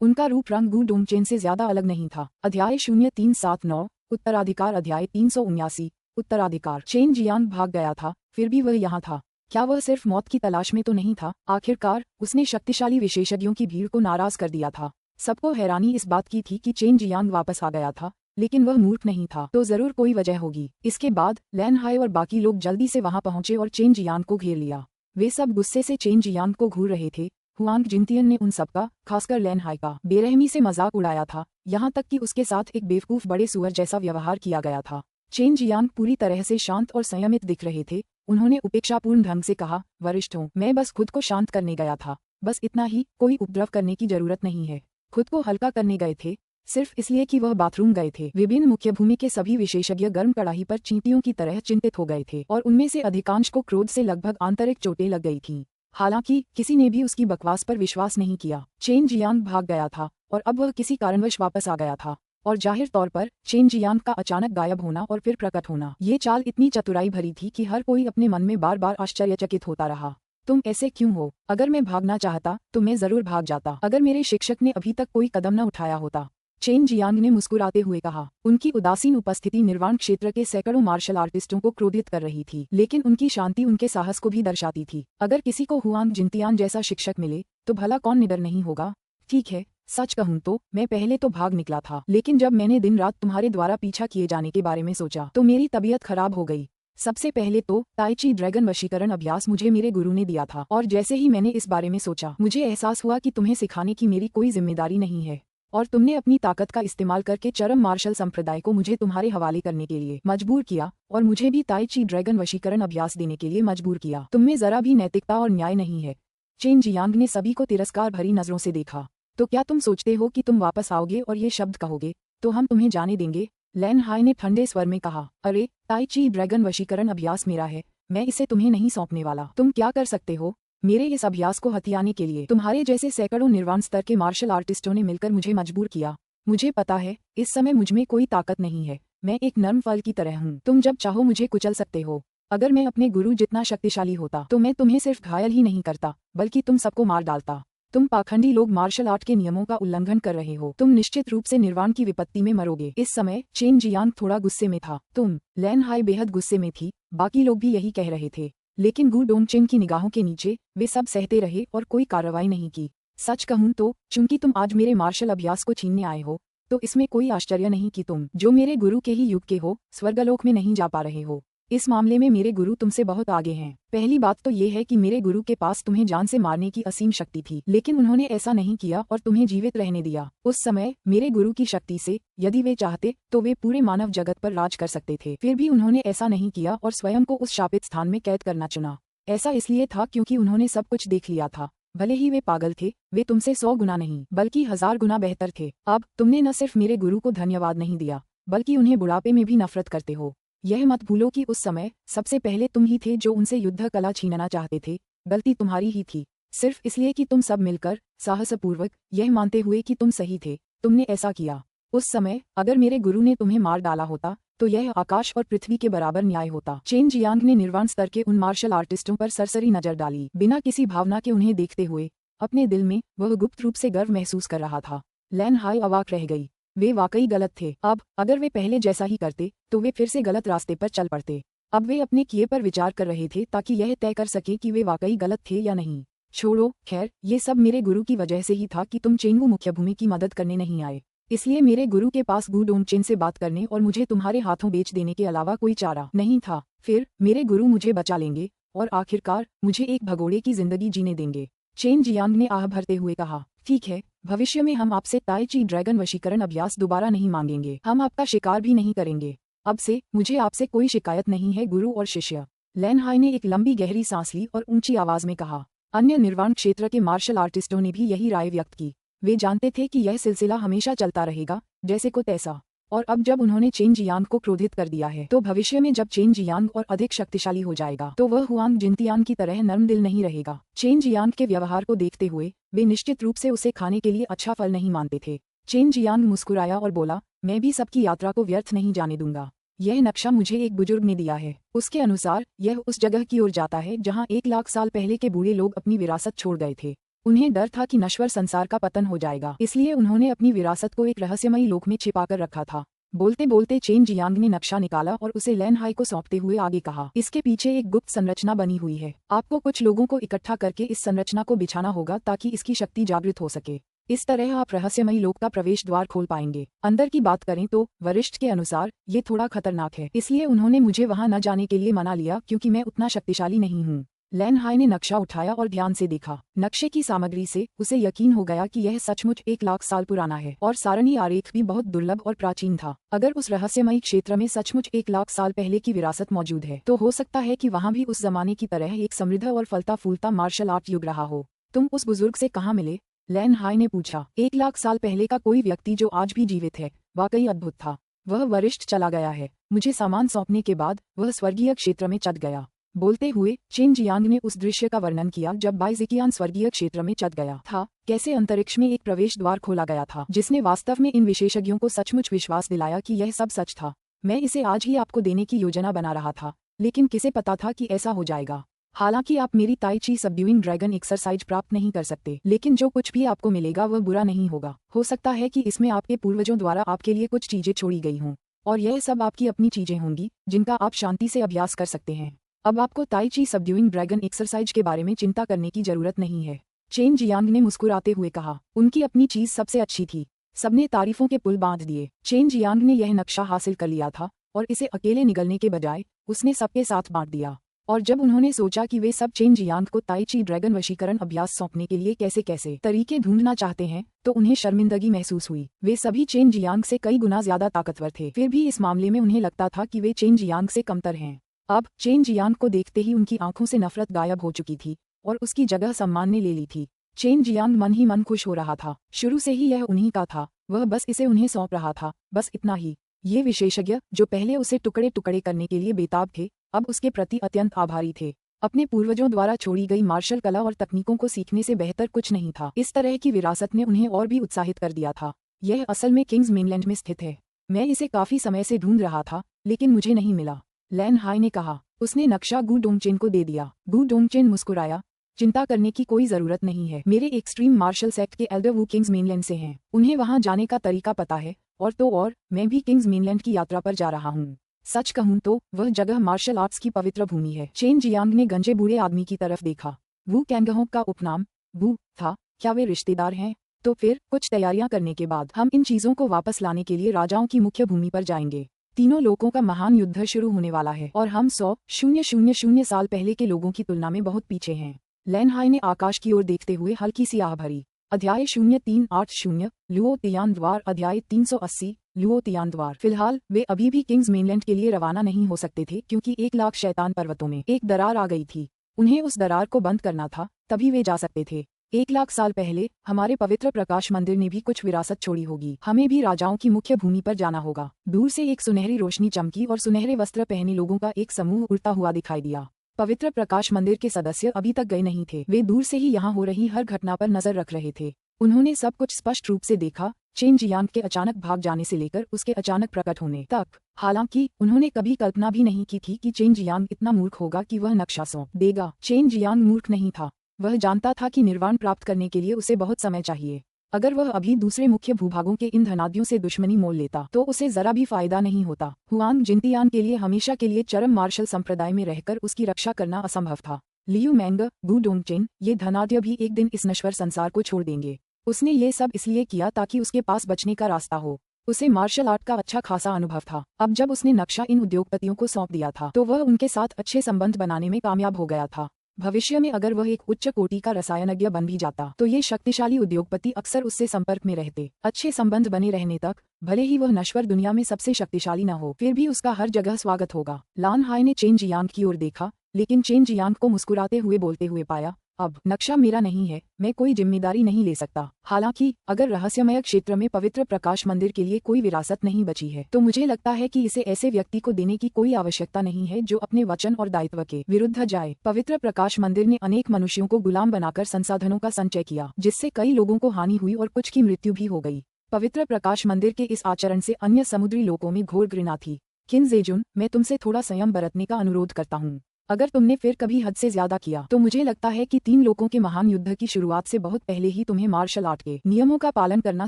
उनका रूप रंग गू डोंगचेन से ज्यादा अलग नहीं था। अध्याय 0379 उत्तराधिकार। अध्याय 379 उत्तराधिकार। चेन जियांग भाग गया था, फिर भी वह यहाँ था। क्या वह सिर्फ मौत की तलाश में तो नहीं था? आखिरकार उसने शक्तिशाली विशेषज्ञों की भीड़ को नाराज कर दिया था। सबको हैरानी इस बात की थी कि चेन जियांग वापस आ गया था, लेकिन वह मूर्ख नहीं था, तो जरूर कोई वजह होगी। इसके बाद लैन हाई और बाकी लोग जल्दी से वहां पहुंचे और चेन जियांग को घेर लिया। वे सब गुस्से से चेन जियांग को घूर रहे थे। हुआंग जिनतियन ने उन सबका, खासकर लैन हाई का, बेरहमी से मजाक उड़ाया था, यहाँ तक कि उसके साथ एक बेवकूफ बड़े सुअर जैसा व्यवहार किया गया था। चेन जियांग पूरी तरह से शांत और संयमित दिख रहे थे। उन्होंने उपेक्षापूर्ण ढंग से कहा, वरिष्ठों, मैं बस खुद को शांत करने गया था, बस इतना ही, कोई उपद्रव करने की जरूरत नहीं है। खुद को हल्का करने गए थे, सिर्फ इसलिए कि वह बाथरूम गए थे। विभिन्न मुख्य भूमि के सभी विशेषज्ञ गर्म कड़ाही पर चींटियों की तरह चिंतित हो गए थे और उनमें से अधिकांश को क्रोध से लगभग आंतरिक चोटें लग गई थीं। हालांकि किसी ने भी उसकी बकवास पर विश्वास नहीं किया। चेन जियांग भाग गया था और अब वह किसी कारणवश वापस आ गया था, और जाहिर तौर पर चेन जियांग का अचानक गायब होना और फिर प्रकट होना, ये चाल इतनी चतुराई भरी थी कि हर कोई अपने मन में बार बार आश्चर्यचकित होता रहा। तुम ऐसे क्यों हो? अगर मैं भागना चाहता तो मैं जरूर भाग जाता। अगर मेरे शिक्षक ने अभी तक कोई कदम न उठाया होता चेन जियांग ने मुस्कुराते हुए कहा। उनकी उदासीन उपस्थिति निर्वाण क्षेत्र के सैकड़ों मार्शल आर्टिस्टों को क्रोधित कर रही थी, लेकिन उनकी शांति उनके साहस को भी दर्शाती थी। अगर किसी को हुआंग जिनतियान जैसा शिक्षक मिले तो भला कौन निडर नहीं होगा। ठीक है, सच कहूँ तो मैं पहले तो भाग निकला था, लेकिन जब मैंने दिन रात तुम्हारे द्वारा पीछा किए जाने के बारे में सोचा तो मेरी तबीयत खराब हो गई। सबसे पहले तो ताई ची ड्रैगन वशीकरण अभ्यास मुझे मेरे गुरु ने दिया था, और जैसे ही मैंने इस बारे में सोचा मुझे एहसास हुआ कि तुम्हें सिखाने की मेरी कोई जिम्मेदारी नहीं है, और तुमने अपनी ताकत का इस्तेमाल करके चरम मार्शल संप्रदाय को मुझे तुम्हारे हवाले करने के लिए मजबूर किया, और मुझे भी ताई ची ड्रैगन वशीकरण अभ्यास देने के लिए मजबूर किया। तुममें जरा भी नैतिकता और न्याय नहीं है। चेन जियांग ने सभी को तिरस्कार भरी नजरों से देखा। तो क्या तुम सोचते हो कि तुम वापस आओगे और ये शब्द कहोगे तो हम तुम्हें जाने देंगे? लैन हाई ने ठंडे स्वर में कहा। अरे, ताई ची ड्रैगन वशीकरण अभ्यास मेरा है, मैं इसे तुम्हें नहीं सौंपने वाला। तुम क्या कर सकते हो? मेरे इस अभ्यास को हथियाने के लिए तुम्हारे जैसे सैकड़ों निर्वाण स्तर के मार्शल आर्टिस्टों ने मिलकर मुझे मजबूर किया। मुझे पता है इस समय मुझमें कोई ताकत नहीं है, मैं एक नर्म फल की तरह हूँ। तुम जब चाहो मुझे कुचल सकते हो। अगर मैं अपने गुरु जितना शक्तिशाली होता तो मैं तुम्हें सिर्फ घायल ही नहीं करता बल्कि तुम सबको मार डालता। तुम पाखंडी लोग मार्शल आर्ट के नियमों का उल्लंघन कर रहे हो। तुम निश्चित रूप से निर्वाण की विपत्ति में मरोगे। इस समय चेन जियांग थोड़ा गुस्से में था। लैन हाई बेहद गुस्से में थी। बाकी लोग भी यही कह रहे थे, लेकिन गु डोंगचेन की निगाहों के नीचे वे सब सहते रहे और कोई कार्रवाई नहीं की। सच कहूँ तो चूंकि तुम आज मेरे मार्शल अभ्यास को छीनने आए हो तो इसमें कोई आश्चर्य नहीं कि तुम जो मेरे गुरु के ही युग के हो स्वर्गलोक में नहीं जा पा रहे हो। इस मामले में मेरे गुरु तुमसे बहुत आगे हैं। पहली बात तो ये है कि मेरे गुरु के पास तुम्हें जान से मारने की असीम शक्ति थी, लेकिन उन्होंने ऐसा नहीं किया और तुम्हें जीवित रहने दिया। उस समय मेरे गुरु की शक्ति से यदि वे चाहते तो वे पूरे मानव जगत पर राज कर सकते थे, फिर भी उन्होंने ऐसा नहीं किया और स्वयं को उस शापित स्थान में कैद करना चुना। ऐसा इसलिए था क्योंकि उन्होंने सब कुछ देख लिया था। भले ही वे पागल थे, वे तुमसे 100 गुना नहीं बल्कि 1000 गुना बेहतर थे। अब तुमने न सिर्फ मेरे गुरु को धन्यवाद नहीं दिया बल्कि उन्हें बुढ़ापे में भी नफरत करते हो। यह मत भूलो कि उस समय सबसे पहले तुम ही थे जो उनसे युद्ध कला छीनना चाहते थे। गलती तुम्हारी ही थी, सिर्फ इसलिए कि तुम सब मिलकर साहसपूर्वक यह मानते हुए कि तुम सही थे तुमने ऐसा किया। उस समय अगर मेरे गुरु ने तुम्हें मार डाला होता तो यह आकाश और पृथ्वी के बराबर न्याय होता। चेन जियांग ने निर्वाण स्तर के उन मार्शल आर्टिस्टों पर सरसरी नजर डाली। बिना किसी भावना के उन्हें देखते हुए अपने दिल में वह गुप्त रूप से गर्व महसूस कर रहा था। लैन हाई अवाक रह गई। वे वाकई गलत थे। अब अगर वे पहले जैसा ही करते तो वे फिर से गलत रास्ते पर चल पड़ते। अब वे अपने किए पर विचार कर रहे थे ताकि यह तय कर सके कि वे वाकई गलत थे या नहीं। छोड़ो, खैर ये सब मेरे गुरु की वजह से ही था कि तुम चेंगू मुख्य भूमि की मदद करने नहीं आए। इसलिए मेरे गुरु के पास गु डोंगचेन से बात करने और मुझे तुम्हारे हाथों बेच देने के अलावा कोई चारा नहीं था। फिर मेरे गुरु मुझे बचा लेंगे और आखिरकार मुझे एक भगोड़े की जिंदगी जीने देंगे। चेन जियांग ने आह भरते हुए कहा, ठीक है, भविष्य में हम आपसे ताई ची ड्रैगन वशीकरण अभ्यास दोबारा नहीं मांगेंगे। हम आपका शिकार भी नहीं करेंगे। अब से मुझे आपसे कोई शिकायत नहीं है गुरु और शिष्य। लैन हाई ने एक लंबी गहरी सांस ली और ऊंची आवाज में कहा। अन्य निर्वाण क्षेत्र के मार्शल आर्टिस्टों ने भी यही राय व्यक्त की। वे जानते थे कि यह सिलसिला हमेशा चलता रहेगा, जैसे को तैसा। और अब जब उन्होंने चेन जियांग को क्रोधित कर दिया है तो भविष्य में जब चेन जियांग और अधिक शक्तिशाली हो जाएगा तो वह हुआंग जिनतियान की तरह नर्म दिल नहीं रहेगा। चेन जियांग के व्यवहार को देखते हुए वे निश्चित रूप से उसे खाने के लिए अच्छा फल नहीं मानते थे। चेन जियांग मुस्कुराया और बोला, मैं भी सबकी यात्रा को व्यर्थ नहीं जाने दूंगा। यह नक्शा मुझे एक बुजुर्ग ने दिया है। उसके अनुसार यह उस जगह की ओर जाता है जहाँ 1 लाख साल पहले के बूढ़े लोग अपनी विरासत छोड़ गए थे। उन्हें डर था कि नश्वर संसार का पतन हो जाएगा, इसलिए उन्होंने अपनी विरासत को एक रहस्यमयी लोक में छिपाकर रखा था। बोलते बोलते चेन जियांग ने नक्शा निकाला और उसे लैन हाई को सौंपते हुए आगे कहा, इसके पीछे एक गुप्त संरचना बनी हुई है। आपको कुछ लोगों को इकट्ठा करके इस संरचना को बिछाना होगा ताकि इसकी शक्ति जागृत हो सके। इस तरह आप रहस्यमयी लोक का प्रवेश द्वार खोल पाएंगे। अंदर की बात करें तो वरिष्ठ के अनुसार ये थोड़ा खतरनाक है, इसलिए उन्होंने मुझे वहां न जाने के लिए मना लिया क्योंकि मैं उतना शक्तिशाली नहीं हूँ। लैन हाई ने नक्शा उठाया और ध्यान से देखा। नक्शे की सामग्री से उसे यकीन हो गया कि यह सचमुच 1 लाख साल पुराना है और सारणी आरेख भी बहुत दुर्लभ और प्राचीन था। अगर उस रहस्यमयी क्षेत्र में सचमुच 1 लाख साल पहले की विरासत मौजूद है तो हो सकता है कि वहाँ भी उस जमाने की तरह एक समृद्ध और फलता फूलता मार्शल आर्ट युग रहा हो। तुम उस बुजुर्ग से कहाँ मिले? लैन हाई ने पूछा। 1 लाख साल पहले का कोई व्यक्ति जो आज भी जीवित है, वाकई अद्भुत था। वह वरिष्ठ चला गया है। मुझे सामान सौंपने के बाद वह स्वर्गीय क्षेत्र में चढ़ गया। बोलते हुए चेन जियांग ने उस दृश्य का वर्णन किया जब बाइजिकियान स्वर्गीय क्षेत्र में चढ़ गया था। कैसे अंतरिक्ष में एक प्रवेश द्वार खोला गया था जिसने वास्तव में इन विशेषज्ञों को सचमुच विश्वास दिलाया कि यह सब सच था। मैं इसे आज ही आपको देने की योजना बना रहा था, लेकिन किसे पता था कि ऐसा हो जाएगा। हालांकि आप मेरी ताई ची सबड्यूइंग ड्रैगन एक्सरसाइज प्राप्त नहीं कर सकते, लेकिन जो कुछ भी आपको मिलेगा वह बुरा नहीं होगा। हो सकता है कि इसमें आपके पूर्वजों द्वारा आपके लिए कुछ चीजें छोड़ी गई हों, और यह सब आपकी अपनी चीजें होंगी जिनका आप शांति से अभ्यास कर सकते हैं। अब आपको ताई ची सबड्यूइंग ड्रैगन एक्सरसाइज के बारे में चिंता करने की जरूरत नहीं है, चेन जियांग ने मुस्कुराते हुए कहा। उनकी अपनी चीज सबसे अच्छी थी। सबने तारीफों के पुल बांध दिए। चेन जियांग ने यह नक्शा हासिल कर लिया था और इसे अकेले निगलने के बजाय उसने सबके साथ बांट दिया। और जब उन्होंने सोचा कि वे सब चेन जियांग को ताई ची ड्रैगन वशीकरण अभ्यास सौंपने के लिए कैसे कैसे तरीके ढूंढना चाहते हैं, तो उन्हें शर्मिंदगी महसूस हुई। वे सभी चेन जियांग से कई गुना ज्यादा ताकतवर थे, फिर भी इस मामले में उन्हें लगता था कि वे चेन जियांग से कमतर हैं। अब चेन जियांग को देखते ही उनकी आंखों से नफरत गायब हो चुकी थी और उसकी जगह सम्मान ने ले ली थी। चेन जियांग मन ही मन खुश हो रहा था। शुरू से ही यह उन्हीं का था, वह बस इसे उन्हें सौंप रहा था, बस इतना ही। ये विशेषज्ञ जो पहले उसे टुकड़े टुकड़े करने के लिए बेताब थे, अब उसके प्रति अत्यंत आभारी थे। अपने पूर्वजों द्वारा छोड़ी गई मार्शल कला और तकनीकों को सीखने से बेहतर कुछ नहीं था। इस तरह की विरासत ने उन्हें और भी उत्साहित कर दिया था। यह असल में किंग्स मेनलैंड में स्थित है। मैं इसे काफी समय से ढूंढ रहा था, लेकिन मुझे नहीं मिला, लैन हाई ने कहा। उसने नक्शा गु डोंगचेन को दे दिया। गु डोंगचेन मुस्कुराया। चिंता करने की कोई जरूरत नहीं है। मेरे एक्सट्रीम मार्शल सेक्ट के एल्डर वू किंग्स मेनलैंड से हैं। उन्हें वहां जाने का तरीका पता है, और मैं भी किंग्स मेनलैंड की यात्रा पर जा रहा हूँ। सच कहूँ तो वह जगह मार्शल आर्ट्स की पवित्र भूमि है। चेन जियांग ने गंजे बूढ़े आदमी की तरफ देखा। वू कैंगहोंग का उपनाम वू था। क्या वे रिश्तेदार हैं? तो फिर कुछ तैयारियां करने के बाद हम इन चीजों को वापस लाने के लिए राजाओं की मुख्य भूमि पर जाएंगे। तीनों लोगों का महान युद्ध शुरू होने वाला है और हम 100,000 साल पहले के लोगों की तुलना में बहुत पीछे हैं। लैन हाई ने आकाश की ओर देखते हुए हल्की सी आह भरी। अध्याय 0380 लुओ तियान द्वार। अध्याय 380 लुओ तियान द्वार। फिलहाल वे अभी भी किंग्स मेनलैंड के लिए रवाना नहीं हो सकते थे, क्योंकि 1,00,000 शैतान पर्वतों में एक दरार आ गई थी। उन्हें उस दरार को बंद करना था, तभी वे जा सकते थे। 1,00,000 साल पहले हमारे पवित्र प्रकाश मंदिर ने भी कुछ विरासत छोड़ी होगी। हमें भी राजाओं की मुख्य भूमि पर जाना होगा। दूर से एक सुनहरी रोशनी चमकी और सुनहरे वस्त्र पहने लोगों का एक समूह उड़ता हुआ दिखाई दिया। पवित्र प्रकाश मंदिर के सदस्य अभी तक गए नहीं थे। वे दूर से ही यहाँ हो रही हर घटना पर नजर रख रहे थे। उन्होंने सब कुछ स्पष्ट रूप से देखा, चेन जियांग के अचानक भाग जाने से लेकर उसके अचानक प्रकट होने तक। हालांकि उन्होंने कभी कल्पना भी नहीं की थी कि चेन जियांग इतना मूर्ख होगा कि वह नक्शा सौंप देगा। चेन जियांग मूर्ख नहीं था। वह जानता था कि निर्वाण प्राप्त करने के लिए उसे बहुत समय चाहिए। अगर वह अभी दूसरे मुख्य भूभागों के इन धनादियों से दुश्मनी मोल लेता तो उसे जरा भी फायदा नहीं होता। हुआंग जिनतियान के लिए हमेशा के लिए चरम मार्शल संप्रदाय में रहकर उसकी रक्षा करना असंभव था। लियू मैंग, गु डोंगचेन, ये धनाद्य भी एक दिन इस नश्वर संसार को छोड़ देंगे। उसने ये सब इसलिए किया ताकि उसके पास बचने का रास्ता हो। उसे मार्शल आर्ट का अच्छा खासा अनुभव था। अब जब उसने नक्शा इन उद्योगपतियों को सौंप दिया था तो वह उनके साथ अच्छे संबंध बनाने में कामयाब हो गया था। भविष्य में अगर वह एक उच्च कोटि का रसायनज्ञ बन भी जाता तो ये शक्तिशाली उद्योगपति अक्सर उससे संपर्क में रहते। अच्छे संबंध बने रहने तक भले ही वह नश्वर दुनिया में सबसे शक्तिशाली न हो, फिर भी उसका हर जगह स्वागत होगा। लान हाई ने चेन जियांग की ओर देखा, लेकिन चेन जियांग को मुस्कुराते हुए बोलते हुए पाया, अब नक्शा मेरा नहीं है, मैं कोई जिम्मेदारी नहीं ले सकता। हालांकि अगर रहस्यमय क्षेत्र में पवित्र प्रकाश मंदिर के लिए कोई विरासत नहीं बची है तो मुझे लगता है कि इसे ऐसे व्यक्ति को देने की कोई आवश्यकता नहीं है जो अपने वचन और दायित्व के विरुद्ध जाए। पवित्र प्रकाश मंदिर ने अनेक मनुष्यों को गुलाम बनाकर संसाधनों का संचय किया, जिससे कई लोगों को हानि हुई और कुछ की मृत्यु भी हो गई। पवित्र प्रकाश मंदिर के इस आचरण से अन्य समुद्री लोगों में घोर घृणा थी। किन जेजुन, मैं तुमसे थोड़ा संयम बरतने का अनुरोध करता हूँ। अगर तुमने फिर कभी हद से ज्यादा किया तो मुझे लगता है कि 3 लोगों के महान युद्ध की शुरुआत से बहुत पहले ही तुम्हें मार्शल आर्ट के नियमों का पालन करना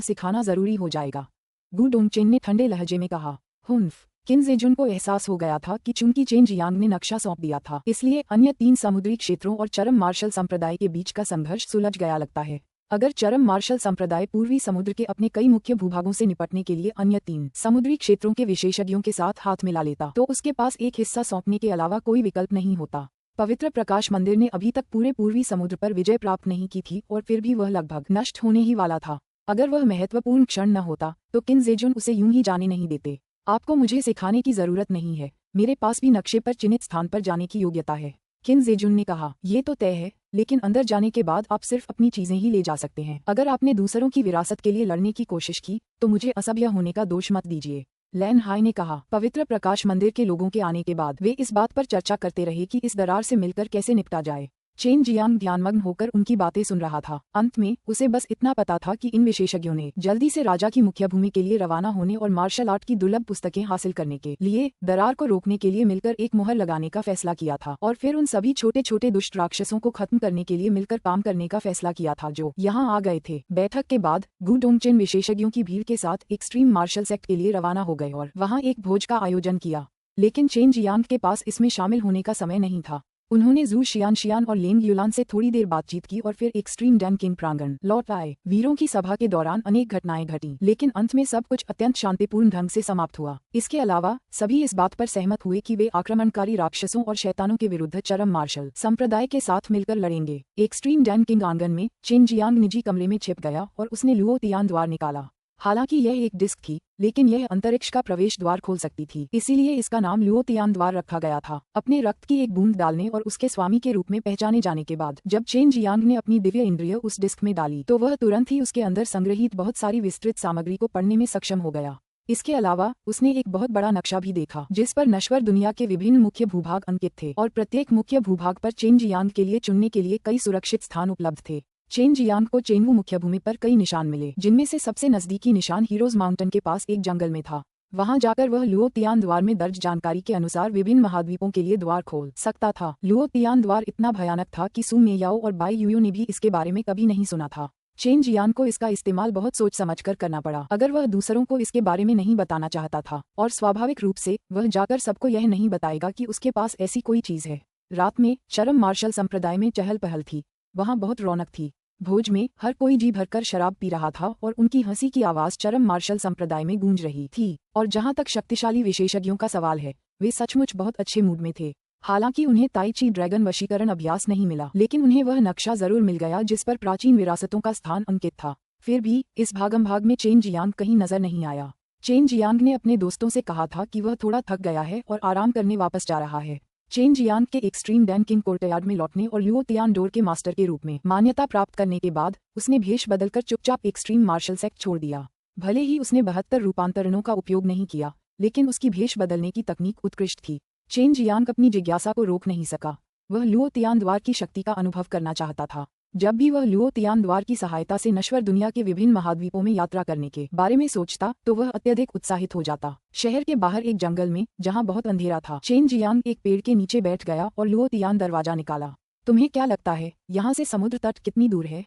सिखाना जरूरी हो जाएगा। गु डोंगचेन ने ठंडे लहजे में कहा। हुन्फ। किन जेजुन को एहसास हो गया था कि चूंकि चेन जियांग ने नक्शा सौंप दिया था, इसलिए अन्य 3 समुद्री क्षेत्रों और चरम मार्शल संप्रदाय के बीच का संघर्ष सुलझ गया लगता है। अगर चरम मार्शल संप्रदाय पूर्वी समुद्र के अपने कई मुख्य भूभागों से निपटने के लिए अन्य 3 समुद्री क्षेत्रों के विशेषज्ञों के साथ हाथ मिला लेता तो उसके पास एक हिस्सा सौंपने के अलावा कोई विकल्प नहीं होता। पवित्र प्रकाश मंदिर ने अभी तक पूरे पूर्वी समुद्र पर विजय प्राप्त नहीं की थी और फिर भी वह लगभग नष्ट होने ही वाला था। अगर वह महत्वपूर्ण क्षण न होता तो किन जेजुन उसे यूं ही जाने नहीं देते। आपको मुझे सिखाने की जरूरत नहीं है, मेरे पास भी नक्शे पर चिन्हित स्थान पर जाने की योग्यता है। किन जेजुन ने कहा। ये तो तय है, लेकिन अंदर जाने के बाद आप सिर्फ अपनी चीजें ही ले जा सकते हैं। अगर आपने दूसरों की विरासत के लिए लड़ने की कोशिश की तो मुझे असभ्य होने का दोष मत दीजिए, लैन हाई ने कहा। पवित्र प्रकाश मंदिर के लोगों के आने के बाद वे इस बात पर चर्चा करते रहे कि इस दरार से मिलकर कैसे निपटा जाए। चेन जियांग ध्यानमग्न होकर उनकी बातें सुन रहा था। अंत में उसे बस इतना पता था कि इन विशेषज्ञों ने जल्दी से राजा की मुख्य भूमि के लिए रवाना होने और मार्शल आर्ट की दुर्लभ पुस्तकें हासिल करने के लिए दरार को रोकने के लिए मिलकर एक मुहर लगाने का फैसला किया था और फिर उन सभी छोटे छोटे दुष्ट राक्षसों को खत्म करने के लिए मिलकर काम करने का फैसला किया था जो यहाँ आ गए थे। बैठक के बाद गु डोंगचेन विशेषज्ञों की भीड़ के साथ एक्सट्रीम मार्शल सेक्ट के लिए रवाना हो गए और वहाँ एक भोज का आयोजन किया। लेकिन चेन जियांग के पास इसमें शामिल होने का समय नहीं था। उन्होंने जू शियानशियान और लेंग युलान से थोड़ी देर बातचीत की और फिर एक्सट्रीम डैन किंग प्रांगण लौट आए। वीरों की सभा के दौरान अनेक घटनाएं घटी, लेकिन अंत में सब कुछ अत्यंत शांतिपूर्ण ढंग से समाप्त हुआ। इसके अलावा सभी इस बात पर सहमत हुए कि वे आक्रमणकारी राक्षसों और शैतानों के विरुद्ध चरम मार्शल संप्रदाय के साथ मिलकर लड़ेंगे। एक्सट्रीम डैन किंग आंगन में चेन जियांग निजी कमरे में छिप गया और उसने लुओ तियान द्वार निकाला। हालांकि यह एक डिस्क थी, लेकिन यह अंतरिक्ष का प्रवेश द्वार खोल सकती थी, इसीलिए इसका नाम लुओ तियान द्वार रखा गया था। अपने रक्त की एक बूंद डालने और उसके स्वामी के रूप में पहचाने जाने के बाद जब चेन जियांग ने अपनी दिव्य इंद्रिय उस डिस्क में डाली तो वह तुरंत ही उसके अंदर संग्रहित बहुत सारी विस्तृत सामग्री को पढ़ने में सक्षम हो गया। इसके अलावा उसने एक बहुत बड़ा नक्शा भी देखा जिस पर नश्वर दुनिया के विभिन्न मुख्य भूभाग अंकित थे और प्रत्येक मुख्य भूभाग पर चेन जियांग के लिए चुनने के लिए कई सुरक्षित स्थान उपलब्ध थे। चेन जियांग को चेंगू मुख्य भूमि पर कई निशान मिले, जिनमें से सबसे नजदीकी निशान हीरोज माउंटेन के पास एक जंगल में था। वहां जाकर वह लुओ तियान द्वार में दर्ज जानकारी के अनुसार विभिन्न महाद्वीपों के लिए द्वार खोल सकता था। लुओ तियान द्वार इतना भयानक था कि सु मेयाओ और बाई यूयो ने भी इसके बारे में कभी नहीं सुना था। चेन जियांग को इसका इस्तेमाल बहुत सोच समझकर करना पड़ा। अगर वह दूसरों को इसके बारे में नहीं बताना चाहता था, और स्वाभाविक रूप से वह जाकर सबको यह नहीं बताएगा कि उसके पास ऐसी कोई चीज है। रात में चरम मार्शल संप्रदाय में चहल पहल थी। वहाँ बहुत रौनक थी। भोज में हर कोई जी भरकर शराब पी रहा था और उनकी हंसी की आवाज चरम मार्शल संप्रदाय में गूंज रही थी। और जहां तक शक्तिशाली विशेषज्ञों का सवाल है, वे सचमुच बहुत अच्छे मूड में थे। हालांकि उन्हें ताई ची ड्रैगन वशीकरण अभ्यास नहीं मिला, लेकिन उन्हें वह नक्शा जरूर मिल गया जिस पर प्राचीन विरासतों का स्थान अंकित था। फिर भी इस भागम-भाग में चेन जियांग कहीं नजर नहीं आया। चेन जियांग ने अपने दोस्तों से कहा था कि वह थोड़ा थक गया है और आराम करने वापस जा रहा है। चेन जियांग के एक्सट्रीम डैन किंग कोर्टयार्ड में लौटने और लुओ तियान डोर के मास्टर के रूप में मान्यता प्राप्त करने के बाद उसने भेष बदलकर चुपचाप एक्सट्रीम मार्शल सेक्ट छोड़ दिया। भले ही उसने 72 रूपांतरणों का उपयोग नहीं किया, लेकिन उसकी भेष बदलने की तकनीक उत्कृष्ट थी। चेन जियांग अपनी जिज्ञासा को रोक नहीं सका। वह लुओ तियान द्वार की शक्ति का अनुभव करना चाहता था। जब भी वह लुओ तियान द्वार की सहायता से नश्वर दुनिया के विभिन्न महाद्वीपों में यात्रा करने के बारे में सोचता तो वह अत्यधिक उत्साहित हो जाता। शहर के बाहर एक जंगल में जहां बहुत अंधेरा था, चेन जियांग एक पेड़ के नीचे बैठ गया और लुओ तियान दरवाजा निकाला। तुम्हें क्या लगता है यहाँ से समुद्र तट कितनी दूर है?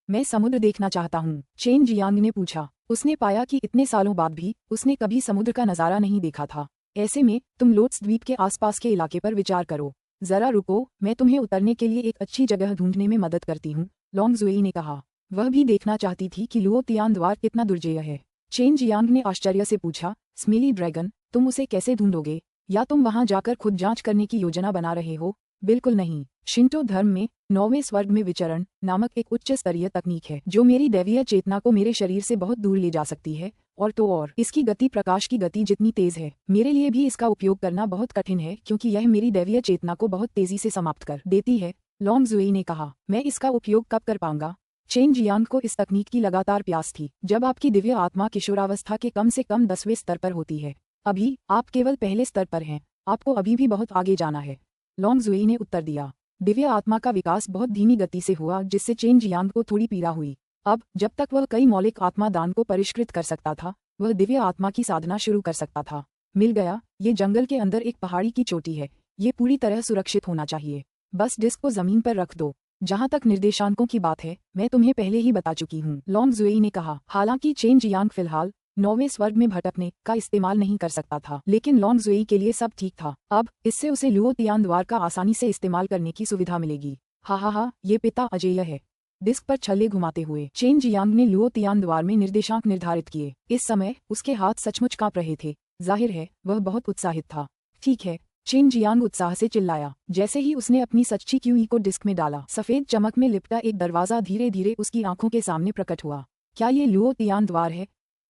मैं समुद्र देखना चाहता हूँ, चेन जियांग ने पूछा। उसने पाया कि इतने सालों बाद भी उसने कभी समुद्र का नजारा नहीं देखा था। ऐसे में तुम लोट्स द्वीप के आसपास के इलाके पर विचार करो। जरा रुको, मैं तुम्हें उतरने के लिए एक अच्छी जगह ढूंढने में मदद करती हूँ, लोंग जुई ने कहा। वह भी देखना चाहती थी कि लुओ तियान द्वार कितना दुर्जेय है। चेन जियांग ने आश्चर्य से पूछा, स्मिली ड्रैगन, तुम उसे कैसे ढूंढोगे? या तुम वहां जाकर खुद जांच करने की योजना बना रहे हो? बिल्कुल नहीं। शिंटो धर्म में 9वें स्वर्ग में विचरण नामक एक उच्च स्तरीय तकनीक है जो मेरी दैवीय चेतना को मेरे शरीर से बहुत दूर ले जा सकती है, और इसकी गति प्रकाश की गति जितनी तेज है। मेरे लिए भी इसका उपयोग करना बहुत कठिन है क्योंकि यह मेरी दैवीय चेतना को बहुत तेजी से समाप्त कर देती है, लोंग जुई ने कहा। मैं इसका उपयोग कब कर पाऊंगा? चेन जियांग को इस तकनीक की लगातार प्यास थी। जब आपकी दिव्य आत्मा किशोरावस्था के कम से कम 10वें स्तर पर होती है। अभी आप केवल पहले स्तर पर हैं, आपको अभी भी बहुत आगे जाना है, लोंग जुई ने उत्तर दिया। दिव्य आत्मा का विकास बहुत धीमी गति से हुआ जिससे चेन जियांग को थोड़ी पीड़ा हुई। अब जब तक वह कई मौलिक आत्मा दान को परिष्कृत कर सकता था, वह दिव्य आत्मा की साधना शुरू कर सकता था। मिल गया, ये जंगल के अंदर एक पहाड़ी की चोटी है, ये पूरी तरह सुरक्षित होना चाहिए। बस डिस्क को जमीन पर रख दो। जहाँ तक निर्देशांकों की बात है, मैं तुम्हें पहले ही बता चुकी हूँ, लोंग जुई ने कहा। हालांकि चेन जियांग फिलहाल 9वें स्वर्ग में भटकने का इस्तेमाल नहीं कर सकता था, लेकिन लोंग जुई के लिए सब ठीक था। अब इससे उसे लुओ तियान द्वार का आसानी से इस्तेमाल करने की सुविधा मिलेगी। हा, ये पिता अजेय है। डिस्क पर छल्ले घुमाते हुए चेन जियांग ने लुओ तियान द्वार में निर्देशांक निर्धारित किए। इस समय उसके हाथ सचमुच कांप रहे थे। जाहिर है वह बहुत उत्साहित था। ठीक है, चेन जियांग उत्साह से चिल्लाया। जैसे ही उसने अपनी सच्ची क्यूई को डिस्क में डाला, सफेद चमक में लिपटा एक दरवाजा धीरे धीरे उसकी आंखों के सामने प्रकट हुआ। क्या ये लुओ तियान द्वार है?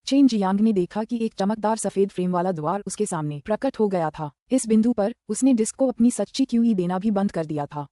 चेन जियांग ने देखा कि एक चमकदार सफेद फ्रेम वाला द्वार उसके सामने प्रकट हो गया था। इस बिंदु पर उसने डिस्क को अपनी सच्ची क्यूई देना भी बंद कर दिया था।